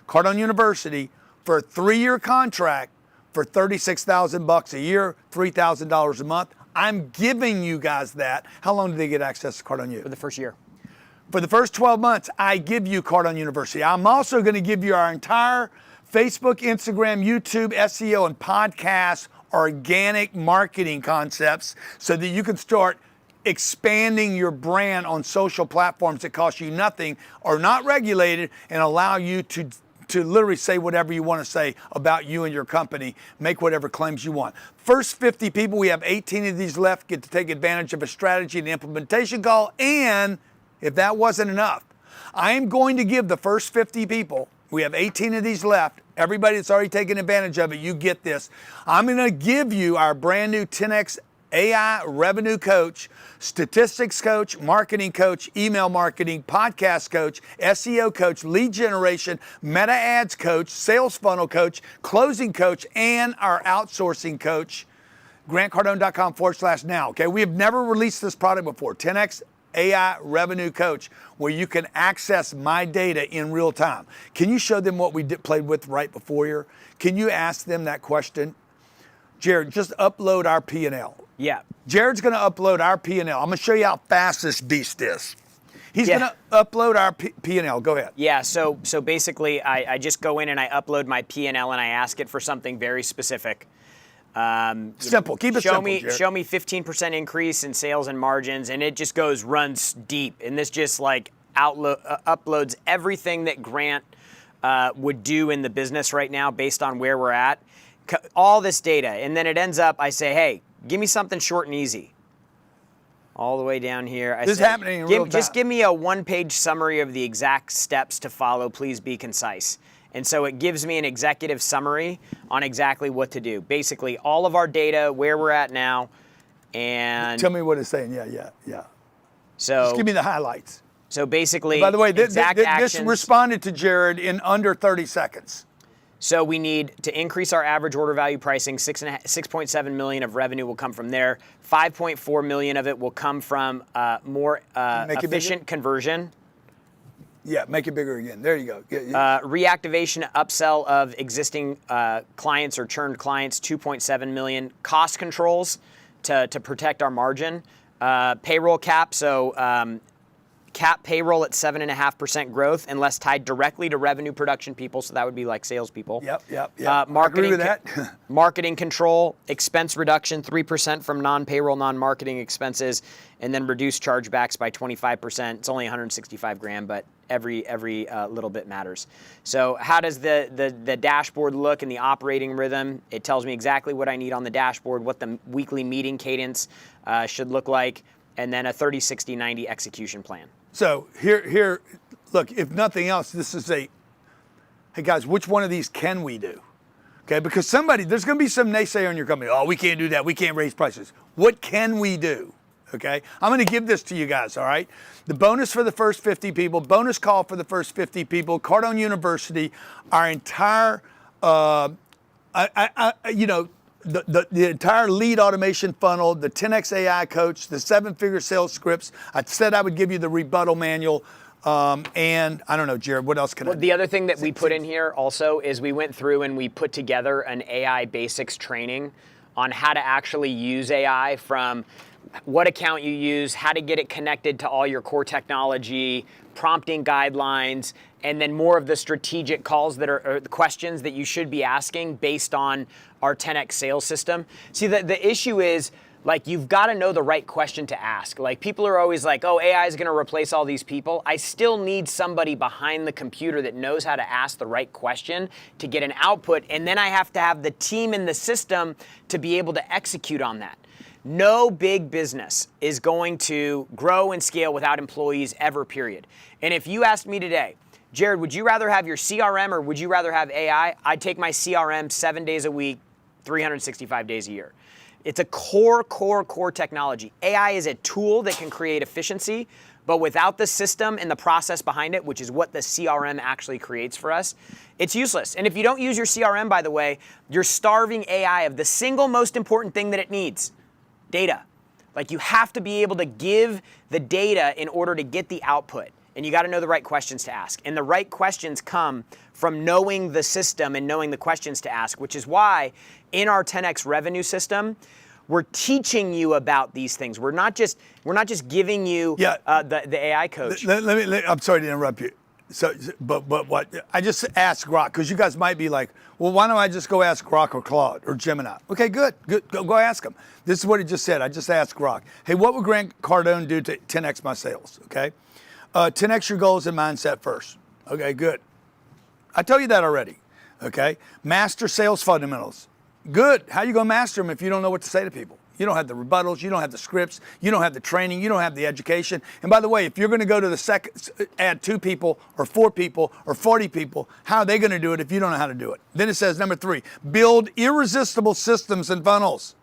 Cardone University, for a 3-year contract for $36,000 a year, $3,000 a month. I'm giving you guys that. How long do they get access to Cardone U? For the first year. For the first 12 months, I give you Cardone University. I'm also going to give you our entire Facebook, Instagram, YouTube, SEO, and podcast organic marketing concepts so that you can start expanding your brand on social platforms that cost you nothing, are not regulated, and allow you to literally say whatever you want to say about you and your company, make whatever claims you want. First 50 people, we have 18 of these left, get to take advantage of a strategy and implementation call. And if that wasn't enough, I am going to give the first 50 people, we have 18 of these left, everybody that's already taken advantage of it, you get this. I'm going to give you our brand new 10X AI revenue coach, statistics coach, marketing coach, email marketing, podcast coach, SEO coach, lead generation, meta ads coach, sales funnel coach, closing coach, and our outsourcing coach, grantcardone.com/now. Okay, we have never released this product before. 10X AI revenue coach, where you can access my data in real time. Can you show them what we played with right before here? Can you ask them that question? Jared, just upload our P&L. Yeah. Jared's going to upload our P&L. I'm going to show you how fast this beast is. He's going to upload our P&L. Go ahead. Yeah, so basically I just go in and I upload my P&L and I ask it for something very specific. Simple. Keep it simple, Jared. Show me 15% increase in sales and margins, and it just runs deep. And this just like uploads everything that Grant would do in the business right now based on where we're at. All this data. And then it ends up, I say, hey, give me something short and easy. All the way down here. This is happening in real time. Just give me a one-page summary of the exact steps to follow. Please be concise. And so it gives me an executive summary on exactly what to do. Basically, all of our data, where we're at now, and... Tell me what it's saying. Yeah. So just give me the highlights. So basically, by the way, this actions, responded to Jared in under 30 seconds. So we need to increase our average order value pricing. 6.7 million of revenue will come from there. 5.4 million of it will come from more efficient conversion. Yeah, make it bigger again. There you go. Reactivation, upsell of existing clients or churned clients, 2.7 million. Cost controls to protect our margin. Payroll cap, so cap payroll at 7.5% growth unless tied directly to revenue production people, so that would be like salespeople. Yep. Marketing, I agree with that. Marketing control, expense reduction, 3% from non-payroll, non-marketing expenses, and then reduce chargebacks by 25%. It's only 165 grand, but every little bit matters. So how does the dashboard look in the operating rhythm? It tells me exactly what I need on the dashboard, what the weekly meeting cadence should look like, and then a 30, 60, 90 execution plan. So here, look, if nothing else, this is hey guys, which one of these can we do? Okay, because there's going to be some naysayer in your company. Oh, we can't do that. We can't raise prices. What can we do? Okay, I'm going to give this to you guys, all right? The bonus for the first 50 people, bonus call for the first 50 people, Cardone University, our entire, the entire lead automation funnel, the 10X AI coach, the 7-figure sales scripts. I said I would give you the rebuttal manual. And I don't know, Jared, what else can I do? The other thing that we put in here also is we went through and we put together an AI basics training on how to actually use AI, from what account you use, how to get it connected to all your core technology, prompting guidelines, and then more of the strategic calls that are the questions that you should be asking based on our 10X sales system. See, the issue is, like, you've got to know the right question to ask. Like, people are always like, oh, AI is going to replace all these people. I still need somebody behind the computer that knows how to ask the right question to get an output, and then I have to have the team in the system to be able to execute on that. No big business is going to grow and scale without employees ever, period. And if you asked me today, Jared, would you rather have your CRM or would you rather have AI? I'd take my CRM 7 days a week, 365 days a year. It's a core technology. AI is a tool that can create efficiency, But without the system and the process behind it, which is what the CRM actually creates for us, it's useless. And if you don't use your CRM, by the way, you're starving AI of the single most important thing that it needs, data. Like, you have to be able to give the data in order to get the output. And you got to know the right questions to ask. And the right questions come from knowing the system and knowing the questions to ask, which is why in our 10X revenue system, we're teaching you about these things. We're not just giving you the AI coach. I'm sorry to interrupt you. So, but what I just asked Grok, because you guys might be like, well, why don't I just go ask Grok or Claude or Gemini? Okay, good. Go ask him. This is what he just said. I just asked Grok. Hey, what would Grant Cardone do to 10x my sales? Okay, 10x your goals and mindset first. Okay, good. I told you that already. Okay, master sales fundamentals. Good. How you gonna master them if you don't know what to say to people? You don't have the rebuttals, you don't have the scripts, you don't have the training, you don't have the education. And by the way, if you're gonna go to the second, add 2 people or 4 people or 40 people, how are they gonna do it if you don't know how to do it? Then it says, number 3, build irresistible systems and funnels.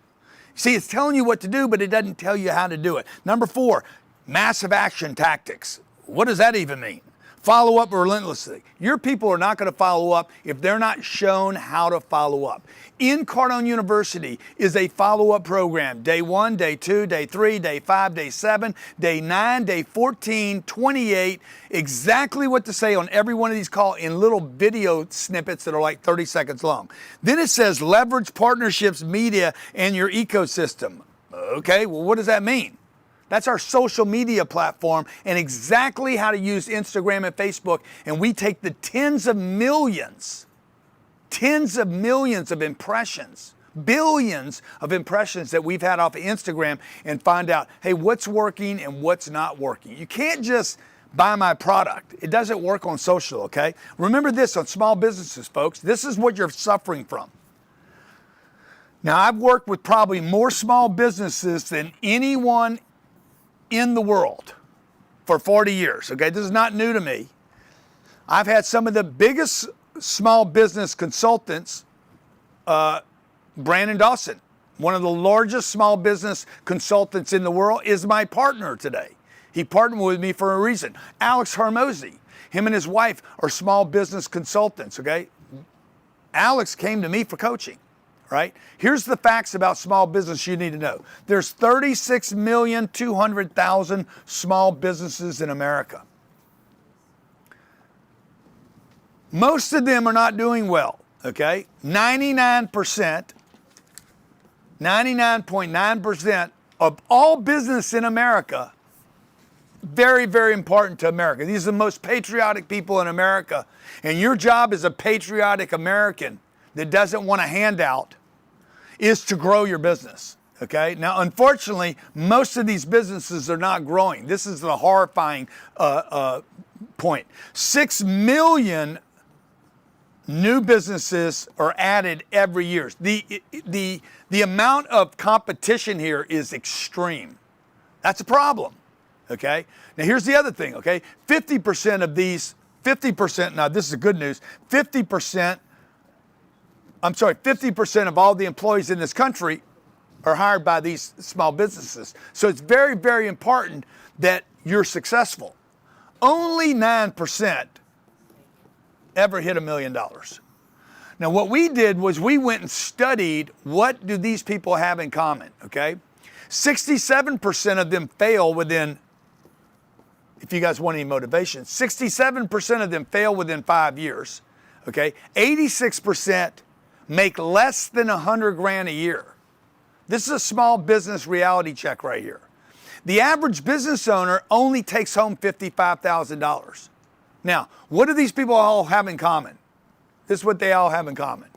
See, it's telling you what to do, but it doesn't tell you how to do it. Number 4, massive action tactics. What does that even mean? Follow up relentlessly. Your people are not going to follow up if they're not shown how to follow up. In Cardone University is a follow-up program. Day 1, day 2, day 3, day 5, day 7, day 9, day 14, 28, exactly what to say on every one of these calls in little video snippets that are like 30 seconds long. Then it says leverage partnerships, media, and your ecosystem. Okay, well, what does that mean? That's our social media platform and exactly how to use Instagram and Facebook. And we take the tens of millions of impressions, billions of impressions that we've had off of Instagram and find out, hey, what's working and what's not working. You can't just buy my product. It doesn't work on social, okay? Remember this on small businesses, folks. This is what you're suffering from. Now, I've worked with probably more small businesses than anyone in the world for 40 years, okay? This is not new to me. I've had some of the biggest small business consultants, Brandon Dawson, one of the largest small business consultants in the world, is my partner today. He partnered with me for a reason. Alex Hormozy, him and his wife are small business consultants, okay? Alex came to me for coaching. Right? Here's the facts about small business you need to know. There's 36,200,000 small businesses in America. Most of them are not doing well, okay? 99.9% of all business in America, very, very important to America. These are the most patriotic people in America. And your job as a patriotic American that doesn't want a handout is to grow your business, okay? Now, unfortunately, most of these businesses are not growing. This is the horrifying point. 6 million new businesses are added every year. The amount of competition here is extreme. That's a problem, okay? Now, here's the other thing, okay? 50% of these, 50%, now this is good news, 50% of all the employees in this country are hired by these small businesses. So it's very, very important that you're successful. Only 9% ever hit $1 million. Now, what we did was we went and studied what do these people have in common, okay? 67% of them fail within, if you guys want any motivation, 67% of them fail within 5 years, okay? 86% make less than $100,000 a year. This is a small business reality check right here. The average business owner only takes home $55,000. Now, what do these people all have in common? This is what they all have in common.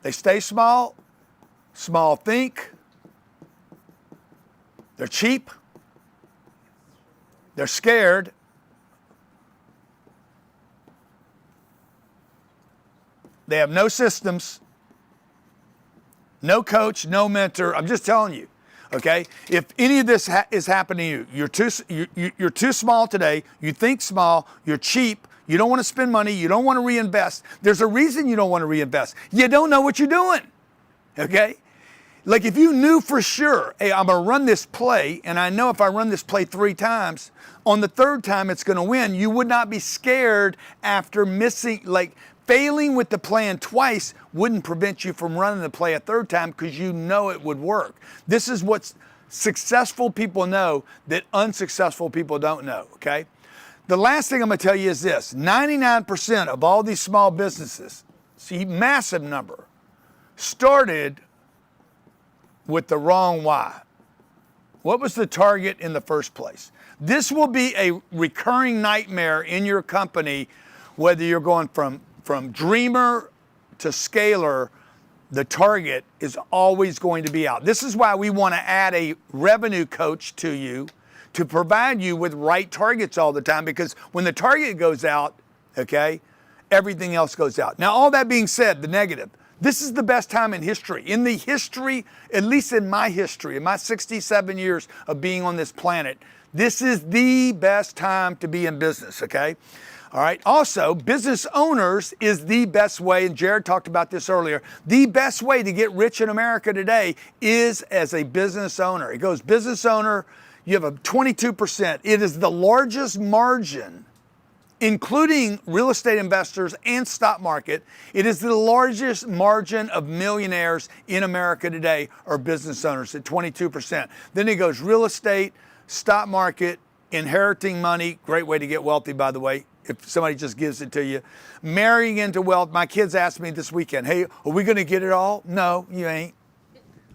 They stay small, small think, they're cheap, they're scared, they have no systems, no coach, no mentor. I'm just telling you, okay? If any of this is happening to you, you're too small today, you think small, you're cheap, you don't want to spend money, you don't want to reinvest. There's a reason you don't want to reinvest. You don't know what you're doing, okay? Like if you knew for sure, hey, I'm gonna run this play, and I know if I run this play 3 times, on the 3rd time it's gonna win, you would not be scared after missing, like failing with the plan twice wouldn't prevent you from running the play a 3rd time because you know it would work. This is what successful people know that unsuccessful people don't know, okay? The last thing I'm gonna tell you is this, 99% of all these small businesses, see, massive number, started with the wrong why. What was the target in the first place? This will be a recurring nightmare in your company, whether you're going from dreamer to scaler, the target is always going to be out. This is why we want to add a revenue coach to you to provide you with right targets all the time, because when the target goes out, okay, everything else goes out. Now, all that being said, the negative, this is the best time in history. In the history, at least in my history, in my 67 years of being on this planet, this is the best time to be in business, okay? All right, also, business owners is the best way, and Jared talked about this earlier, the best way to get rich in America today is as a business owner. It goes business owner, you have a 22%. It is the largest margin, including real estate investors and stock market. It is the largest margin of millionaires in America today are business owners at 22%. Then it goes real estate, stock market, inheriting money, great way to get wealthy, by the way, if somebody just gives it to you. Marrying into wealth. My kids asked me this weekend, hey, are we gonna get it all? No, you ain't,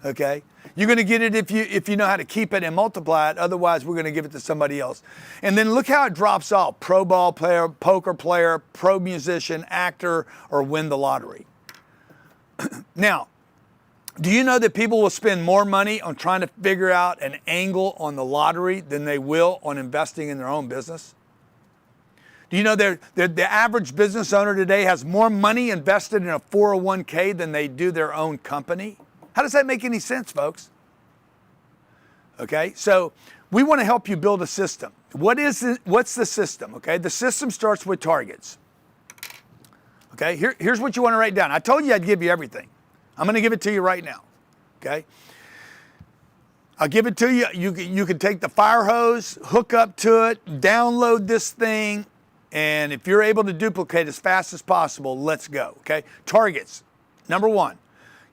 okay? You're gonna get it if you know how to keep it and multiply it, otherwise we're gonna give it to somebody else. And then look how it drops off. Pro ball player, poker player, pro musician, actor, or win the lottery. Now, do you know that people will spend more money on trying to figure out an angle on the lottery than they will on investing in their own business? Do you know the average business owner today has more money invested in a 401k than they do their own company? How does that make any sense, folks? Okay, so we want to help you build a system. What's the system? Okay, the system starts with targets. Okay, here's what you want to write down. I told you I'd give you everything. I'm going to give it to you right now. Okay, I'll give it to you. You can take the fire hose, hook up to it, download this thing, and if you're able to duplicate as fast as possible, let's go. Okay, targets. Number 1.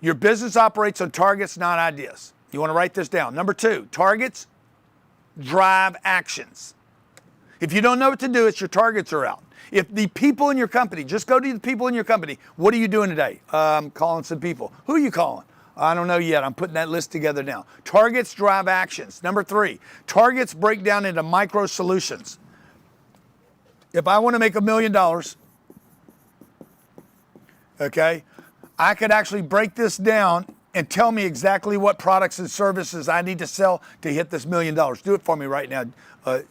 Your business operates on targets, not ideas. You want to write this down. Number 2, targets drive actions. If you don't know what to do, it's your targets are out. If the people in your company, just go to the people in your company, what are you doing today? I'm calling some people. Who are you calling? I don't know yet. I'm putting that list together now. Targets drive actions. Number 3, targets break down into micro solutions. If I want to make $1 million, okay, I could actually break this down and tell me exactly what products and services I need to sell to hit this $1 million. Do it for me right now,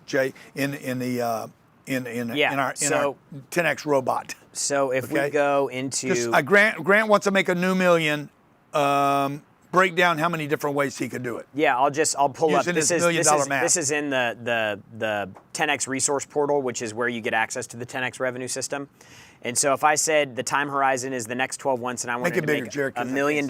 Jay, in our 10X robot. So if we go into Grant wants to make a new million. Break down how many different ways he could do it. Yeah, I'll pull up. This is in the 10X resource portal, which is where you get access to the 10X revenue system. And so if I said the time horizon is the next 12 months and I wanted to make $1 million,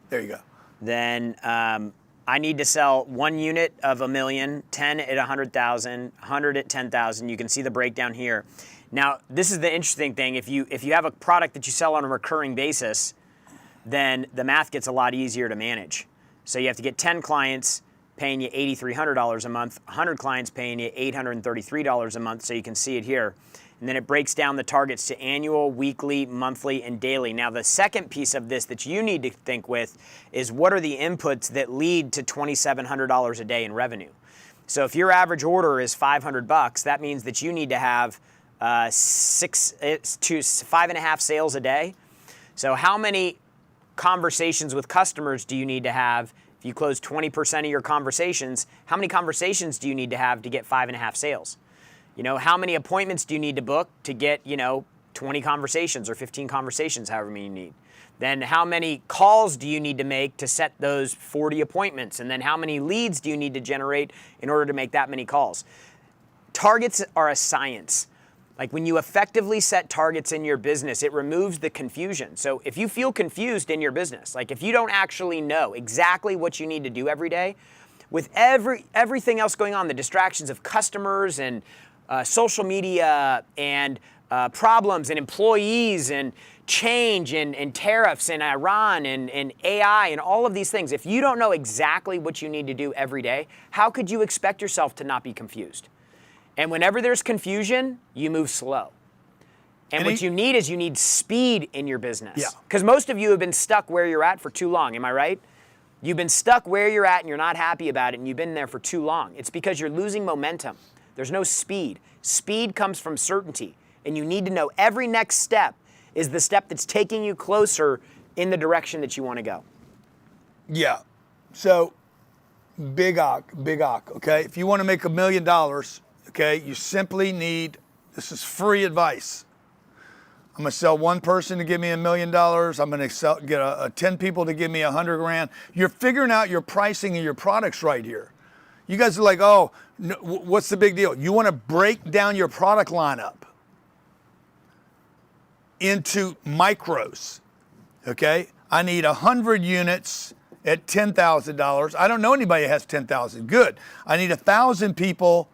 there you go. Then I need to sell 1 unit of $1 million, 10 at 100,000, 100 at 10,000. You can see the breakdown here. Now, this is the interesting thing. If you have a product that you sell on a recurring basis, then the math gets a lot easier to manage. So you have to get 10 clients paying you $8,300 a month, 100 clients paying you $833 a month, so you can see it here. And then it breaks down the targets to annual, weekly, monthly, and daily. Now, the second piece of this that you need to think with is what are the inputs that lead to $2,700 a day in revenue? So if your average order is $500, that means that you need to have 6 to 5.5 sales a day. So how many conversations with customers do you need to have? If you close 20% of your conversations, how many conversations do you need to have to get 5.5 sales? You know, how many appointments do you need to book to get, 20 conversations or 15 conversations, however many you need? Then how many calls do you need to make to set those 40 appointments? And then how many leads do you need to generate in order to make that many calls? Targets are a science. Like when you effectively set targets in your business, it removes the confusion. So if you feel confused in your business, like if you don't actually know exactly what you need to do every day, with everything else going on, the distractions of customers and social media and problems and employees and change and tariffs and Iran and AI and all of these things, if you don't know exactly what you need to do every day, how could you expect yourself to not be confused? And whenever there's confusion, you move slow. And what you need is you need speed in your business. Yeah. Because most of you have been stuck where you're at for too long, am I right? You've been stuck where you're at and you're not happy about it and you've been there for too long. It's because you're losing momentum. There's no speed. Speed comes from certainty. And you need to know every next step is the step that's taking you closer in the direction that you want to go. Yeah. So, big ok, okay? If you want to make $1 million, okay, you simply need, this is free advice. I'm going to sell one person to give me $1 million. I'm going to get 10 people to give me 100 grand. You're figuring out your pricing and your products right here. You guys are like, oh, no, what's the big deal? You want to break down your product lineup into micros, okay? I need 100 units at $10,000. I don't know anybody that has 10,000. Good. I need 1,000 people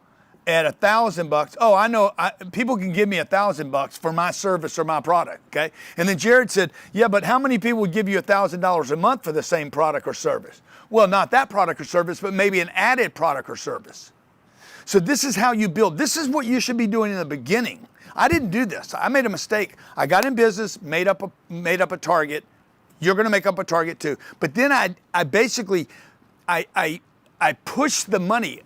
at $1,000. Oh, I know people can give me $1,000 for my service or my product, okay? And then Jared said, yeah, but how many people would give you $1,000 a month for the same product or service? Well, not that product or service, but maybe an added product or service. So this is how you build. This is what you should be doing in the beginning. I didn't do this. I made a mistake. I got in business, made up a target. You're going to make up a target too. But then I basically pushed the money.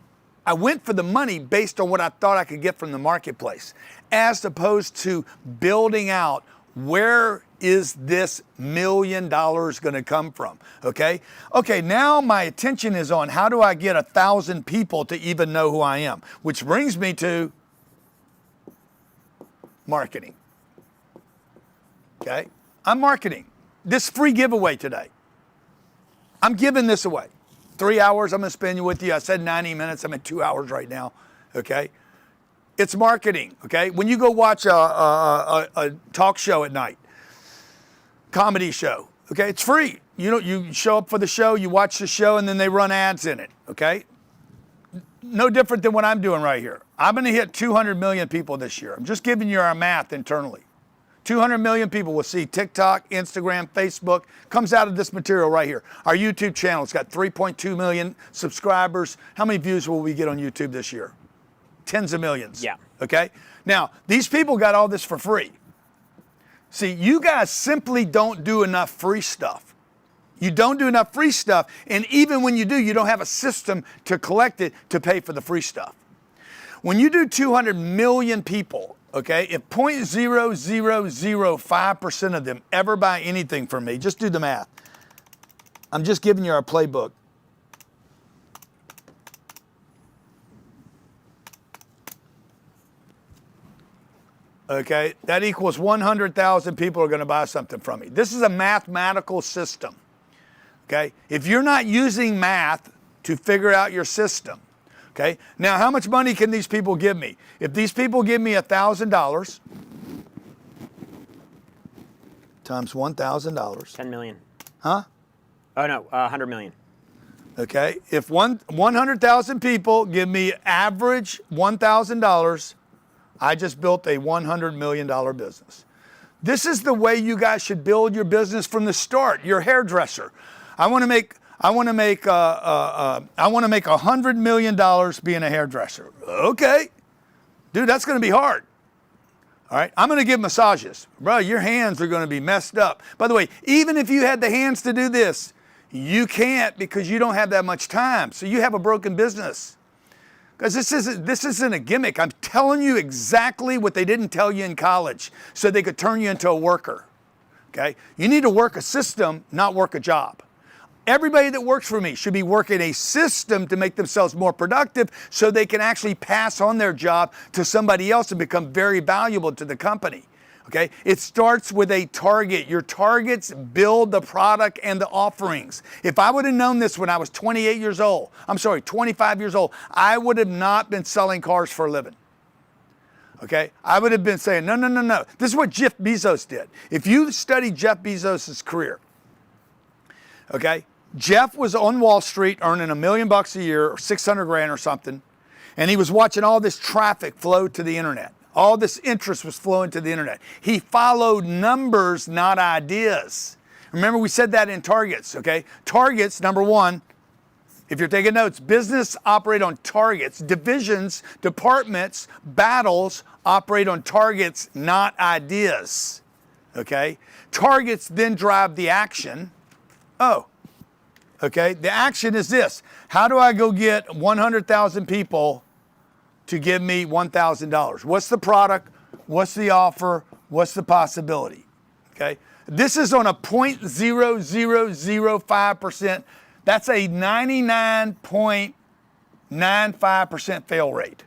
I went for the money based on what I thought I could get from the marketplace, as opposed to building out where is this $1 million going to come from, okay? Okay, now my attention is on how do I get 1,000 people to even know who I am, which brings me to marketing, okay? I'm marketing. This free giveaway today, I'm giving this away. 3 hours I'm going to spend with you. I said 90 minutes. I'm at 2 hours right now, okay? It's marketing, okay? When you go watch a talk show at night, comedy show, okay? It's free. You know, you show up for the show, you watch the show, and then they run ads in it, okay? No different than what I'm doing right here. I'm going to hit 200 million people this year. I'm just giving you our math internally. 200 million people will see TikTok, Instagram, Facebook, comes out of this material right here. Our YouTube channel, it's got 3.2 million subscribers. How many views will we get on YouTube this year? Tens of millions. Yeah. Okay? Now, these people got all this for free. See, you guys simply don't do enough free stuff. You don't do enough free stuff, and even when you do, you don't have a system to collect it to pay for the free stuff. When you do 200 million people, okay, if 0.0005% of them ever buy anything from me, just do the math. I'm just giving you our playbook. Okay, that equals 100,000 people are going to buy something from me. This is a mathematical system. Okay, if you're not using math to figure out your system, okay, now how much money can these people give me? If these people give me $1,000 times $1,000. 10 million. Huh? Oh no, 100 million. Okay, if 100,000 people give me average $1,000, I just built a $100 million business. This is the way you guys should build your business from the start. You're a hairdresser. I want to make $100 million being a hairdresser. Okay, dude, that's going to be hard. All right, I'm going to give massages. Bro, your hands are going to be messed up. By the way, even if you had the hands to do this, you can't because you don't have that much time. So you have a broken business. Because this isn't a gimmick. I'm telling you exactly what they didn't tell you in college so they could turn you into a worker. Okay? You need to work a system, not work a job. Everybody that works for me should be working a system to make themselves more productive so they can actually pass on their job to somebody else and become very valuable to the company. Okay? It starts with a target. Your targets build the product and the offerings. If I would have known this when I was 25 years old, I would have not been selling cars for a living. Okay, I would have been saying, no, no, no, no. This is what Jeff Bezos did. If you study Jeff Bezos' career, okay, Jeff was on Wall Street earning $1 million a year or 600 grand or something, and he was watching all this traffic flow to the internet. All this interest was flowing to the internet. He followed numbers, not ideas. Remember, we said that in targets, okay? Targets, number one, if you're taking notes, business operate on targets. Divisions, departments, battles operate on targets, not ideas, okay? Targets then drive the action. Oh, okay, the action is this. How do I go get 100,000 people to give me $1,000? What's the product? What's the offer? What's the possibility? Okay, this is on a 0.0005%. That's a 99.95% fail rate.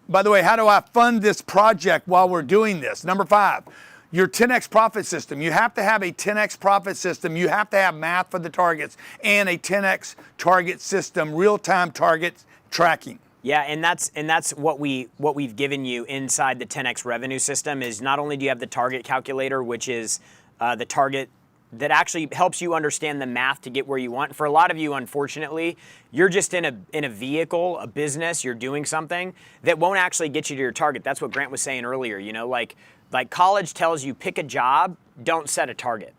By the way, how do I fund this project while we're doing this? Number 5, your 10x profit system. You have to have a 10x profit system. You have to have math for the targets and a 10x target system, real-time target tracking. Yeah, and that's what we've given you inside the 10x revenue system. Is not only do you have the target calculator, which is the target that actually helps you understand the math to get where you want. For a lot of you, unfortunately, you're just in a vehicle, a business, you're doing something that won't actually get you to your target. That's what Grant was saying earlier, you know, like college tells you pick a job, don't set a target.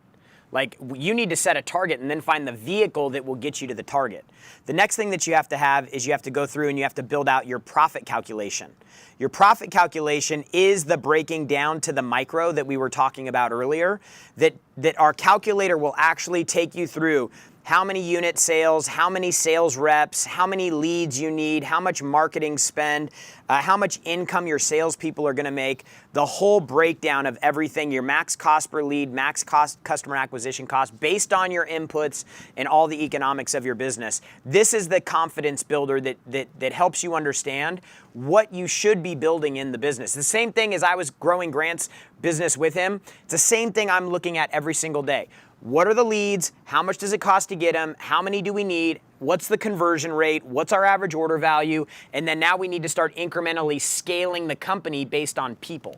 Like, you need to set a target and then find the vehicle that will get you to the target. The next thing that you have to have is you have to go through and you have to build out your profit calculation. Your profit calculation is the breaking down to the micro that we were talking about earlier, that our calculator will actually take you through how many unit sales, how many sales reps, how many leads you need, how much marketing spend, how much income your salespeople are going to make, the whole breakdown of everything, your max cost per lead, max cost customer acquisition cost, based on your inputs and all the economics of your business. This is the confidence builder that helps you understand what you should be building in the business. The same thing as I was growing Grant's business with him, it's the same thing I'm looking at every single day. What are the leads? How much does it cost to get them? How many do we need? What's the conversion rate? What's our average order value? And then now we need to start incrementally scaling the company based on people.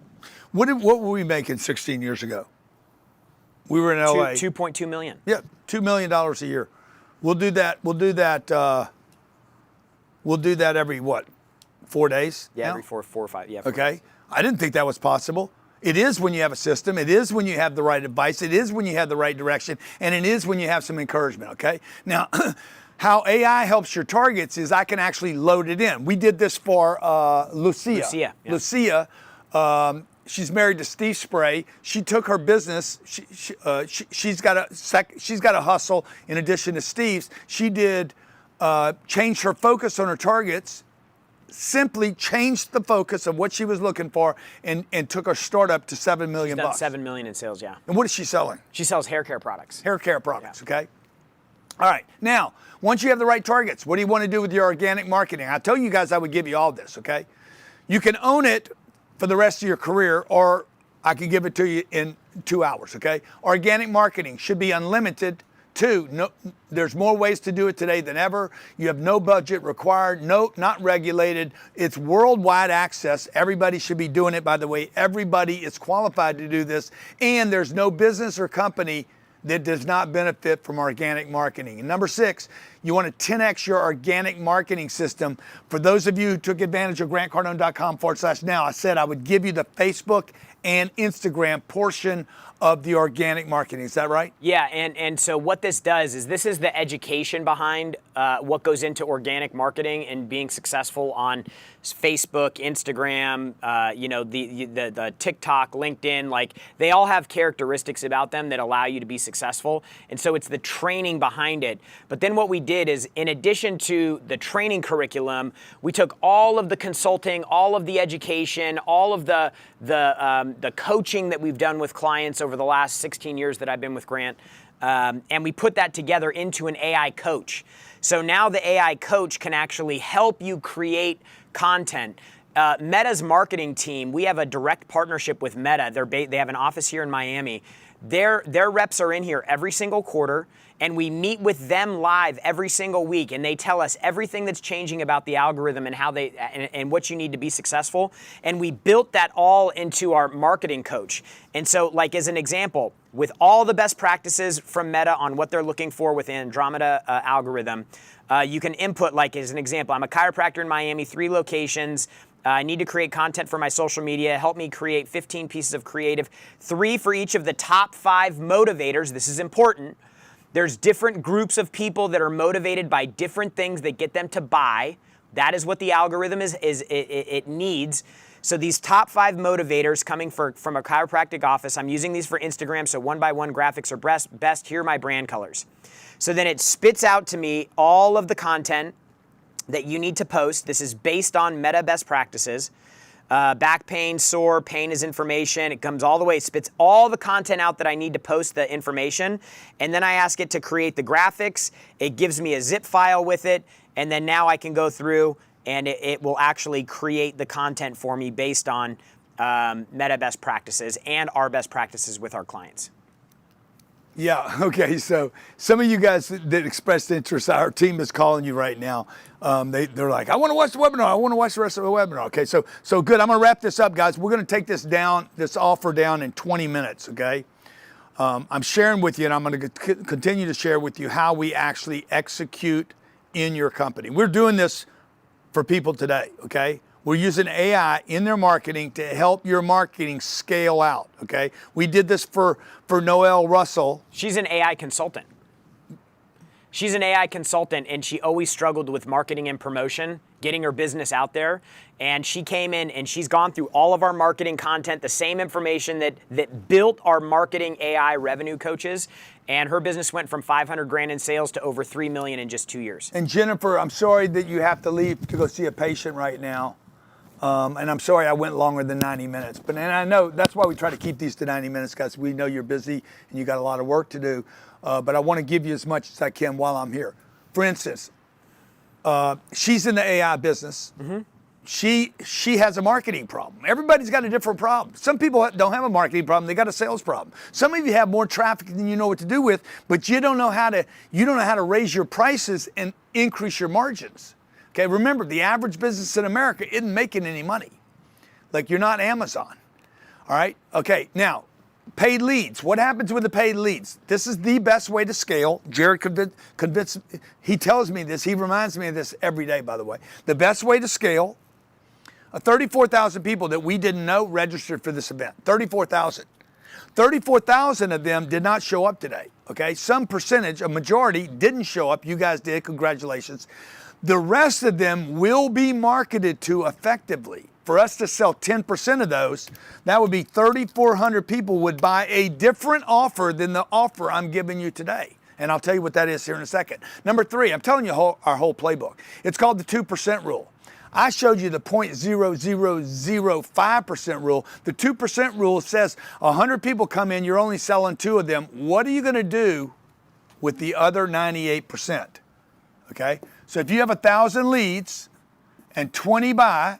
What were we making 16 years ago? We were in LA. 2.2 million. Yeah, $2 million a year. We'll do that every what? 4 days? Yeah, now? every four or five. Yeah. 4 Okay. days. I didn't think that was possible. It is when you have a system. It is when you have the right advice. It is when you have the right direction. And it is when you have some encouragement, okay? Now, how AI helps your targets is I can actually load it in. We did this for Lucia. Yeah. Lucia, she's married to Steve Spray. She took her business. She's got a hustle in addition to Steve's. She did change her focus on her targets. Simply changed the focus of what she was looking for and took her startup to $7 million. She's done $7 million in sales, yeah. And what is she selling? She sells hair care products. Hair care products, okay? All right, now, once you have the right targets, what do you want to do with your organic marketing? I told you guys I would give you all this, okay? You can own it for the rest of your career, or I can give it to you in 2 hours, okay? Organic marketing should be unlimited. 2, there's more ways to do it today than ever. You have no budget required, not regulated. It's worldwide access. Everybody should be doing it, by the way. Everybody is qualified to do this. And there's no business or company that does not benefit from organic marketing. And number 6, you want to 10x your organic marketing system. For those of you who took advantage of grantcardone.com/now, I said I would give you the Facebook and Instagram portion of the organic marketing. Is that right? Yeah, and so what this does is this is the education behind what goes into organic marketing and being successful on Facebook, Instagram, the TikTok, LinkedIn. Like, they all have characteristics about them that allow you to be successful. And so it's the training behind it. But then what we did is, in addition to the training curriculum, we took all of the consulting, all of the education, all of the coaching that we've done with clients over the last 16 years that I've been with Grant, and we put that together into an AI coach. So now the AI coach can actually help you create content. Meta's marketing team, we have a direct partnership with Meta. They have an office here in Miami. Their reps are in here every single quarter, and we meet with them live every single week, and they tell us everything that's changing about the algorithm and how and what you need to be successful. And we built that all into our marketing coach. And so, like as an example, with all the best practices from Meta on what they're looking for with the Andromeda algorithm, you can input, like as an example, I'm a chiropractor in Miami, 3 locations. I need to create content for my social media. Help me create 15 pieces of creative, 3 for each of the top 5 motivators. This is important. There's different groups of people that are motivated by different things that get them to buy. That is what the algorithm it needs. So these top 5 motivators coming from a chiropractic office, I'm using these for Instagram, so 1x1 graphics are best. Here are my brand colors. So then it spits out to me all of the content that you need to post. This is based on Meta best practices. Back pain, sore, pain is information. It comes all the way, it spits all the content out that I need to post the information. And then I ask it to create the graphics. It gives me a zip file with it. And then now I can go through and it will actually create the content for me based on Meta best practices and our best practices with our clients. Yeah, okay, so some of you guys that expressed interest, our team is calling you right now. They're like, I want to watch the webinar. I want to watch the rest of the webinar. Okay, so good. I'm going to wrap this up, guys. We're going to take this offer down in 20 minutes, okay? I'm sharing with you, and I'm going to continue to share with you how we actually execute in your company. We're doing this for people today, okay? We're using AI in their marketing to help your marketing scale out, okay? We did this for Noelle Russell. She's an AI consultant. She's an AI consultant, and she always struggled with marketing and promotion, getting her business out there. And she came in and she's gone through all of our marketing content, the same information that built our marketing AI revenue coaches. And her business went from 500 grand in sales to over 3 million in just 2 years. And Jennifer, I'm sorry that you have to leave to go see a patient right now. And I'm sorry I went longer than 90 minutes. And I know that's why we try to keep these to 90 minutes, guys. We know you're busy and you got a lot of work to do. But I want to give you as much as I can while I'm here. For instance, she's in the AI business. Mm-hmm. She has a marketing problem. Everybody's got a different problem. Some people don't have a marketing problem, they got a sales problem. Some of you have more traffic than you know what to do with, but you don't know how to raise your prices and increase your margins. Okay, remember, the average business in America isn't making any money. Like, you're not Amazon. All right? Okay, now, paid leads. What happens with the paid leads? This is the best way to scale. Jared he tells me this. He reminds me of this every day, by the way. The best way to scale, 34,000 people that we didn't know registered for this event. 34,000. 34,000 of them did not show up today. Okay, some percentage, a majority, didn't show up. You guys did. Congratulations. The rest of them will be marketed to effectively. For us to sell 10% of those, that would be 3,400 people would buy a different offer than the offer I'm giving you today. And I'll tell you what that is here in a second. Number 3, I'm telling you our whole playbook. It's called the 2% rule. I showed you the 0.0005% rule. The 2% rule says 100 people come in, you're only selling 2 of them. What are you going to do with the other 98%? Okay? So if you have 1,000 leads and 20 buy,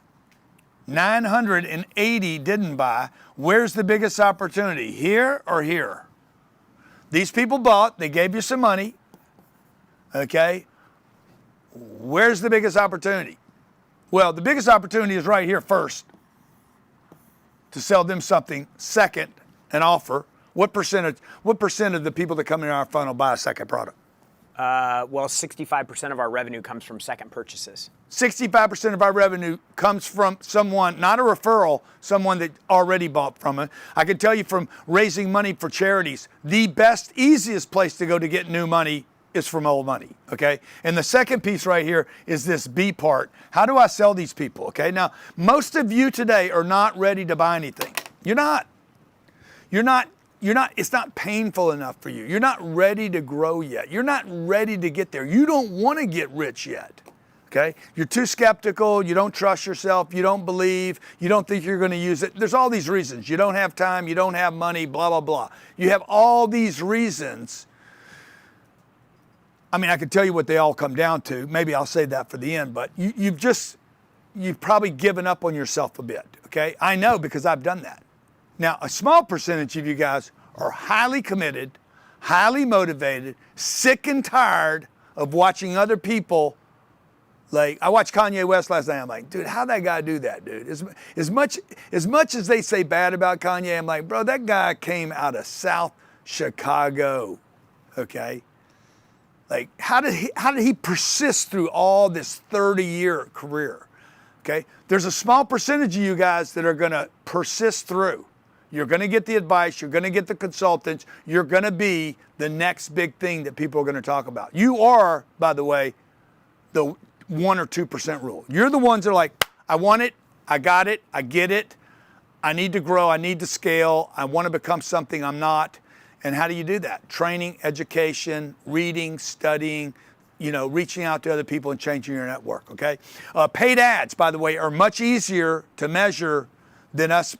980 didn't buy, where's the biggest opportunity? Here or here? These people bought, they gave you some money, okay? Where's the biggest opportunity? Well, the biggest opportunity is right here first, to sell them something. Second, an offer. What percent of the people that come in our funnel buy a second product? Well, 65% of our revenue comes from second purchases. 65% of our revenue comes from someone, not a referral, someone that already bought from it. I can tell you from raising money for charities, the best, easiest place to go to get new money is from old money, okay? And the second piece right here is this B part. How do I sell these people, okay? Now, most of you today are not ready to buy anything. You're not, it's not painful enough for you. You're not ready to grow yet. You're not ready to get there. You don't want to get rich yet, okay? You're too skeptical. You don't trust yourself. You don't believe. You don't think you're going to use it. There's all these reasons. You don't have time. You don't have money, blah, blah, blah. You have all these reasons. I mean, I could tell you what they all come down to. Maybe I'll save that for the end, but you've probably given up on yourself a bit, okay? I know, because I've done that. Now, a small percentage of you guys are highly committed, highly motivated, sick and tired of watching other people. Like, I watched Kanye West last night. I'm like, dude, how'd that guy do that, dude? As much as they say bad about Kanye, I'm like, bro, that guy came out of South Chicago, okay? Like, how did he persist through all this 30-year career, okay? There's a small percentage of you guys that are gonna persist through. You're gonna get the advice, you're gonna get the consultants, you're gonna be the next big thing that people are gonna talk about. You are, by the way, the 1 or 2% rule. You're the ones that are like, I want it, I got it, I get it, I need to grow, I need to scale, I want to become something I'm not. And how do you do that? Training, education, reading, studying, reaching out to other people and changing your network, okay? Paid ads, by the way, are much easier to measure than us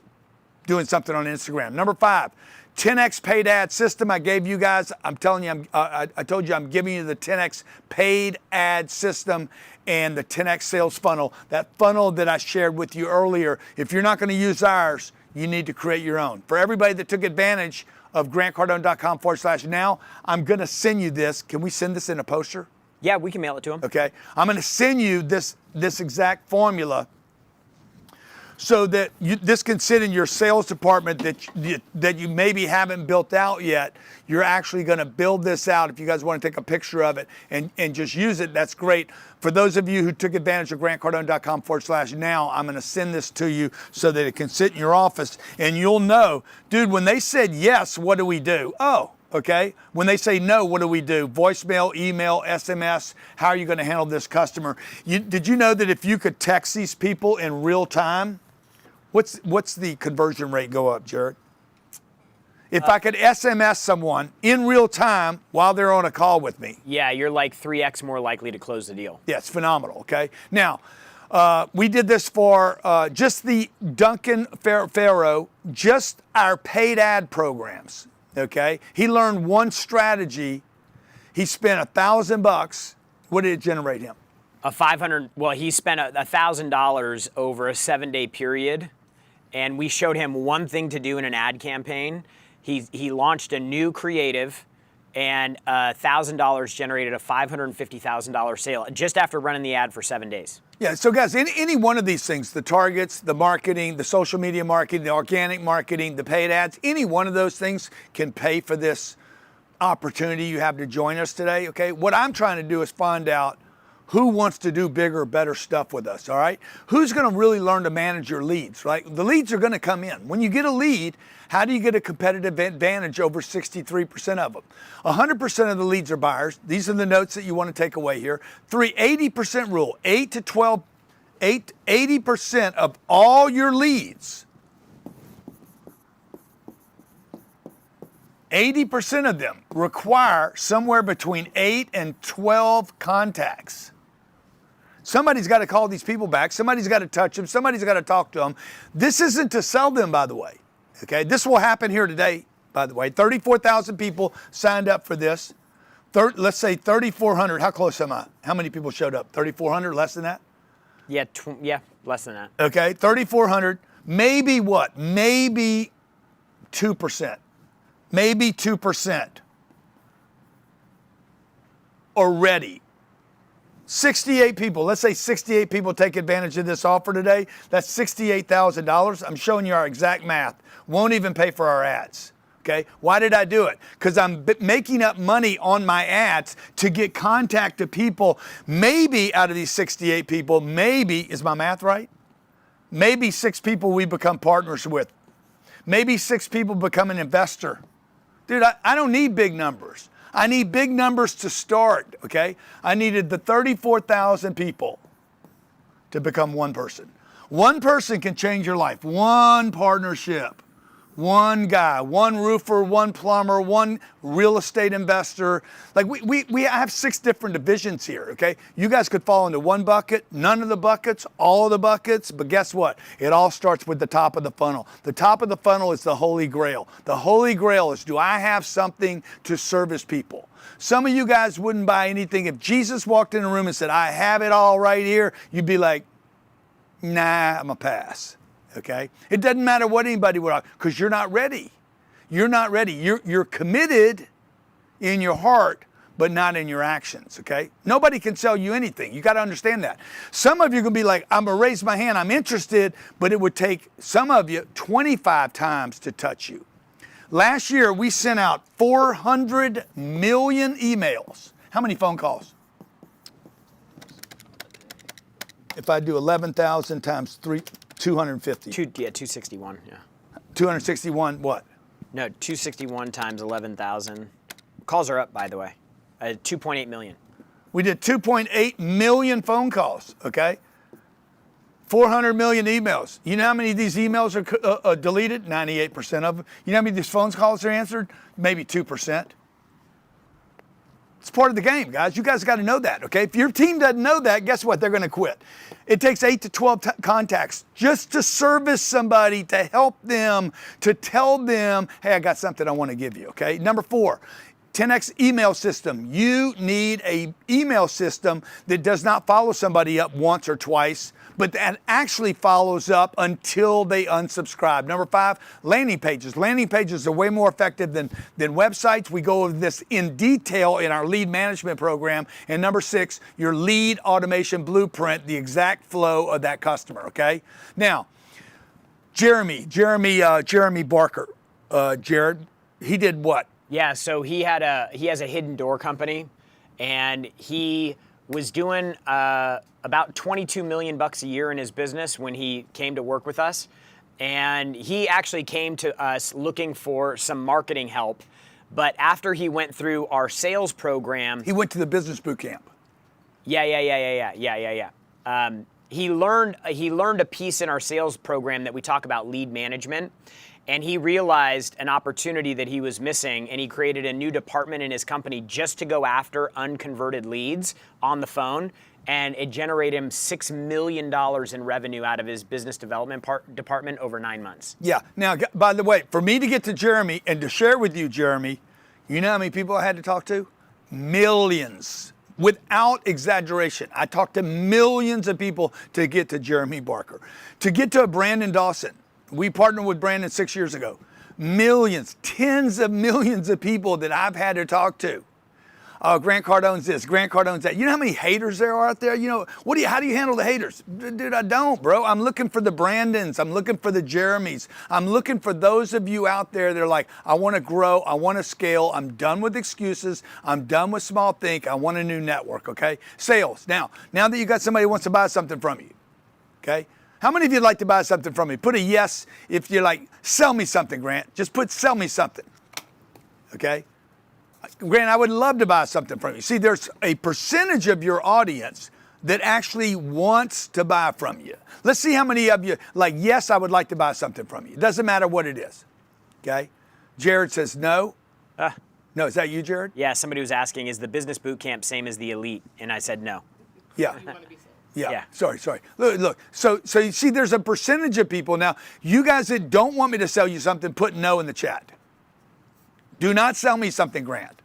doing something on Instagram. Number 5, 10x paid ad system. I gave you guys, I'm telling you, I told you I'm giving you the 10x paid ad system and the 10x sales funnel. That funnel that I shared with you earlier. If you're not going to use ours, you need to create your own. For everybody that took advantage of grantcardone.com/now, I'm going to send you this. Can we send this in a poster? Yeah, we can mail it to them. Okay. I'm going to send you this exact formula so that this can sit in your sales department that you maybe haven't built out yet. You're actually going to build this out. If you guys want to take a picture of it and just use it, that's great. For those of you who took advantage of grantcardone.com/now, I'm going to send this to you so that it can sit in your office and you'll know, dude, when they said yes, what do we do? Oh, okay. When they say no, what do we do? Voicemail, email, SMS. How are you going to handle this customer? Did you know that if you could text these people in real time, what's the conversion rate go up, Jared? If I could SMS someone in real time while they're on a call with me. Yeah, you're like 3x more likely to close the deal. Yeah, it's phenomenal, okay? Now, we did this for just the Duncan Farrow, just our paid ad programs, okay? He learned one strategy. He spent $1,000. What did it generate him? He spent $1,000 over a 7-day period, and we showed him one thing to do in an ad campaign. He launched a new creative, and $1,000 generated a $550,000 sale just after running the ad for 7 days. Yeah, so guys, any one of these things, the targets, the marketing, the social media marketing, the organic marketing, the paid ads, any one of those things can pay for this opportunity you have to join us today, okay? What I'm trying to do is find out who wants to do bigger, better stuff with us, all right? Who's gonna really learn to manage your leads, right? The leads are gonna come in. When you get a lead, how do you get a competitive advantage over 63% of them? 100% of the leads are buyers. These are the notes that you wanna take away here. 80% rule, 80% of all your leads, 80% of them require somewhere between 8 and 12 contacts. Somebody's got to call these people back. Somebody's got to touch them. Somebody's got to talk to them. This isn't to sell them, by the way. Okay, this will happen here today, by the way. 34,000 people signed up for this. Let's say 3,400. How close am I? How many people showed up? 3,400, less than that? Yeah, less than that. Okay, 3,400. Maybe what? Maybe 2%. Maybe 2% are ready. 68 people, let's say 68 people take advantage of this offer today. That's $68,000. I'm showing you our exact math. Won't even pay for our ads, okay? Why did I do it? Because I'm making up money on my ads to get contact to people. Maybe out of these 68 people, maybe, is my math right? Maybe 6 people we become partners with. Maybe 6 people become an investor. Dude, I don't need big numbers. I need big numbers to start, okay? I needed the 34,000 people to become one person. One person can change your life. One partnership. One guy, one roofer, one plumber, one real estate investor. Like we have 6 different divisions here, okay? You guys could fall into one bucket, none of the buckets, all of the buckets, but guess what? It all starts with the top of the funnel. The top of the funnel is the Holy Grail. The Holy Grail is, do I have something to service people? Some of you guys wouldn't buy anything. If Jesus walked in a room and said, I have it all right here, you'd be like, nah, I'm a pass. Okay? It doesn't matter what anybody would, because you're not ready. You're not ready. You're committed in your heart, but not in your actions, okay? Nobody can sell you anything. You got to understand that. Some of you are going to be like, I'm going to raise my hand, I'm interested, but it would take some of you 25 times to touch you. Last year, we sent out 400 million emails. How many phone calls? If I do 11,000 times 250. 261, yeah. 261 what? No, 261 times 11,000. Calls are up, by the way. 2.8 million. We did 2.8 million phone calls, okay? 400 million emails. You know how many of these emails are deleted? 98% of them. You know how many of these phone calls are answered? Maybe 2%. It's part of the game, guys. You guys got to know that, okay? If your team doesn't know that, guess what? They're going to quit. It takes 8 to 12 contacts just to service somebody, to help them, to tell them, hey, I got something I want to give you, okay? Number 4, 10x email system. You need an email system that does not follow somebody up once or twice, but that actually follows up until they unsubscribe. Number 5, landing pages. Landing pages are way more effective than websites. We go over this in detail in our lead management program. And number 6, your lead automation blueprint, the exact flow of that customer, okay? Now, Jeremy Barker, Jared, he did what? Yeah, so he has a hidden door company, and he was doing about $22 million a year in his business when he came to work with us. And he actually came to us looking for some marketing help. But after he went through our sales program, He went to the business boot camp. Yeah. He learned a piece in our sales program that we talk about lead management, and he realized an opportunity that he was missing, and he created a new department in his company just to go after unconverted leads on the phone, and it generated him $6 million in revenue out of his business development department over 9 months. Yeah. Now, by the way, for me to get to Jeremy and to share with you, Jeremy, you know how many people I had to talk to? Millions. Without exaggeration, I talked to millions of people to get to Jeremy Barker. To get to Brandon Dawson, we partnered with Brandon 6 years ago. Millions, tens of millions of people that I've had to talk to. Grant Cardone's this, Grant Cardone's that. You know how many haters there are out there? You know, how do you handle the haters? Dude, I don't, bro. I'm looking for the Brandons. I'm looking for the Jeremys. I'm looking for those of you out there that are like, I want to grow. I want to scale. I'm done with excuses. I'm done with small think. I want a new network, okay? Sales. Now that you got somebody who wants to buy something from you, okay? How many of you like to buy something from me? Put a yes if you're like, sell me something, Grant. Just put sell me something, okay? Grant, I would love to buy something from you. See, there's a percentage of your audience that actually wants to buy from you. Let's see how many of you like, yes, I would like to buy something from you. It doesn't matter what it is, okay? Jared says no. No, is that you, Jared? Yeah, somebody was asking, is the business boot camp same as the elite? And I said no. Yeah. Yeah. Sorry. Look. So you see, there's a percentage of people now. You guys that don't want me to sell you something, put no in the chat. Do not sell me something, Grant.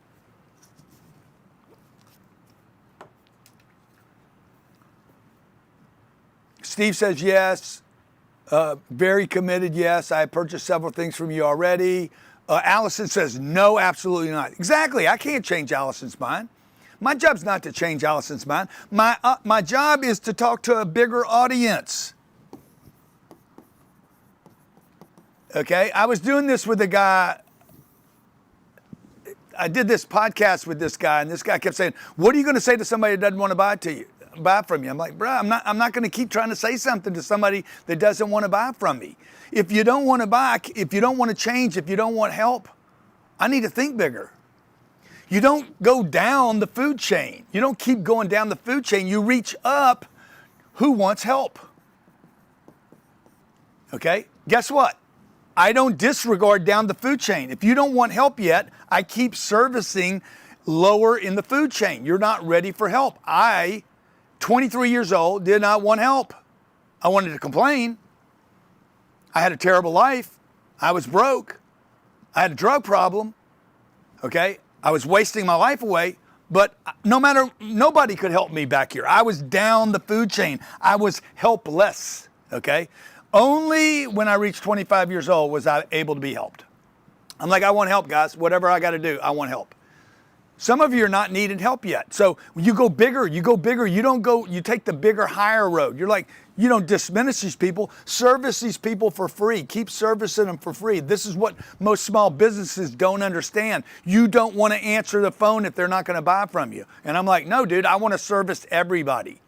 Steve says yes. Very committed, yes. I purchased several things from you already. Allison says no, absolutely not. Exactly. I can't change Allison's mind. My job's not to change Allison's mind. My job is to talk to a bigger audience. Okay? I was doing this with a guy. I did this podcast with this guy, and this guy kept saying, what are you going to say to somebody that doesn't want to buy from you? I'm like, bro, I'm not going to keep trying to say something to somebody that doesn't want to buy from me. If you don't want to buy, if you don't want to change, if you don't want help, I need to think bigger. You don't go down the food chain. You don't keep going down the food chain. You reach up. Who wants help? Okay? Guess what? I don't disregard down the food chain. If you don't want help yet, I keep servicing lower in the food chain. You're not ready for help. I, 23 years old, did not want help. I wanted to complain. I had a terrible life. I was broke. I had a drug problem. Okay? I was wasting my life away, but nobody could help me back here. I was down the food chain. I was helpless. Okay? Only when I reached 25 years old was I able to be helped. I'm like, I want help, guys. Whatever I got to do, I want help. Some of you are not needing help yet. So when you go bigger, you don't go, you take the bigger, higher road. You're like, you don't diminish these people, service these people for free. Keep servicing them for free. This is what most small businesses don't understand. You don't want to answer the phone if they're not going to buy from you. And I'm like, no, dude, I want to service everybody.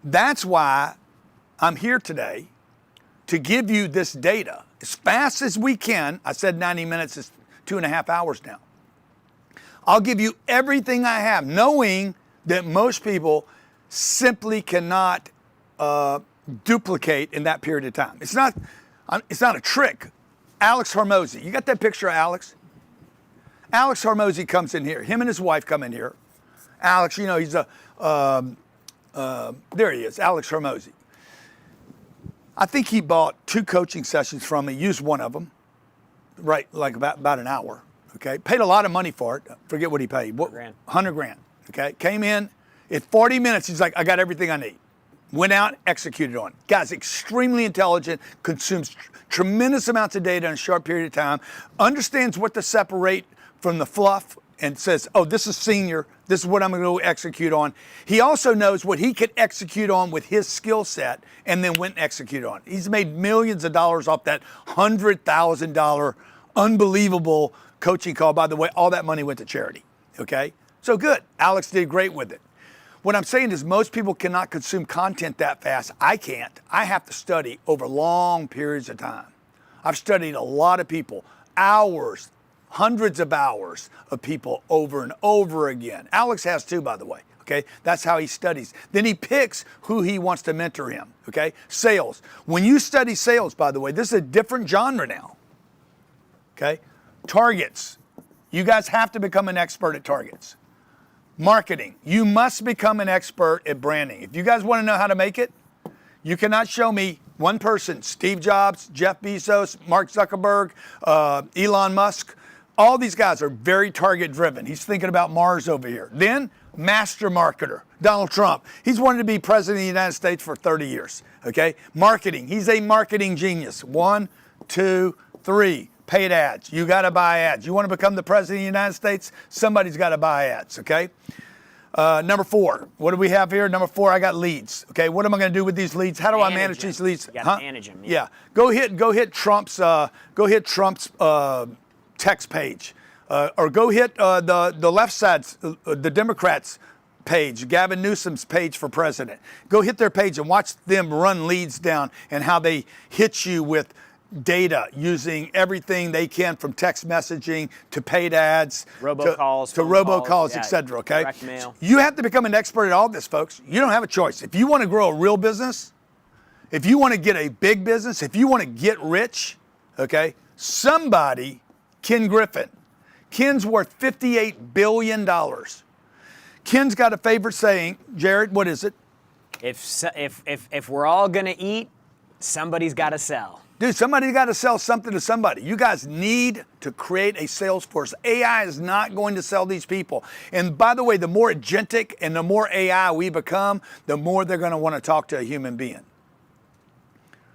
That's why I'm here today to give you this data as fast as we can. I said 90 minutes is 2.5 hours now. I'll give you everything I have, knowing that most people simply cannot duplicate in that period of time. It's not a trick. Alex Hormozy, you got that picture of Alex? Alex Hormozy comes in here. Him and his wife come in here. Alex, you know, he's there he is, Alex Hormozy. I think he bought 2 coaching sessions from me, used one of them, right, like about an hour. Okay, paid a lot of money for it. Forget what he paid. 100 grand. Okay, came in, in 40 minutes, he's like, I got everything I need. Went out, executed on it. Guy's extremely intelligent, consumes tremendous amounts of data in a short period of time, understands what to separate from the fluff, and says, oh, this is senior, this is what I'm going to go execute on. He also knows what he could execute on with his skill set, and then went and executed on it. He's made millions of dollars off that $100,000 unbelievable coaching call. By the way, all that money went to charity, okay? So good, Alex did great with it. What I'm saying is most people cannot consume content that fast. I can't. I have to study over long periods of time. I've studied a lot of people, hours, hundreds of hours of people over and over again. Alex has too, by the way, okay? That's how he studies. Then he picks who he wants to mentor him, okay? Sales. When you study sales, by the way, this is a different genre now, okay? Targets. You guys have to become an expert at targets. Marketing. You must become an expert at branding. If you guys want to know how to make it, you cannot show me one person, Steve Jobs, Jeff Bezos, Mark Zuckerberg, Elon Musk. All these guys are very target driven. He's thinking about Mars over here. Then, master marketer, Donald Trump. He's wanted to be president of the United States for 30 years, okay? Marketing. He's a marketing genius. 1, 2, 3. Paid ads. You got to buy ads. You want to become the president of the United States? Somebody's got to buy ads, okay? Number 4, what do we have here? Number 4, I got leads. Okay, what am I going to do with these leads? How do I manage these leads? You got to manage them. Yeah. Go hit Trump's text page, or go hit the left side's, the Democrats' page, Gavin Newsom's page for president. Go hit their page and watch them run leads down and how they hit you with data using everything they can, from text messaging to paid ads, robocalls, etc. Okay, direct mail. You have to become an expert at all this, folks. You don't have a choice. If you want to grow a real business, if you want to get a big business, if you want to get rich, okay, somebody, Ken Griffin. Ken's worth $58 billion. Ken's got a favorite saying. Jared, what is it? If we're all gonna eat, somebody's got to sell. Dude, somebody's got to sell something to somebody. You guys need to create a sales force. AI is not going to sell these people. And by the way, the more agentic and the more AI we become, the more they're going to want to talk to a human being.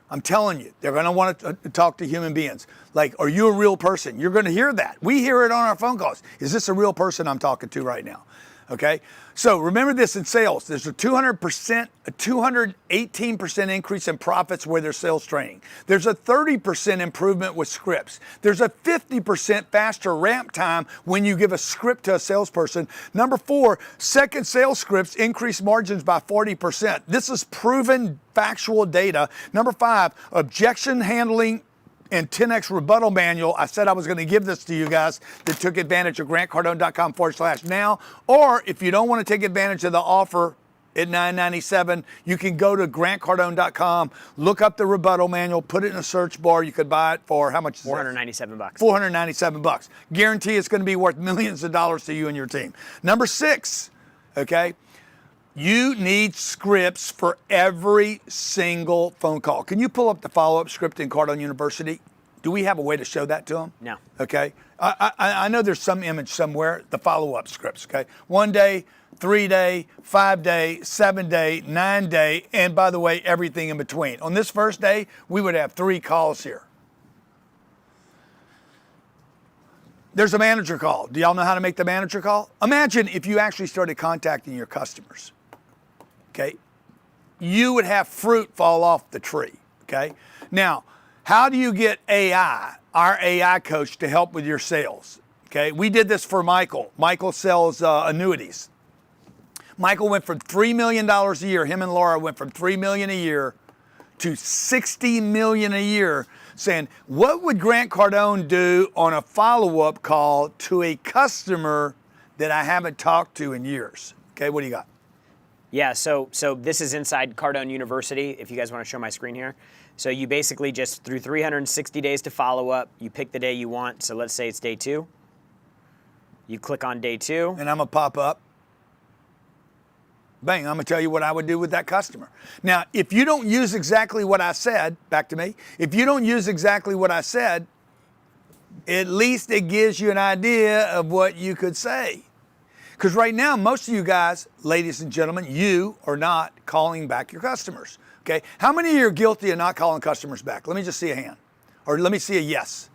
I'm telling you, they're going to want to talk to human beings. Like, are you a real person? You're going to hear that. We hear it on our phone calls. Is this a real person I'm talking to right now? Okay, so remember this in sales. There's a 218% increase in profits where there's sales training. There's a 30% improvement with scripts. There's a 50% faster ramp time when you give a script to a salesperson. Number 4, second sales scripts increase margins by 40%. This is proven factual data. Number 5, objection handling and 10X rebuttal manual. I said I was going to give this to you guys that took advantage of grantcardone.com/now. Or if you don't want to take advantage of the offer at $9.97, you can go to grantcardone.com, look up the rebuttal manual, put it in a search bar. You could buy it for how much? $497. $497. Guarantee it's going to be worth millions of dollars to you and your team. Number 6, okay? You need scripts for every single phone call. Can you pull up the follow-up script in Cardone University? Do we have a way to show that to them? No. Okay. I know there's some image somewhere, the follow-up scripts, okay? 1 day, 3 day, 5 day, 7 day, 9 day, and by the way, everything in between. On this first day, we would have 3 calls here. there's a manager call. Do y'all know how to make the manager call? Imagine if you actually started contacting your customers, okay? You would have fruit fall off the tree, okay? Now, how do you get AI, our AI coach, to help with your sales? Okay, we did this for Michael. Michael sells annuities. Michael went from $3 million a year, him and Laura went from $3 million a year to $60 million a year, saying, what would Grant Cardone do on a follow-up call to a customer that I haven't talked to in years? Okay, what do you got? Yeah, so this is inside Cardone University, if you guys want to show my screen here. So you basically just, through 360 days to follow up, you pick the day you want. So let's say it's day 2. You click on day 2. And I'm gonna pop up. Bang, I'm gonna tell you what I would do with that customer. Now, if you don't use exactly what I said, back to me, if you don't use exactly what I said, at least it gives you an idea of what you could say. Because right now, most of you guys, ladies and gentlemen, you are not calling back your customers, okay? How many of you are guilty of not calling customers back? Let me just see a hand, or let me see a yes.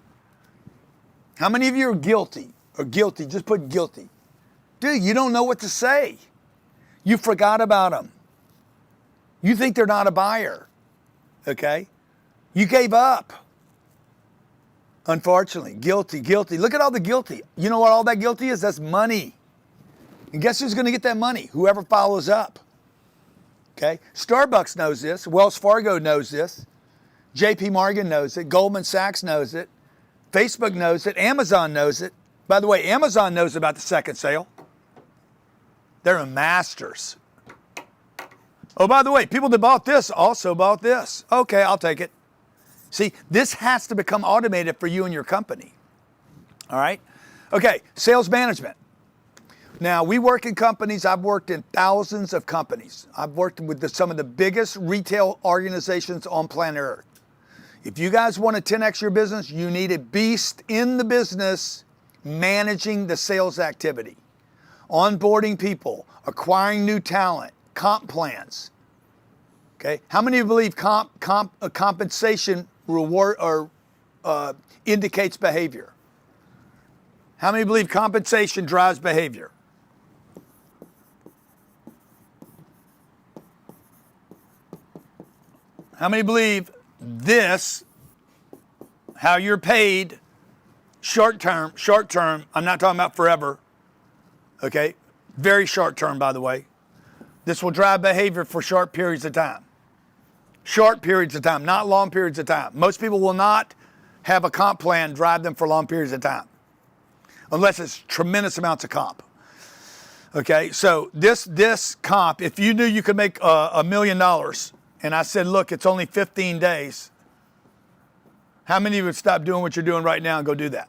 How many of you are guilty, or guilty, just put guilty. Dude, you don't know what to say. You forgot about them. You think they're not a buyer, okay? You gave up. Unfortunately, guilty, guilty. Look at all the guilty. You know what all that guilty is? That's money. And guess who's gonna get that money? Whoever follows up, okay? Starbucks knows this. Wells Fargo knows this. JP Morgan knows it. Goldman Sachs knows it. Facebook knows it. Amazon knows it. By the way, Amazon knows about the second sale. They're masters. Oh, by the way, people that bought this also bought this. Okay, I'll take it. See, this has to become automated for you and your company. All right? Okay, sales management. Now, we work in companies. I've worked in thousands of companies. I've worked with some of the biggest retail organizations on planet Earth. If you guys want to 10x your business, you need a beast in the business managing the sales activity, onboarding people, acquiring new talent, comp plans. Okay, how many of you believe compensation reward or indicates behavior? How many believe compensation drives behavior? How many believe this, how you're paid, short term, I'm not talking about forever, okay? Very short term, by the way. This will drive behavior for short periods of time. Short periods of time, not long periods of time. Most people will not have a comp plan drive them for long periods of time, unless it's tremendous amounts of comp. Okay, so this comp, if you knew you could make $1 million, and I said, look, it's only 15 days, how many of you would stop doing what you're doing right now and go do that?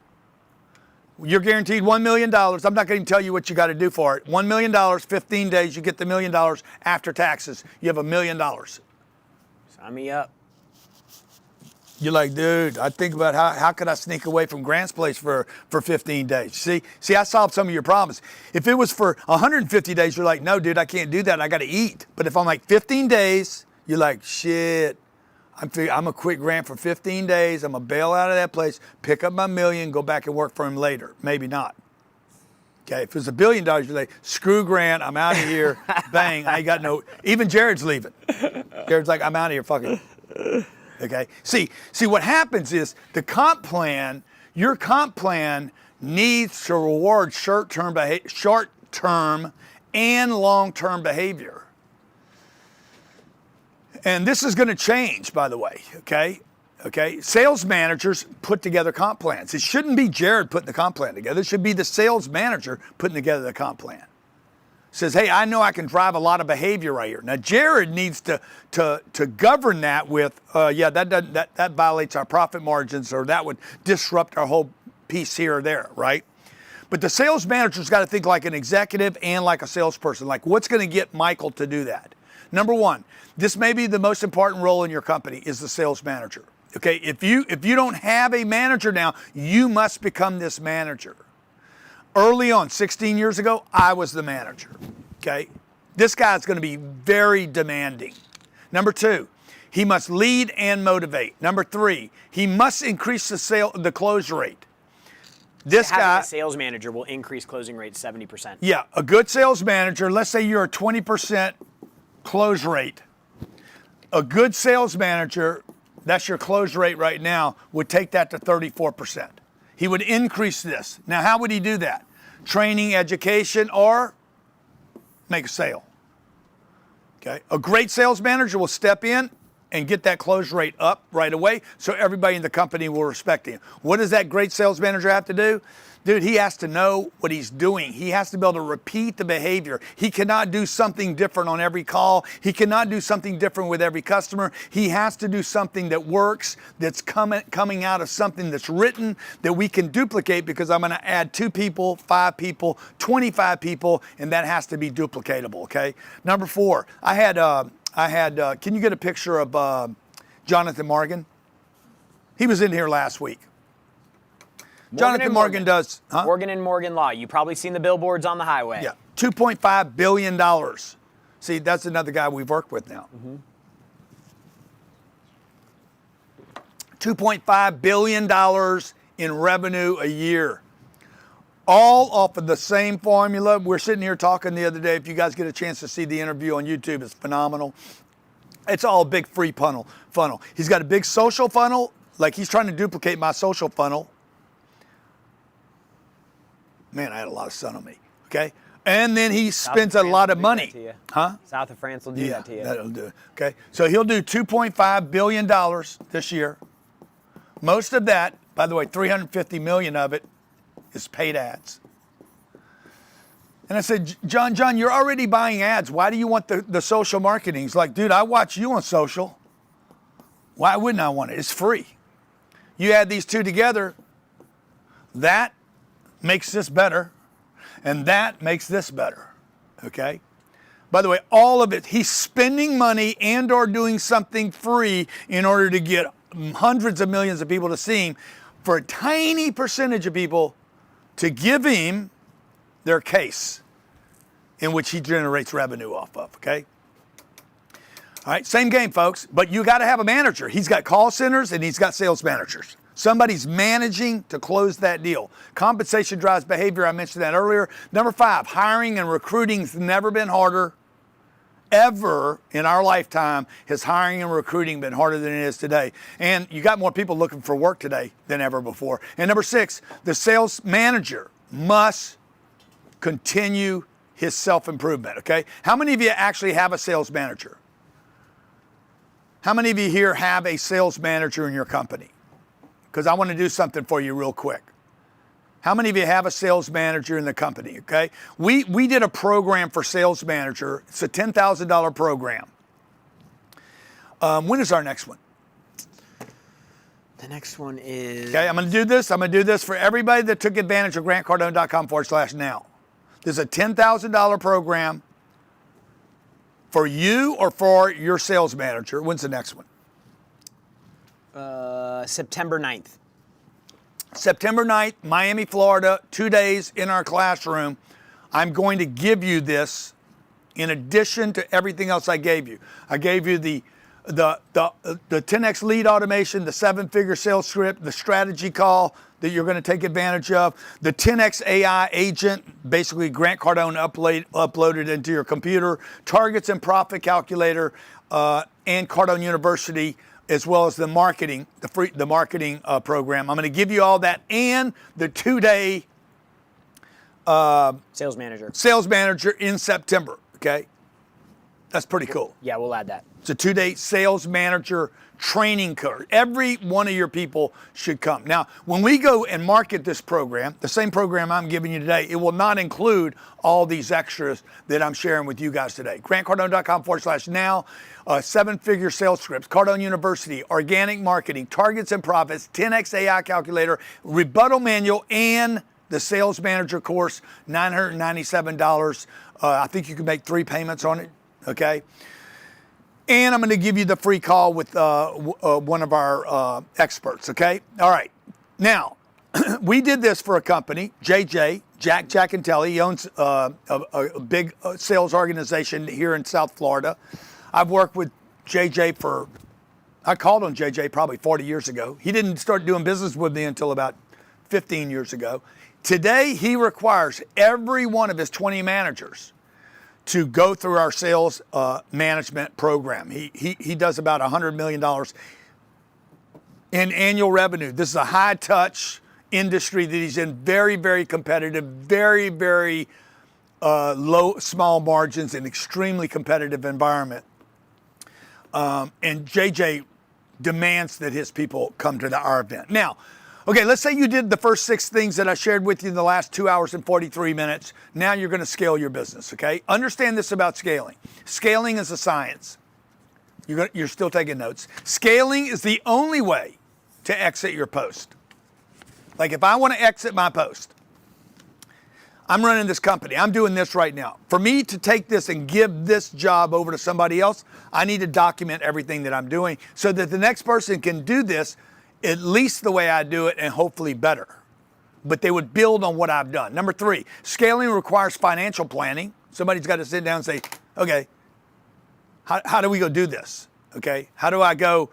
You're guaranteed $1 million. I'm not going to tell you what you got to do for it. $1 million, 15 days, you get the $1 million after taxes. You have $1 million. Sign me up. You're like, dude, I think about how could I sneak away from Grant's place for 15 days? See, I solved some of your problems. If it was for 150 days, you're like, no, dude, I can't do that. I got to eat. But if I'm like 15 days, you're like, shit, I'm going to quit Grant for 15 days. I'm going to bail out of that place, pick up my $1 million, go back and work for him later. Maybe not. Okay, if it was $1 billion, you're like, screw Grant, I'm out of here. Bang, I ain't got no, even Jared's leaving. Jared's like, I'm out of here, fuck it. Okay, see what happens is the comp plan, your comp plan needs to reward short-term and long-term behavior. And this is going to change, by the way, okay? Okay, sales managers put together comp plans. It shouldn't be Jared putting the comp plan together. It should be the sales manager putting together the comp plan. Says, hey, I know I can drive a lot of behavior right here. Now, Jared needs to govern that with, that violates our profit margins, or that would disrupt our whole piece here or there, right? But the sales manager's got to think like an executive and like a salesperson. Like, what's going to get Michael to do that? Number one, this may be the most important role in your company is the sales manager. Okay, if you don't have a manager now, you must become this manager. Early on, 16 years ago, I was the manager. Okay, this guy's going to be very demanding. Number two, he must lead and motivate. Number three, he must increase the close rate. This Having guy, a sales manager will increase closing rates 70%. yeah, a good sales manager, let's say you're a 20% close rate. A good sales manager, that's your close rate right now, would take that to 34%. He would increase this. Now, how would he do that? Training, education, or make a sale. Okay. A great sales manager will step in and get that close rate up right away so everybody in the company will respect him. What does that great sales manager have to do? Dude, he has to know what he's doing. He has to be able to repeat the behavior. He cannot do something different on every call. He cannot do something different with every customer. He has to do something that works, that's coming out of something that's written that we can duplicate, because I'm going to add 2 people, 5 people, 25 people, and that has to be duplicatable, okay? Number 4, I had can you get a picture of Jonathan Morgan? He was in here last week. Jonathan Morgan does, huh? Morgan & Morgan Law. You've probably seen the billboards on the highway. Yeah, $2.5 billion. See, that's another guy we've worked with now. $2.5 billion in revenue a year. All off of the same formula. We're sitting here talking the other day. If you guys get a chance to see the interview on YouTube, it's phenomenal. It's all a big free funnel. He's got a big social funnel, like he's trying to duplicate my social funnel. Man, I had a lot of sun on me, okay? And then he spends a lot of money. Huh? South of France will do that to you. That'll do it, okay? So he'll do $2.5 billion this year. Most of that, by the way, $350 million of it is paid ads. And I said, John, you're already buying ads. Why do you want the social marketing? He's like, dude, I watch you on social. Why wouldn't I want it? It's free. You add these two together, that makes this better, and that makes this better, okay? By the way, all of it, he's spending money and or doing something free in order to get hundreds of millions of people to see him, for a tiny percentage of people to give him their case in which he generates revenue off of, okay? All right, same game, folks, but you got to have a manager. He's got call centers and he's got sales managers. Somebody's managing to close that deal. Compensation drives behavior. I mentioned that earlier. Number 5, hiring and recruiting has never been harder. Ever in our lifetime has hiring and recruiting been harder than it is today. And you got more people looking for work today than ever before. And number 6, the sales manager must continue his self-improvement, okay? How many of you actually have a sales manager? How many of you here have a sales manager in your company? Because I want to do something for you real quick. How many of you have a sales manager in the company, okay? We did a program for sales manager. It's a $10,000 program. When is our next one? The next one is... Okay, I'm going to do this. I'm going to do this for everybody that took advantage of grantcardone.com/now. This is a $10,000 program for you or for your sales manager. When's the next one? September 9th. September 9th, Miami, Florida, 2 days in our classroom. I'm going to give you this in addition to everything else I gave you. I gave you the 10x lead automation, the 7-figure sales script, the strategy call that you're going to take advantage of, the 10x AI agent, basically Grant Cardone uploaded into your computer, targets and profit calculator, and Cardone University, as well as the marketing, the marketing program. I'm going to give you all that and the 2-day Sales manager in September, okay? That's pretty cool. Yeah, we'll add that. It's a 2-day sales manager training course. Every one of your people should come. Now, when we go and market this program, the same program I'm giving you today, it will not include all these extras that I'm sharing with you guys today. GrantCardone.com/now, 7-figure sales scripts, Cardone University, organic marketing, targets and profits, 10x AI calculator, rebuttal manual, and the sales manager course, $997. I think you can make 3 payments on it, okay? And I'm going to give you the free call with one of our experts, okay? All right. Now, we did this for a company, JJ, Jack and Telly. He owns a big sales organization here in South Florida. I've worked with JJ I called on JJ probably 40 years ago. He didn't start doing business with me until about 15 years ago. Today, he requires every one of his 20 managers to go through our sales management program. He does about $100 million in annual revenue. This is a high touch industry that he's in, very, very competitive, very, very small margins, and extremely competitive environment. And JJ demands that his people come to our event. Now, okay, let's say you did the first 6 things that I shared with you in the last 2 hours and 43 minutes. Now you're going to scale your business, okay? Understand this about scaling. Scaling is a science. You're still taking notes. Scaling is the only way to exit your post. Like if I want to exit my post, I'm running this company. I'm doing this right now. For me to take this and give this job over to somebody else, I need to document everything that I'm doing so that the next person can do this at least the way I do it and hopefully better. But they would build on what I've done. Number 3, scaling requires financial planning. Somebody's got to sit down and say, okay, how do we go do this? Okay, how do I go?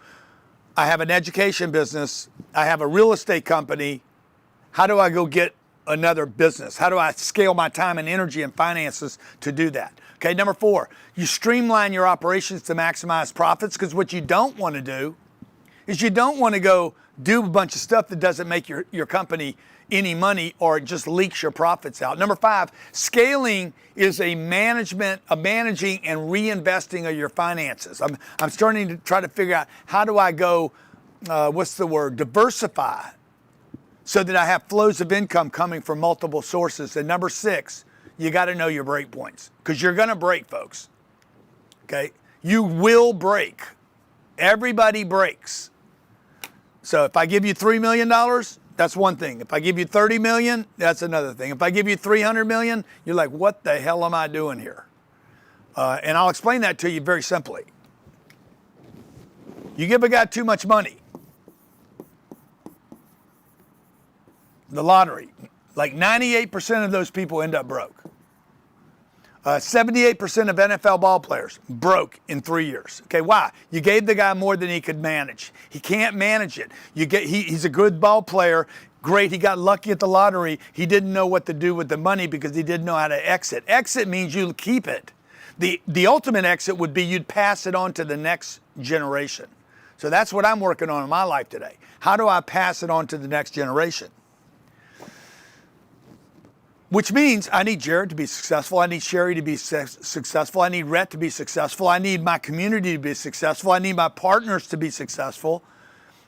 I have an education business. I have a real estate company. How do I go get another business? How do I scale my time and energy and finances to do that? Okay, number 4, you streamline your operations to maximize profits, because what you don't want to do is you don't want to go do a bunch of stuff that doesn't make your company any money or just leaks your profits out. Number 5, scaling is a managing and reinvesting of your finances. I'm starting to try to figure out how do I go, diversify, so that I have flows of income coming from multiple sources. And number 6, you got to know your break points, because you're going to break, folks. Okay, you will break. Everybody breaks. So if I give you $3 million, that's one thing. If I give you 30 million, that's another thing. If I give you 300 million, you're like, what the hell am I doing here? And I'll explain that to you very simply. You give a guy too much money, the lottery, like 98% of those people end up broke. 78% of NFL ball players broke in 3 years. Okay, why? You gave the guy more than he could manage. He can't manage it. He's a good ball player. Great, he got lucky at the lottery. He didn't know what to do with the money because he didn't know how to exit. Exit means you keep it. The ultimate exit would be you'd pass it on to the next generation. So that's what I'm working on in my life today. How do I pass it on to the next generation? Which means I need Jared to be successful. I need Sherry to be successful. I need Rhett to be successful. I need my community to be successful. I need my partners to be successful.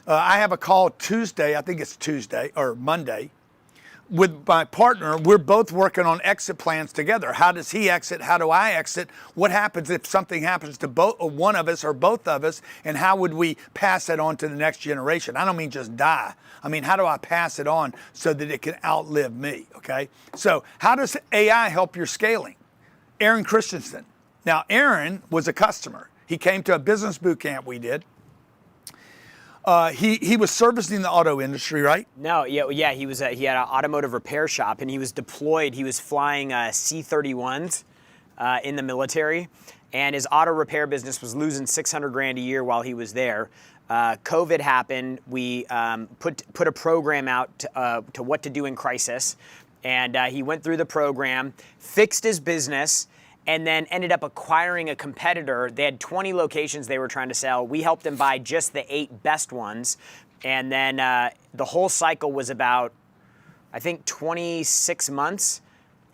I have a call Tuesday, I think it's Tuesday or Monday, with my partner. We're both working on exit plans together. How does he exit? How do I exit? What happens if something happens to one of us or both of us? And how would we pass it on to the next generation? I don't mean just die. I mean, how do I pass it on so that it can outlive me, okay? So how does AI help your scaling? Aaron Christensen. Now, Aaron was a customer. He came to a business boot camp we did. He was servicing the auto industry, right? No, he had an automotive repair shop, and he was deployed. He was flying C-31s in the military, and his auto repair business was losing $600,000 a year while he was there. COVID happened. We put a program out to what to do in crisis, and he went through the program, fixed his business, and then ended up acquiring a competitor. They had 20 locations they were trying to sell. We helped them buy just the 8 best ones. And then the whole cycle was about, I think, 26 months.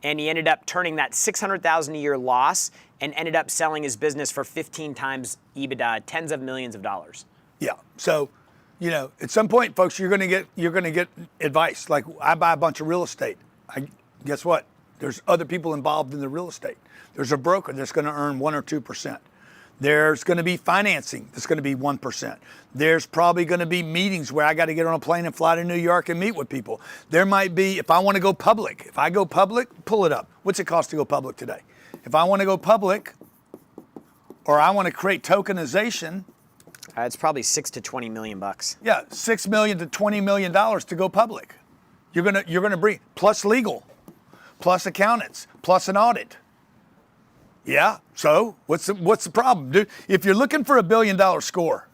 And he ended up turning that $600,000 a year loss and ended up selling his business for 15 times EBITDA, tens of millions of dollars. Yeah. So, at some point, folks, you're going to get advice. Like I buy a bunch of real estate. Guess what? There's other people involved in the real estate. There's a broker that's going to earn 1 or 2%. There's going to be financing that's going to be 1%. There's probably going to be meetings where I got to get on a plane and fly to New York and meet with people. There might be, if I want to go public, pull it up. What's it cost to go public today? If I want to go public or I want to create tokenization, it's probably $6 to $20 million. Yeah, $6 million to $20 million to go public. You're gonna bring plus legal, plus accountants, plus an audit. Yeah. So what's the problem, dude? If you're looking for $1 billion score,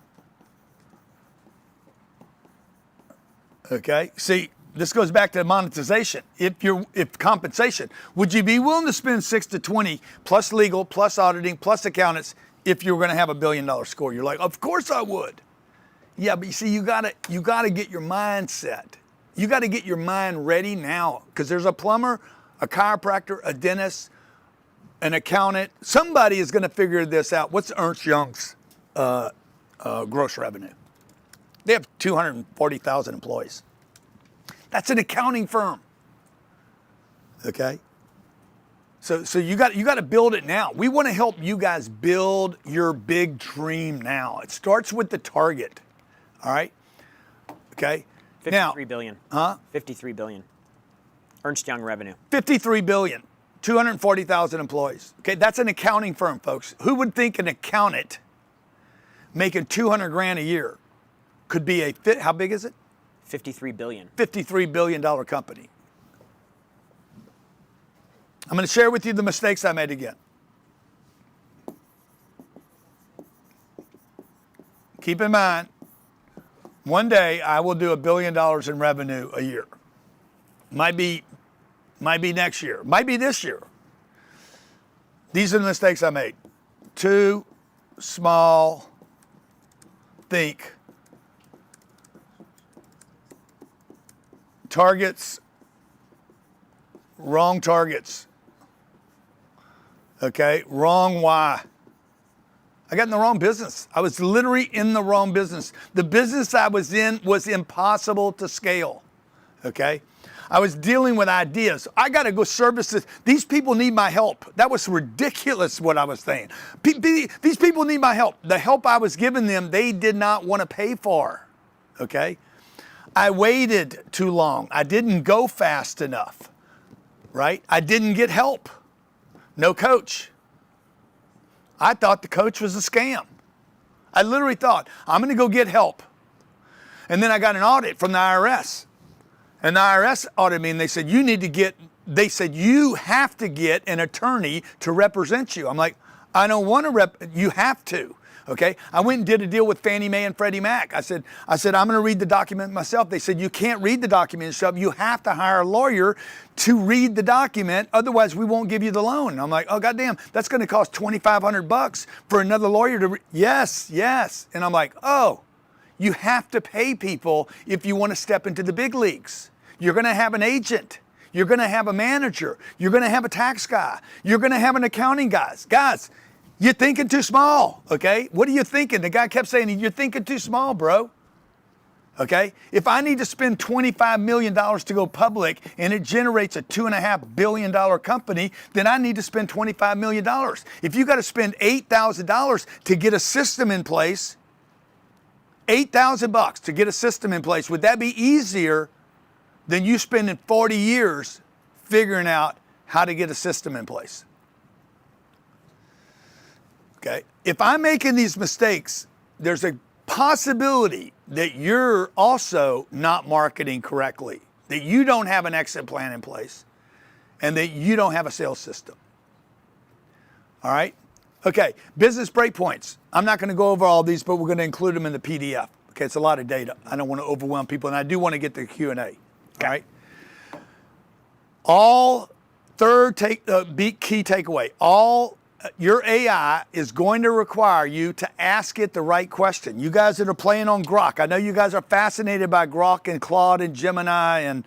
okay. See, this goes back to monetization. If compensation, would you be willing to spend 6 to 20 plus legal, plus auditing, plus accountants if you were going to have $1 billion score? You're like, of course I would. Yeah, but you see, you gotta get your mind set. You got to get your mind ready now, because there's a plumber, a chiropractor, a dentist, an accountant. Somebody is going to figure this out. What's Ernst Young's gross revenue? They have 240,000 employees. That's an accounting firm. Okay? So you got to build it now. We want to help you guys build your big dream now. It starts with the target. All right? Okay? 53 billion. Huh? 53 billion. Ernst Young revenue. 53 billion. 240,000 employees. Okay, that's an accounting firm, folks. Who would think an accountant making 200 grand a year could be how big is it? 53 billion. $53 billion company. I'm going to share with you the mistakes I made again. Keep in mind, one day I will do $1 billion in revenue a year. Might be next year. Might be this year. These are the mistakes I made. Too small. Think. Targets. Wrong targets. Okay, wrong why. I got in the wrong business. I was literally in the wrong business. The business I was in was impossible to scale. Okay? I was dealing with ideas. I got to go service this. These people need my help. That was ridiculous what I was saying. These people need my help. The help I was giving them, they did not want to pay for. Okay? I waited too long. I didn't go fast enough. Right? I didn't get help. No coach. I thought the coach was a scam. I literally thought, I'm going to go get help. And then I got an audit from the IRS. And the IRS audited me and they said, you have to get an attorney to represent you. I'm like, I don't want to you have to. Okay. I went and did a deal with Fannie Mae and Freddie Mac. I said, I'm going to read the document myself. They said, you can't read the document yourself. You have to hire a lawyer to read the document. Otherwise, we won't give you the loan. I'm like, oh, goddamn, that's going to cost $2,500 for another lawyer to yes. And I'm like, oh, you have to pay people if you want to step into the big leagues. You're going to have an agent. You're going to have a manager. You're going to have a tax guy. You're going to have an accounting guy. Guys, you're thinking too small, okay? What are you thinking? The guy kept saying, you're thinking too small, bro. Okay? If I need to spend $25 million to go public and it generates a $2.5 billion company, then I need to spend $25 million. If you got to spend $8,000 to get a system in place, $8,000 to get a system in place, would that be easier than you spending 40 years figuring out how to get a system in place? Okay. If I'm making these mistakes, there's a possibility that you're also not marketing correctly, that you don't have an exit plan in place, and that you don't have a sales system. All right? Okay, business breakpoints. I'm not going to go over all these, but we're going to include them in the PDF. Okay, it's a lot of data. I don't want to overwhelm people, and I do want to get to the Q&A. Okay. All right? Key takeaway. Your AI is going to require you to ask it the right question. You guys that are playing on Grok, I know you guys are fascinated by Grok and Claude and Gemini and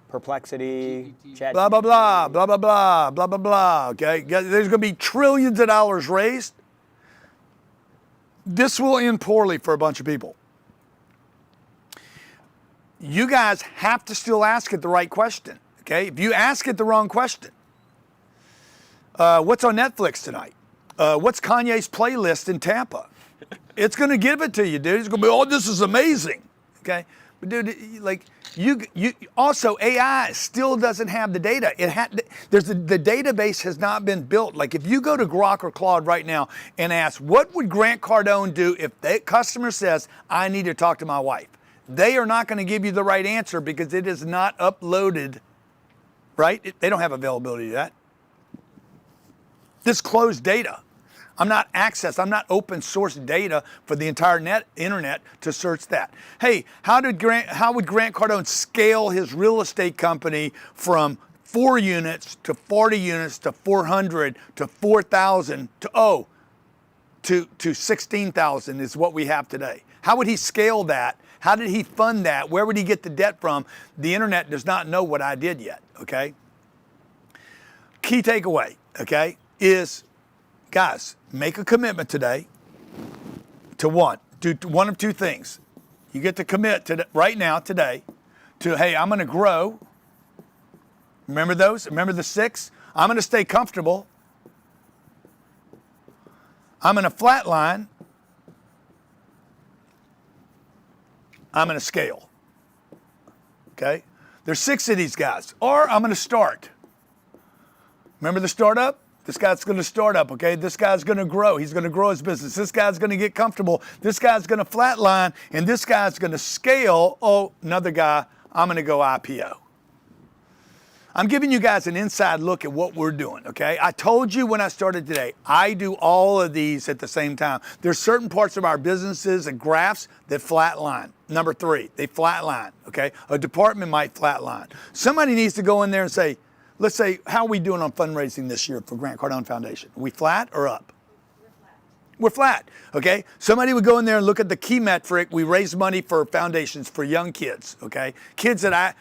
Perplexity, Chat. blah, blah, blah, blah, blah, blah, blah, blah, blah. Okay, there's going to be trillions of dollars raised. This will end poorly for a bunch of people. You guys have to still ask it the right question. Okay, if you ask it the wrong question, what's on Netflix tonight? What's Kanye's playlist in Tampa? It's going to give it to you, dude. It's going to be, oh, this is amazing. Okay, but dude, like you also AI still doesn't have the data. The database has not been built. Like if you go to Grok or Claude right now and ask, what would Grant Cardone do if the customer says, I need to talk to my wife? They are not going to give you the right answer because it is not uploaded, right? They don't have availability to that. This closed data. I'm not open source data for the entire internet to search that. Hey, how would Grant Cardone scale his real estate company from 4 units to 40 units to 400 to 4,000 to 16,000 is what we have today? How would he scale that? How did he fund that? Where would he get the debt from? The internet does not know what I did yet, okay? Key takeaway, okay, is, guys, make a commitment today to do one of 2 things. You get to commit to right now, today, to, hey, I'm going to grow. Remember those? Remember the 6? I'm going to stay comfortable. I'm going to flatline. I'm going to scale. Okay? There's 6 of these guys. Or I'm going to start. Remember the startup? This guy's going to start up, okay? This guy's going to grow. He's going to grow his business. This guy's going to get comfortable. This guy's going to flatline. And this guy's going to scale. Oh, another guy, I'm going to go IPO. I'm giving you guys an inside look at what we're doing, okay? I told you when I started today, I do all of these at the same time. There's certain parts of our businesses and graphs that flatline. Number 3, they flatline, okay? A department might flatline. Somebody needs to go in there and say, let's say, how are we doing on fundraising this year for Grant Cardone Foundation? Are we flat or up? We're flat, okay? Somebody would go in there and look at the key metric. We raise money for foundations for young kids, okay? Kids that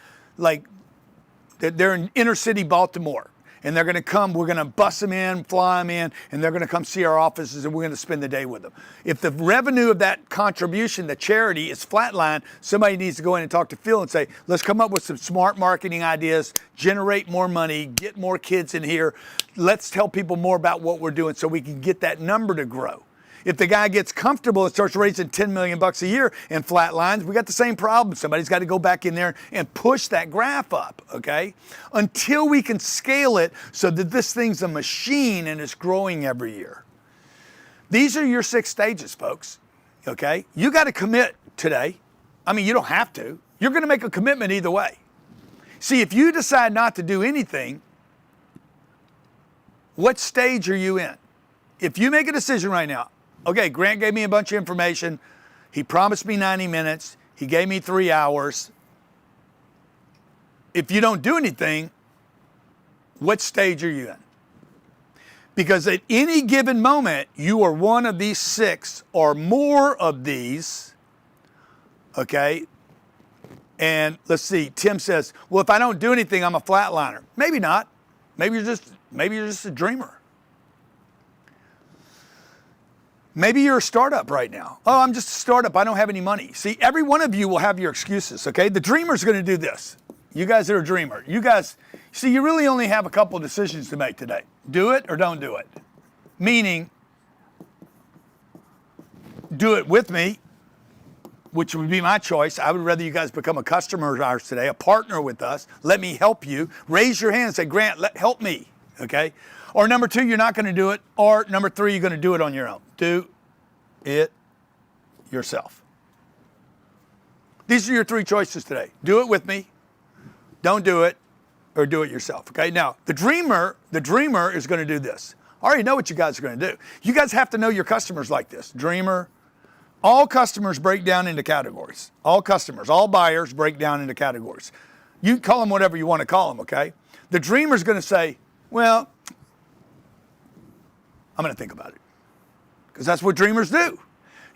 they're in inner city Baltimore, and they're going to come. We're going to bus them in, fly them in, and they're going to come see our offices, and we're going to spend the day with them. If the revenue of that contribution, the charity, is flatline, somebody needs to go in and talk to Phil and say, let's come up with some smart marketing ideas, generate more money, get more kids in here. Let's tell people more about what we're doing so we can get that number to grow. If the guy gets comfortable and starts raising $10 million a year and flatlines, we got the same problem. Somebody's got to go back in there and push that graph up, okay? Until we can scale it so that this thing's a machine and it's growing every year. These are your 6 stages, folks, okay? You got to commit today. I mean, you don't have to. You're going to make a commitment either way. See, if you decide not to do anything, what stage are you in? If you make a decision right now, okay, Grant gave me a bunch of information. He promised me 90 minutes. He gave me 3 hours. If you don't do anything, what stage are you in? Because at any given moment, you are one of these 6 or more of these, okay? And let's see, Tim says, well, if I don't do anything, I'm a flatliner. Maybe not. Maybe you're just a dreamer. Maybe you're a startup right now. Oh, I'm just a startup. I don't have any money. See, every one of you will have your excuses, okay? The dreamer's going to do this. You guys are a dreamer. You guys, see, you really only have a couple of decisions to make today. Do it or don't do it. Meaning, do it with me, which would be my choice. I would rather you guys become a customer of ours today, a partner with us. Let me help you. Raise your hand and say, Grant, help me, okay? Or number 2, you're not going to do it. Or number 3, you're going to do it on your own. Do it yourself. These are your 3 choices today. Do it with me, don't do it, or do it yourself. Okay. Now, the dreamer is going to do this. I already know what you guys are going to do. You guys have to know your customers like this. Dreamer. All customers break down into categories. All customers, all buyers break down into categories. You call them whatever you want to call them. Okay. The dreamer is going to say, well, I'm going to think about it. Because that's what dreamers do.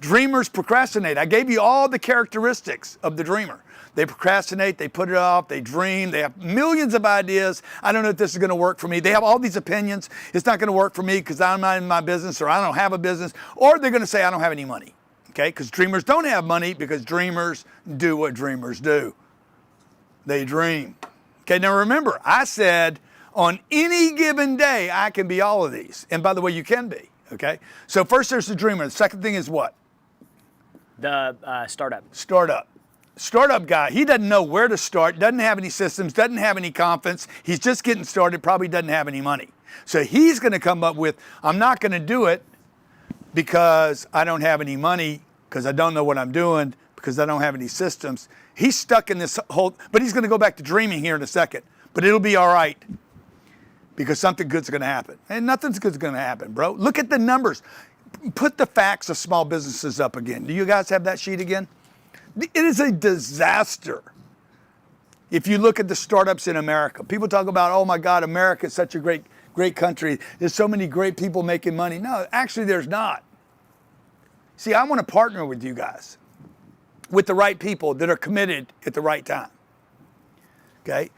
Dreamers procrastinate. I gave you all the characteristics of the dreamer. They procrastinate, they put it off, they dream, they have millions of ideas. I don't know if this is going to work for me. They have all these opinions. It's not going to work for me because I'm not in my business, or I don't have a business. Or they're going to say, I don't have any money. Okay? Because dreamers don't have money, because dreamers do what dreamers do. They dream. Okay, now remember, I said on any given day, I can be all of these. And by the way, you can be. Okay? So first there's the dreamer. The second thing is what? The startup. Startup guy, he doesn't know where to start, doesn't have any systems, doesn't have any confidence. He's just getting started, probably doesn't have any money. So he's going to come up with, I'm not going to do it because I don't have any money, because I don't know what I'm doing, because I don't have any systems. He's stuck in this whole, but he's going to go back to dreaming here in a second. But it'll be all right. because something good's going to happen. And nothing's good's going to happen, bro. Look at the numbers. Put the facts of small businesses up again. Do you guys have that sheet again? It is a disaster. If you look at the startups in America, people talk about, oh my God, America is such a great country. There's so many great people making money. No, actually there's not. See, I want to partner with you guys, with the right people that are committed at the right time. Okay?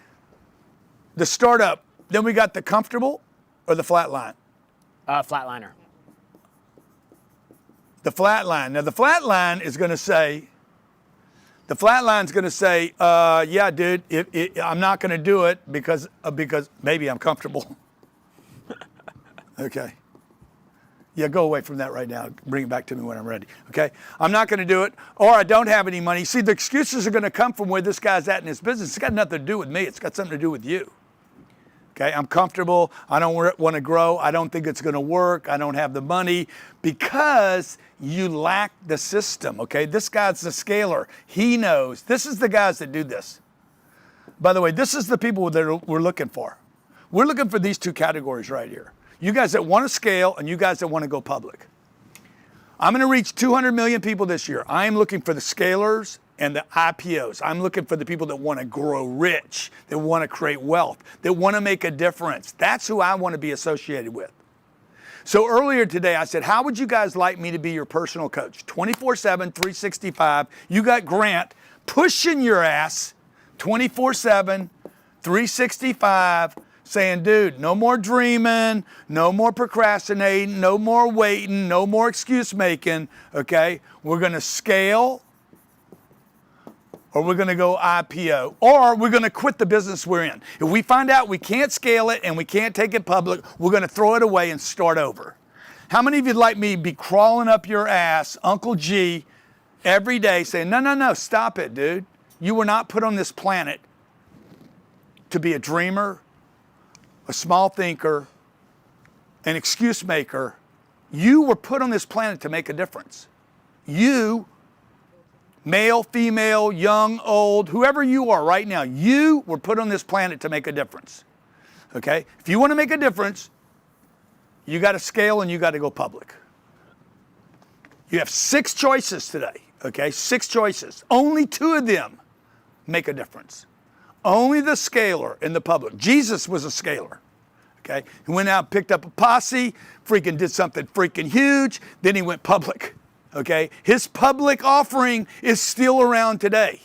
The startup, then we got the comfortable or the flatline? Flatliner. The flatline. Now the flatline is going to say, yeah, dude, I'm not going to do it because maybe I'm comfortable. Okay. Yeah, go away from that right now. Bring it back to me when I'm ready. Okay. I'm not going to do it, or I don't have any money. See, the excuses are going to come from where this guy's at in his business. It's got nothing to do with me. It's got something to do with you. Okay. I'm comfortable. I don't want to grow. I don't think it's going to work. I don't have the money because you lack the system. Okay. This guy's the scaler. He knows. This is the guys that do this. By the way, this is the people that we're looking for. We're looking for these two categories right here. You guys that want to scale and you guys that want to go public. I'm going to reach 200 million people this year. I am looking for the scalers and the IPOs. I'm looking for the people that want to grow rich, that want to create wealth, that want to make a difference. That's who I want to be associated with. So earlier today, I said, how would you guys like me to be your personal coach? 24/7, 365. You got Grant pushing your ass 24/7, 365, saying, dude, no more dreaming, no more procrastinating, no more waiting, no more excuse making, okay? We're going to scale, or we're going to go IPO, or we're going to quit the business we're in. If we find out we can't scale it and we can't take it public, we're going to throw it away and start over. How many of you'd like me to be crawling up your ass, Uncle G, every day saying, no, stop it, dude. You were not put on this planet to be a dreamer, a small thinker, an excuse maker. You were put on this planet to make a difference. You, male, female, young, old, whoever you are right now, you were put on this planet to make a difference. Okay? If you want to make a difference, you got to scale and you got to go public. You have 6 choices today. Okay? 6 choices. Only 2 of them make a difference. Only the scaler and the public. Jesus was a scaler. Okay? He went out, picked up a posse, freaking did something freaking huge, then he went public. Okay? His public offering is still around today.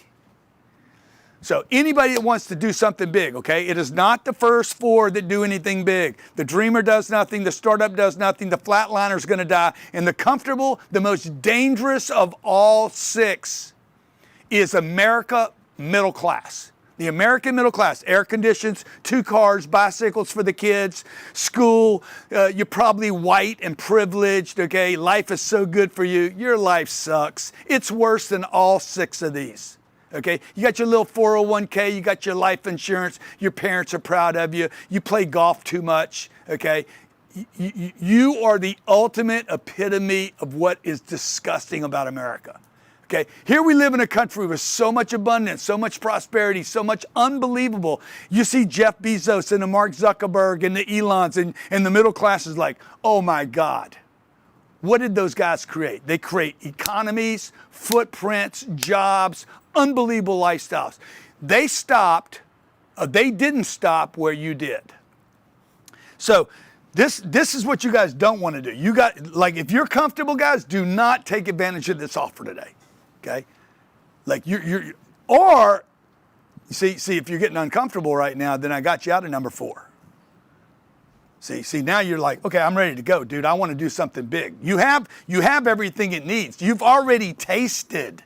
So anybody that wants to do something big, okay? It is not the first 4 that do anything big. The dreamer does nothing, the startup does nothing, the flatliner is going to die, and the comfortable, the most dangerous of all 6 is America middle class. The American middle class, air conditions, 2 cars, bicycles for the kids, school, you're probably white and privileged, okay? Life is so good for you. Your life sucks. It's worse than all 6 of these, okay? You got your little 401k, you got your life insurance, your parents are proud of you, you play golf too much, okay? You are the ultimate epitome of what is disgusting about America. Okay, here we live in a country with so much abundance, so much prosperity, so much unbelievable. You see Jeff Bezos and the Mark Zuckerberg and the Elons and the middle class is like, oh my God. What did those guys create? They create economies, footprints, jobs, unbelievable lifestyles. They didn't stop where you did. So this is what you guys don't want to do. You got, like, if you're comfortable, guys, do not take advantage of this offer today. Okay, like or see if you're getting uncomfortable right now, then I got you out of number 4. See now you're like, okay, I'm ready to go, dude. I want to do something big. You have everything it needs. You've already tasted.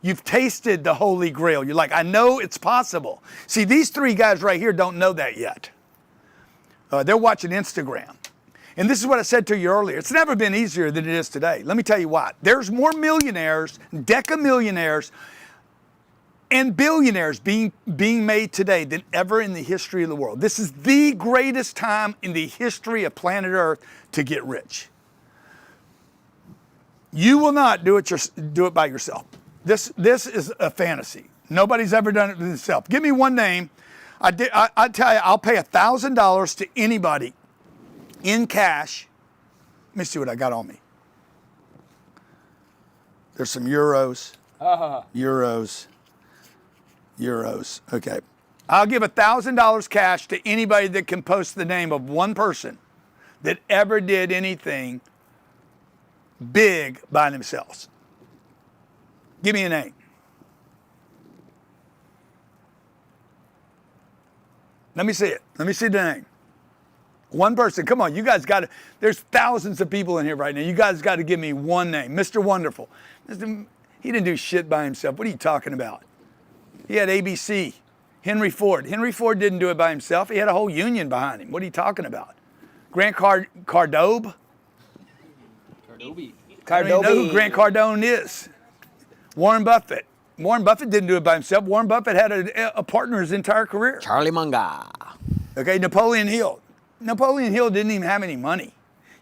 You've tasted the Holy Grail. You're like, I know it's possible. See, these 3 guys right here don't know that yet. They're watching Instagram. And this is what I said to you earlier. It's never been easier than it is today. Let me tell you why. There's more millionaires, decamillionaires, and billionaires being made today than ever in the history of the world. This is the greatest time in the history of planet Earth to get rich. You will not do it by yourself. This is a fantasy. Nobody's ever done it themselves. Give me one name I tell you, I'll pay $1,000 to anybody in cash. Let me see what I got on me. There's some euros. Euros. Okay. I'll give $1,000 cash to anybody that can post the name of one person that ever did anything big by themselves. Give me a name. Let me see it. Let me see the name. One person. Come on, you guys got to. There's thousands of people in here right now. You guys got to give me one name. Mr. Wonderful. He didn't do shit by himself. What are you talking about? He had ABC. Henry Ford. Henry Ford didn't do it by himself. He had a whole union behind him. What are you talking about? Grant Cardone? Cardone. I don't even know who Grant Cardone is. Warren Buffett. Warren Buffett didn't do it by himself. Warren Buffett had a partner his entire career. Charlie Munger. Okay, Napoleon Hill. Napoleon Hill didn't even have any money.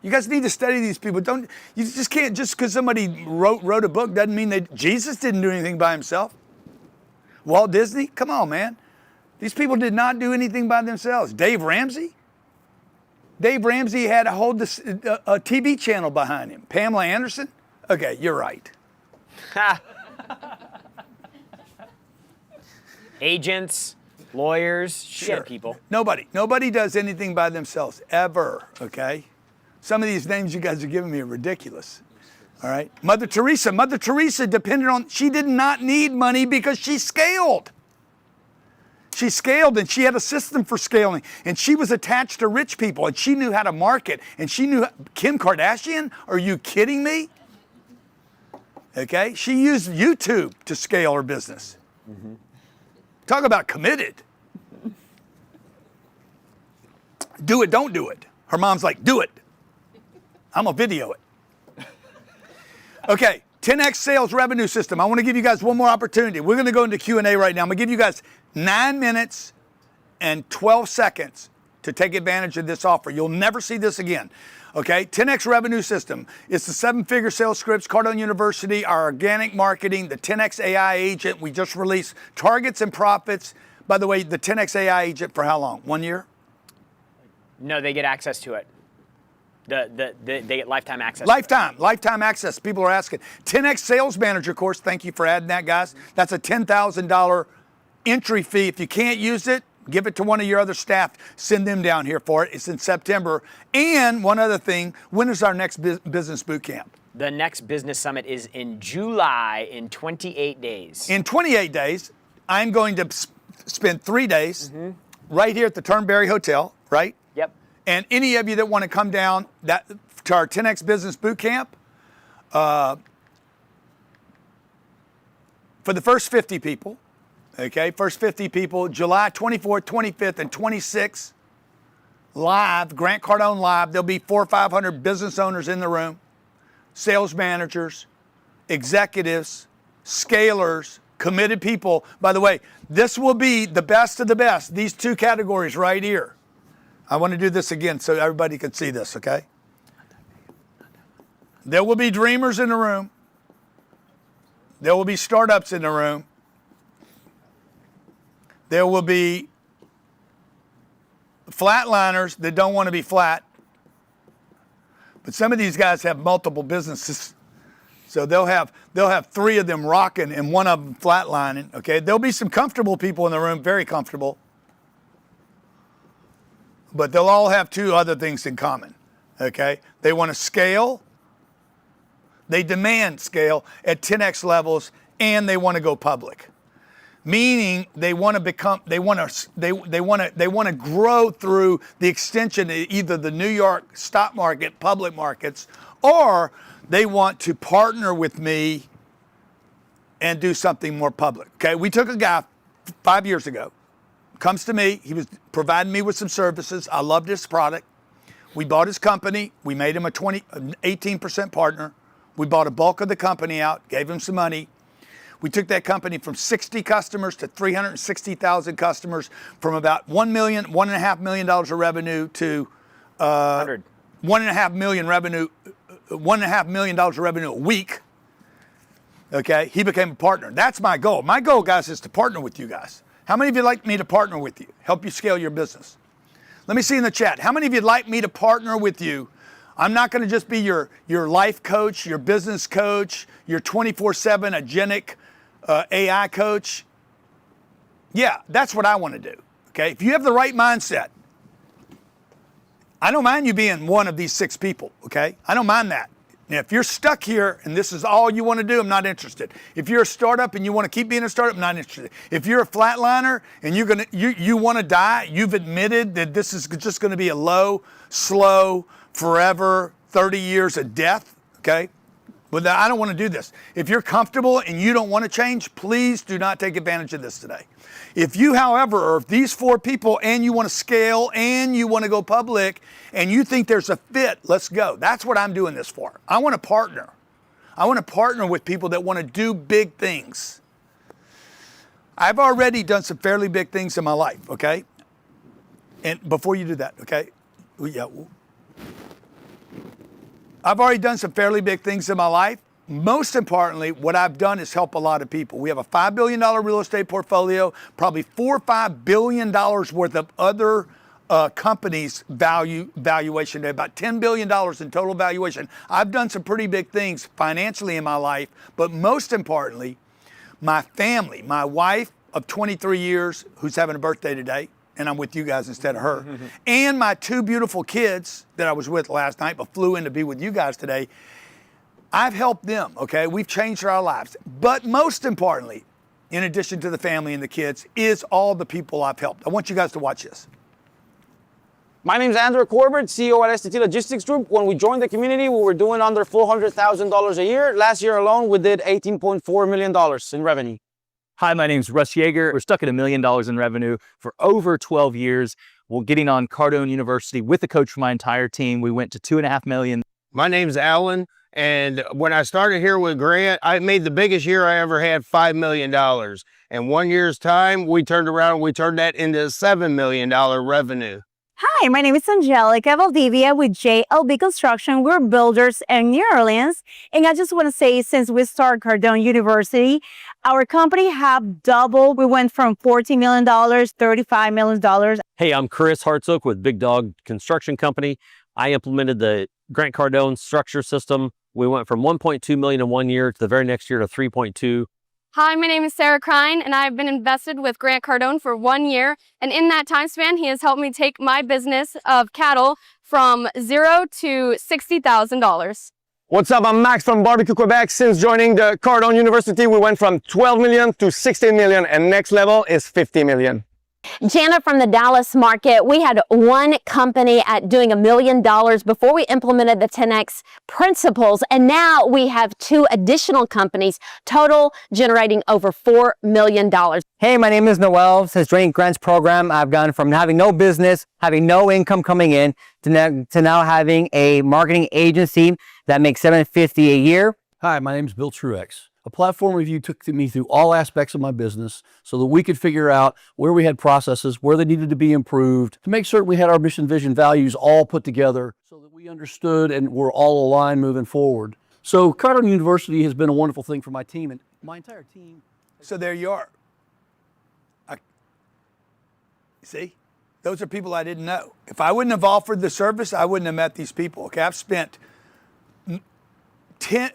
You guys need to study these people. You just can't, just because somebody wrote a book doesn't mean that Jesus didn't do anything by himself. Walt Disney, come on, man. These people did not do anything by themselves. Dave Ramsey? Dave Ramsey had a whole a TV channel behind him. Pamela Anderson? Okay, you're right. Agents, lawyers, Sure. people. Nobody does anything by themselves, ever, okay? Some of these names you guys are giving me are ridiculous, all right? Mother Teresa depended on, she did not need money because she scaled. She scaled and she had a system for scaling and she was attached to rich people and she knew how to market and she knew, Kim Kardashian, are you kidding me? Okay, she used YouTube to scale her business. Mm-hmm. Talk about committed. Do it, don't do it. Her mom's like, do it. I'm gonna video it. Okay, 10x sales revenue system. I wanna give you guys one more opportunity. We're gonna go into Q&A right now. I'm gonna give you guys 9 minutes and 12 seconds to take advantage of this offer. You'll never see this again. Okay, 10x revenue system. It's the 7-figure sales scripts, Cardone University, our organic marketing, the 10x AI agent. We just released targets and profits. By the way, the 10x AI agent for how long? 1 year? No, they get access to it. They get lifetime access. Lifetime access. People are asking. 10x sales manager course. Thank you for adding that, guys. That's a $10,000 entry fee. If you can't use it, give it to one of your other staff. Send them down here for it. It's in September. And one other thing, when is our next business boot camp? The next business summit is in July in 28 days. In 28 days, I'm going to spend 3 days right here at the Turnberry Hotel, right? Yep. And any of you that want to come down to our 10X Business Boot Camp, for the first 50 people, okay, first 50 people, July 24th, 25th, and 26th, live, Grant Cardone live. There'll be 400 or 500 business owners in the room, sales managers, executives, scalers, committed people. By the way, this will be the best of the best, these two categories right here. I want to do this again so everybody can see this, okay? There will be dreamers in the room. There will be startups in the room. There will be flatliners that don't want to be flat. But some of these guys have multiple businesses. So they'll have 3 of them rocking and 1 of them flatlining, okay? There'll be some comfortable people in the room, very comfortable. But they'll all have 2 other things in common, okay? They want to scale. They demand scale at 10x levels, and they want to go public. Meaning they want to become, they want to grow through the extension of either the New York stock market, public markets, or they want to partner with me and do something more public. Okay, we took a guy 5 years ago, comes to me, he was providing me with some services. I loved his product. We bought his company. We made him an 18% partner. We bought a bulk of the company out, gave him some money. We took that company from 60 customers to 360,000 customers, from about $1.5 million of revenue to $1.5 million of revenue a week. Okay, he became a partner. That's my goal. My goal, guys, is to partner with you guys. How many of you like me to partner with you, help you scale your business? Let me see in the chat. How many of you like me to partner with you? I'm not going to just be your life coach, your business coach, your 24/7 agentic AI coach. Yeah, that's what I want to do. Okay, if you have the right mindset, I don't mind you being one of these 6 people. Okay, I don't mind that. Now, if you're stuck here and this is all you want to do, I'm not interested. If you're a startup and you want to keep being a startup, I'm not interested. If you're a flatliner and you want to die, you've admitted that this is just going to be a low, slow, forever, 30 years of death, okay? But I don't want to do this. If you're comfortable and you don't want to change, please do not take advantage of this today. If you, however, are these 4 people and you want to scale and you want to go public and you think there's a fit, let's go. That's what I'm doing this for. I want to partner. I want to partner with people that want to do big things. I've already done some fairly big things in my life, okay? And before you do that, okay? Yeah. I've already done some fairly big things in my life. Most importantly, what I've done is help a lot of people. We have a $5 billion real estate portfolio, probably $4 or $5 billion worth of other companies' valuation, about $10 billion in total valuation. I've done some pretty big things financially in my life, but most importantly, my family, my wife of 23 years, who's having a birthday today, and I'm with you guys instead of her, and my 2 beautiful kids that I was with last night, but flew in to be with you guys today. I've helped them, okay? We've changed our lives. But most importantly, in addition to the family and the kids, is all the people I've helped. I want you guys to watch this. My name is Andrew Corbett, CEO at STT Logistics Group. When we joined the community, we were doing under $400,000 a year. Last year alone, we did $18.4 million in revenue. Hi, my name's Russ Yeager. We're stuck at $1 million in revenue for over 12 years. We're getting on Cardone University with a coach for my entire team. We went to $2.5 million. My name's Alan, and when I started here with Grant, I made the biggest year I ever had, $5 million. In 1 year's time, we turned around, we turned that into $7 million revenue. Hi, my name is Angelica Valdivia with JLB Construction. We're builders in New Orleans. And I just want to say, since we started Cardone University, our company have doubled. We went from $14 million, $35 million. Hey, I'm Chris Hartsook with Big Dog Construction Company. I implemented the Grant Cardone structure system. We went from 1.2 million in 1 year to the very next year to 3.2. Hi, my name is Sarah Krine, and I've been invested with Grant Cardone for 1 year. And in that time span, he has helped me take my business of cattle from $0 to $60,000. What's up? I'm Max from Barbecue Quebec. Since joining the Cardone University, we went from 12 million to 16 million, and next level is 50 million. Jana from the Dallas market. We had one company at doing $1 million before we implemented the 10X principles, and now we have 2 additional companies, total generating over $4 million. Hey, my name is Noel. Since joining Grant's program, I've gone from having no business, having no income coming in, to now having a marketing agency that makes $750 a year. Hi, my name is Bill Truex. A platform review took me through all aspects of my business so that we could figure out where we had processes, where they needed to be improved, to make certain we had our mission, vision, values all put together so that we understood and were all aligned moving forward. So Cardone University has been a wonderful thing for my team and my entire team. So there you are. See? Those are people I didn't know. If I wouldn't have offered the service, I wouldn't have met these people. Okay, I've spent 10,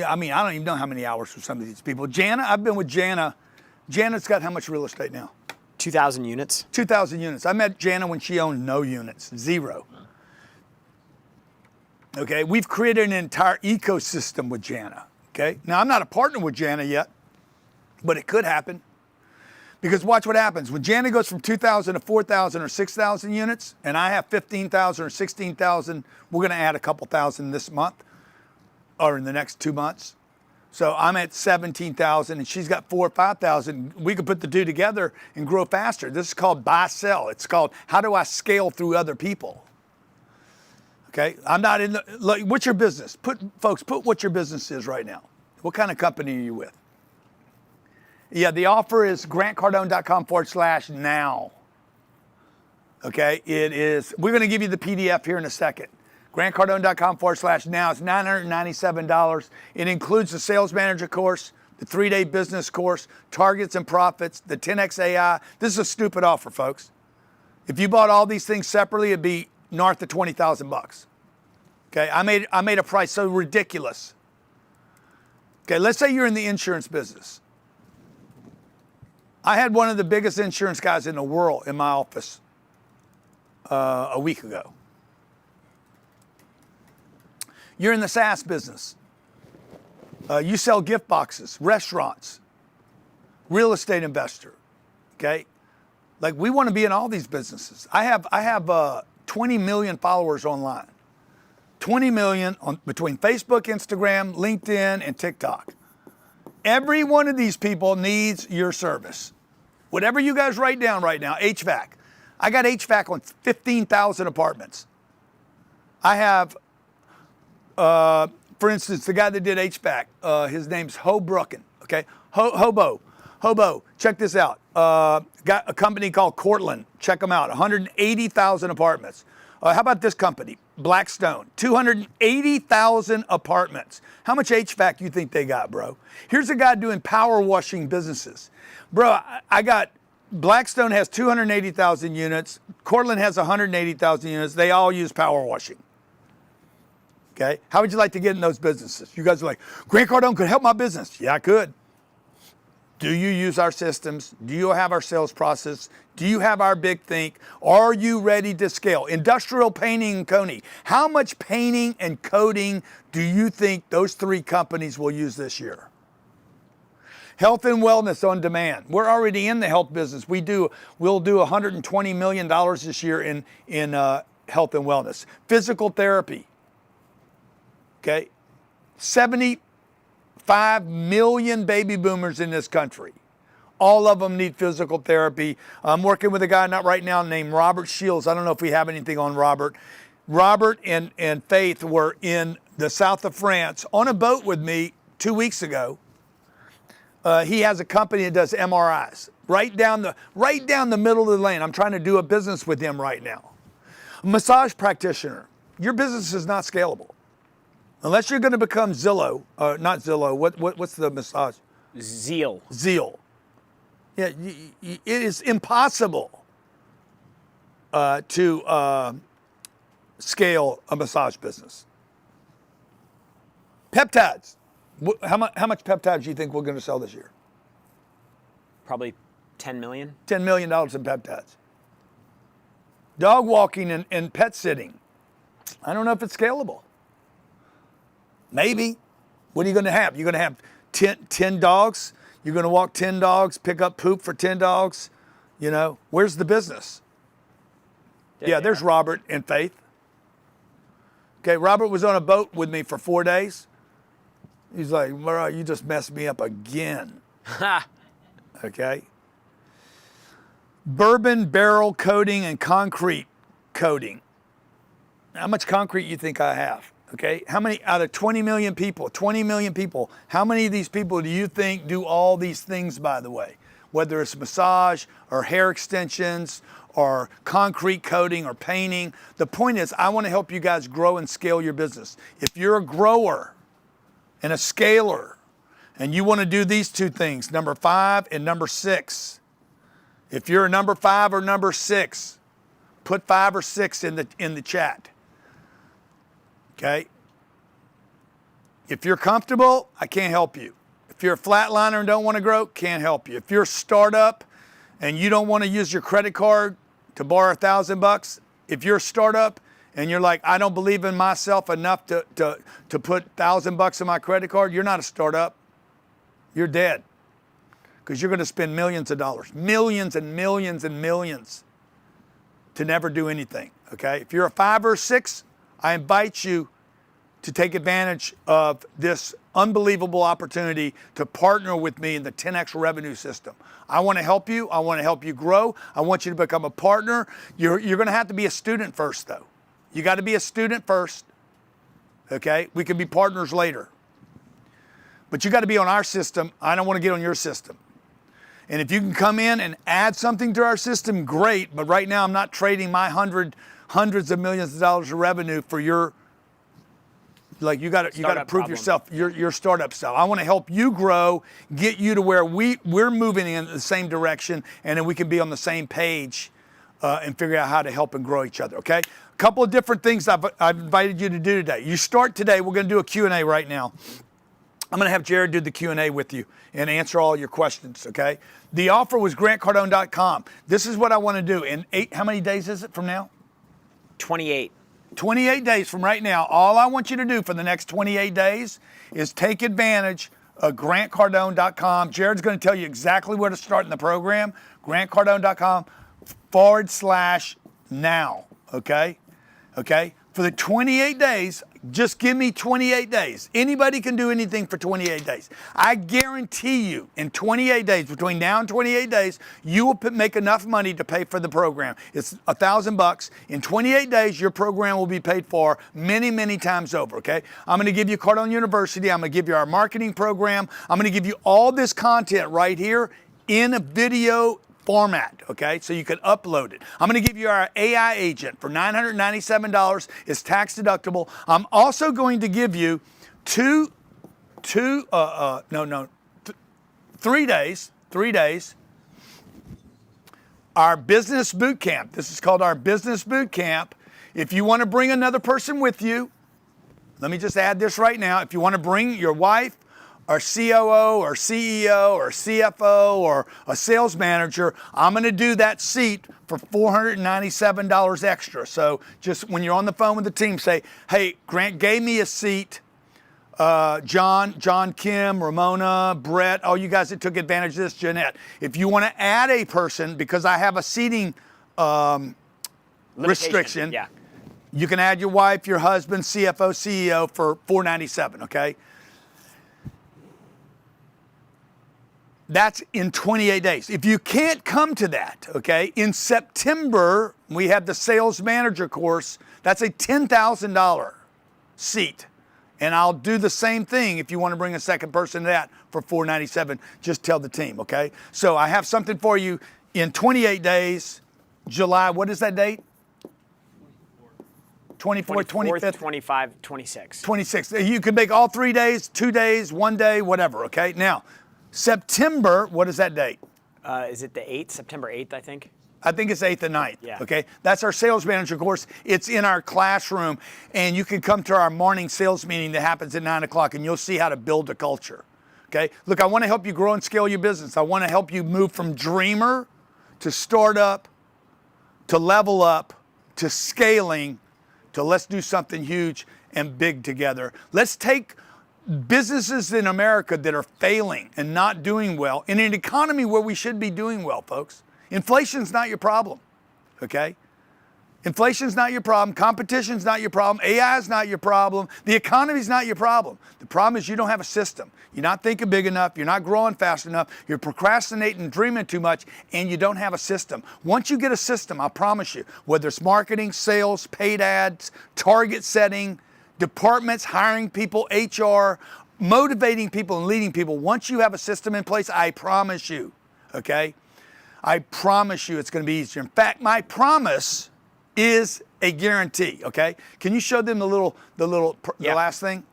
I mean, I don't even know how many hours with some of these people. Jana, I've been with Jana. Jana's got how much real estate now? 2,000 units. 2,000 units. I met Jana when she owned no units, 0. Okay, we've created an entire ecosystem with Jana. Okay, now I'm not a partner with Jana yet, but it could happen. Because watch what happens. When Jana goes from 2,000 to 4,000 or 6,000 units, and I have 15,000 or 16,000, we're going to add a couple thousand this month or in the next 2 months. So I'm at 17,000 and she's got 4,000 or 5,000. We could put the 2 together and grow faster. This is called buy, sell. It's called how do I scale through other people? Okay, I'm not in the, like, what's your business? Folks, put what your business is right now. What kind of company are you with? Yeah, the offer is grantcardone.com/now. Okay, it is, we're going to give you the PDF here in a second. grantcardone.com/now. It's $997. It includes the sales manager course, the 3-day business course, targets and profits, the 10X AI. This is a stupid offer, folks. If you bought all these things separately, it'd be north of 20,000 bucks. Okay, I made a price so ridiculous. Okay, let's say you're in the insurance business. I had one of the biggest insurance guys in the world in my office a week ago. You're in the SaaS business. You sell gift boxes, restaurants, real estate investor. Okay, like we want to be in all these businesses. I have 20 million followers online. 20 million between Facebook, Instagram, LinkedIn, and TikTok. Every one of these people needs your service. Whatever you guys write down right now, HVAC. I got HVAC on 15,000 apartments. I have, for instance, the guy that did HVAC, his name's Ho Brooken, okay? Hobo, check this out. Got a company called Cortland, check them out, 180,000 apartments. How about this company, Blackstone, 280,000 apartments. How much HVAC you think they got, bro? Here's a guy doing power washing businesses. Bro, I got, Blackstone has 280,000 units. Cortland has 180,000 units. They all use power washing. Okay, how would you like to get in those businesses? You guys are like, Grant Cardone could help my business. Yeah, I could. Do you use our systems? Do you have our sales process? Do you have our big think? Are you ready to scale? Industrial painting and coating. How much painting and coating do you think those 3 companies will use this year? Health and wellness on demand. We're already in the health business. We'll do $120 million this year in health and wellness. Physical therapy. Okay, 75 million baby boomers in this country. All of them need physical therapy. I'm working with a guy not right now named Robert Shields. I don't know if we have anything on Robert. Robert and Faith were in the south of France on a boat with me 2 weeks ago. He has a company that does MRIs right down the middle of the lane. I'm trying to do a business with him right now. A massage practitioner. Your business is not scalable. Unless you're going to become Zillow, not Zillow, what's the massage? Zeal. Yeah, it is impossible to scale a massage business. Peptides. How much peptides do you think we're going to sell this year? Probably 10 million. $10 million in peptides. Dog walking and pet sitting. I don't know if it's scalable. Maybe. What are you going to have? You're going to have 10 dogs? You're going to walk 10 dogs, pick up poop for 10 dogs? You know, where's the business? Yeah, there's Robert and Faith. Okay, Robert was on a boat with me for 4 days. He's like, bro, you just messed me up again. Okay. Bourbon barrel coating and concrete coating. How much concrete you think I have? Okay, how many out of 20 million people, how many of these people do you think do all these things, by the way? Whether it's massage or hair extensions or concrete coating or painting. The point is, I want to help you guys grow and scale your business. If you're a grower and a scaler and you want to do these 2 things, number 5 and number 6. If you're a number 5 or number 6, put 5 or 6 in the chat. Okay? If you're comfortable, I can't help you. If you're a flatliner and don't want to grow, can't help you. If you're a startup and you don't want to use your credit card to borrow $1,000, if you're a startup and you're like, I don't believe in myself enough to put $1,000 in my credit card, you're not a startup. You're dead. Because you're going to spend millions of dollars, millions and millions and millions to never do anything. Okay? If you're a 5 or 6, I invite you to take advantage of this unbelievable opportunity to partner with me in the 10X revenue system. I want to help you. I want to help you grow. I want you to become a partner. You're going to have to be a student first, though. You got to be a student first. Okay? We can be partners later. But you got to be on our system. I don't want to get on your system. And if you can come in and add something to our system, great. But right now, I'm not trading my hundreds of millions of dollars of revenue for your Like you got to Startup prove problem. yourself, your startup stuff. I want to help you grow, get you to where we're moving in the same direction, and then we can be on the same page and figure out how to help and grow each other. Okay. A couple of different things I've invited you to do today. You start today. We're going to do a Q&A right now. I'm going to have Jared do the Q&A with you and answer all your questions. Okay. The offer was grantcardone.com. This is what I want to do in how many days is it from now? 28. 28 days from right now. All I want you to do for the next 28 days is take advantage of grantcardone.com. Jared's going to tell you exactly where to start in the program. grantcardone.com/now. Okay? Okay? For the 28 days, just give me 28 days. Anybody can do anything for 28 days. I guarantee you in 28 days, between now and 28 days, you will make enough money to pay for the program. It's $1,000. In 28 days, your program will be paid for many, many times over, okay? I'm going to give you Cardone University. I'm going to give you our marketing program. I'm going to give you all this content right here in a video format, okay? So you can upload it. I'm going to give you our AI agent for $997. It's tax deductible. I'm also going to give you 3 days, our business boot camp. This is called our business boot camp. If you want to bring another person with you, let me just add this right now. If you want to bring your wife, or COO or CEO or CFO or a sales manager, I'm going to do that seat for $497 extra. So just when you're on the phone with the team, say, hey, Grant gave me a seat. John, Kim, Ramona, Brett, all you guys that took advantage of this, Jeanette. If you want to add a person, because I have a seating restriction, yeah. You can add your wife, your husband, CFO, CEO for $497, okay? That's in 28 days. If you can't come to that, okay, in September, we have the sales manager course. That's a $10,000 seat. And I'll do the same thing if you want to bring a second person to that for $497. Just tell the team, okay? So I have something for you in 28 days, July, what is that date? 24th, 25th? 25, 26. 26. You can make all 3 days, 2 days, 1 day, whatever, okay? Now, September, what is that date? Is it the 8th, September 8th, I think? I think it's 8th and 9th, Yeah. okay? That's our sales manager course. It's in our classroom, and you can come to our morning sales meeting that happens at 9 o'clock, and you'll see how to build a culture, okay? Look, I want to help you grow and scale your business. I want to help you move from dreamer to startup to level up to scaling to let's do something huge and big together. Let's take businesses in America that are failing and not doing well in an economy where we should be doing well, folks. Inflation's not your problem, okay? Inflation's not your problem. Competition's not your problem. AI is not your problem. The economy's not your problem. The problem is you don't have a system. You're not thinking big enough. You're not growing fast enough. You're procrastinating and dreaming too much, and you don't have a system. Once you get a system, I promise you, whether it's marketing, sales, paid ads, target setting, departments, hiring people, HR, motivating people and leading people. Once you have a system in place, I promise you, okay? I promise you it's going to be easier. In fact, my promise is a guarantee, okay? Can you show them the last thing?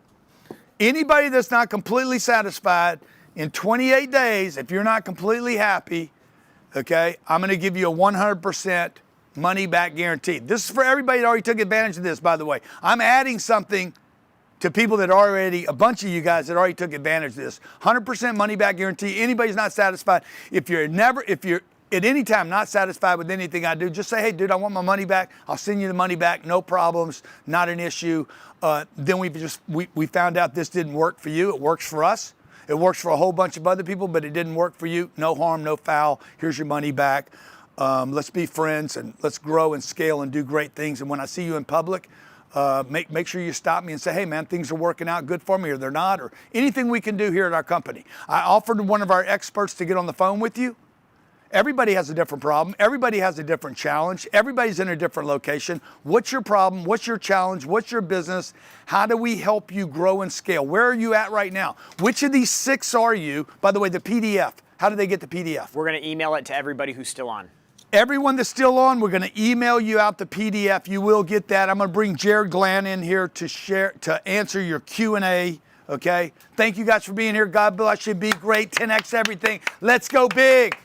Anybody that's not completely satisfied in 28 days, if you're not completely happy, okay, I'm going to give you a 100% money back guarantee. This is for everybody that already took advantage of this, by the way. I'm adding something to people that already, a bunch of you guys that already took advantage of this. 100% money back guarantee. Anybody's not satisfied. If you're at any time not satisfied with anything I do, just say, hey, dude, I want my money back. I'll send you the money back. No problems. Not an issue. Then we found out this didn't work for you. It works for us. It works for a whole bunch of other people, but it didn't work for you. No harm, no foul. Here's your money back. Let's be friends and let's grow and scale and do great things. And when I see you in public, make sure you stop me and say, hey man, things are working out good for me, or they're not, or anything we can do here at our company. I offered one of our experts to get on the phone with you. Everybody has a different problem. Everybody has a different challenge. Everybody's in a different location. What's your problem? What's your challenge? What's your business? How do we help you grow and scale? Where are you at right now? Which of these 6 are you? By the way, the PDF, how do they get the PDF? We're going to email it to everybody who's still on. everyone that's still on, we're going to email you out the PDF. You will get that. I'm going to bring Jared Glenn in here to answer your Q&A. Okay. Thank you guys for being here. God bless you. Be great. 10x everything. Let's go big.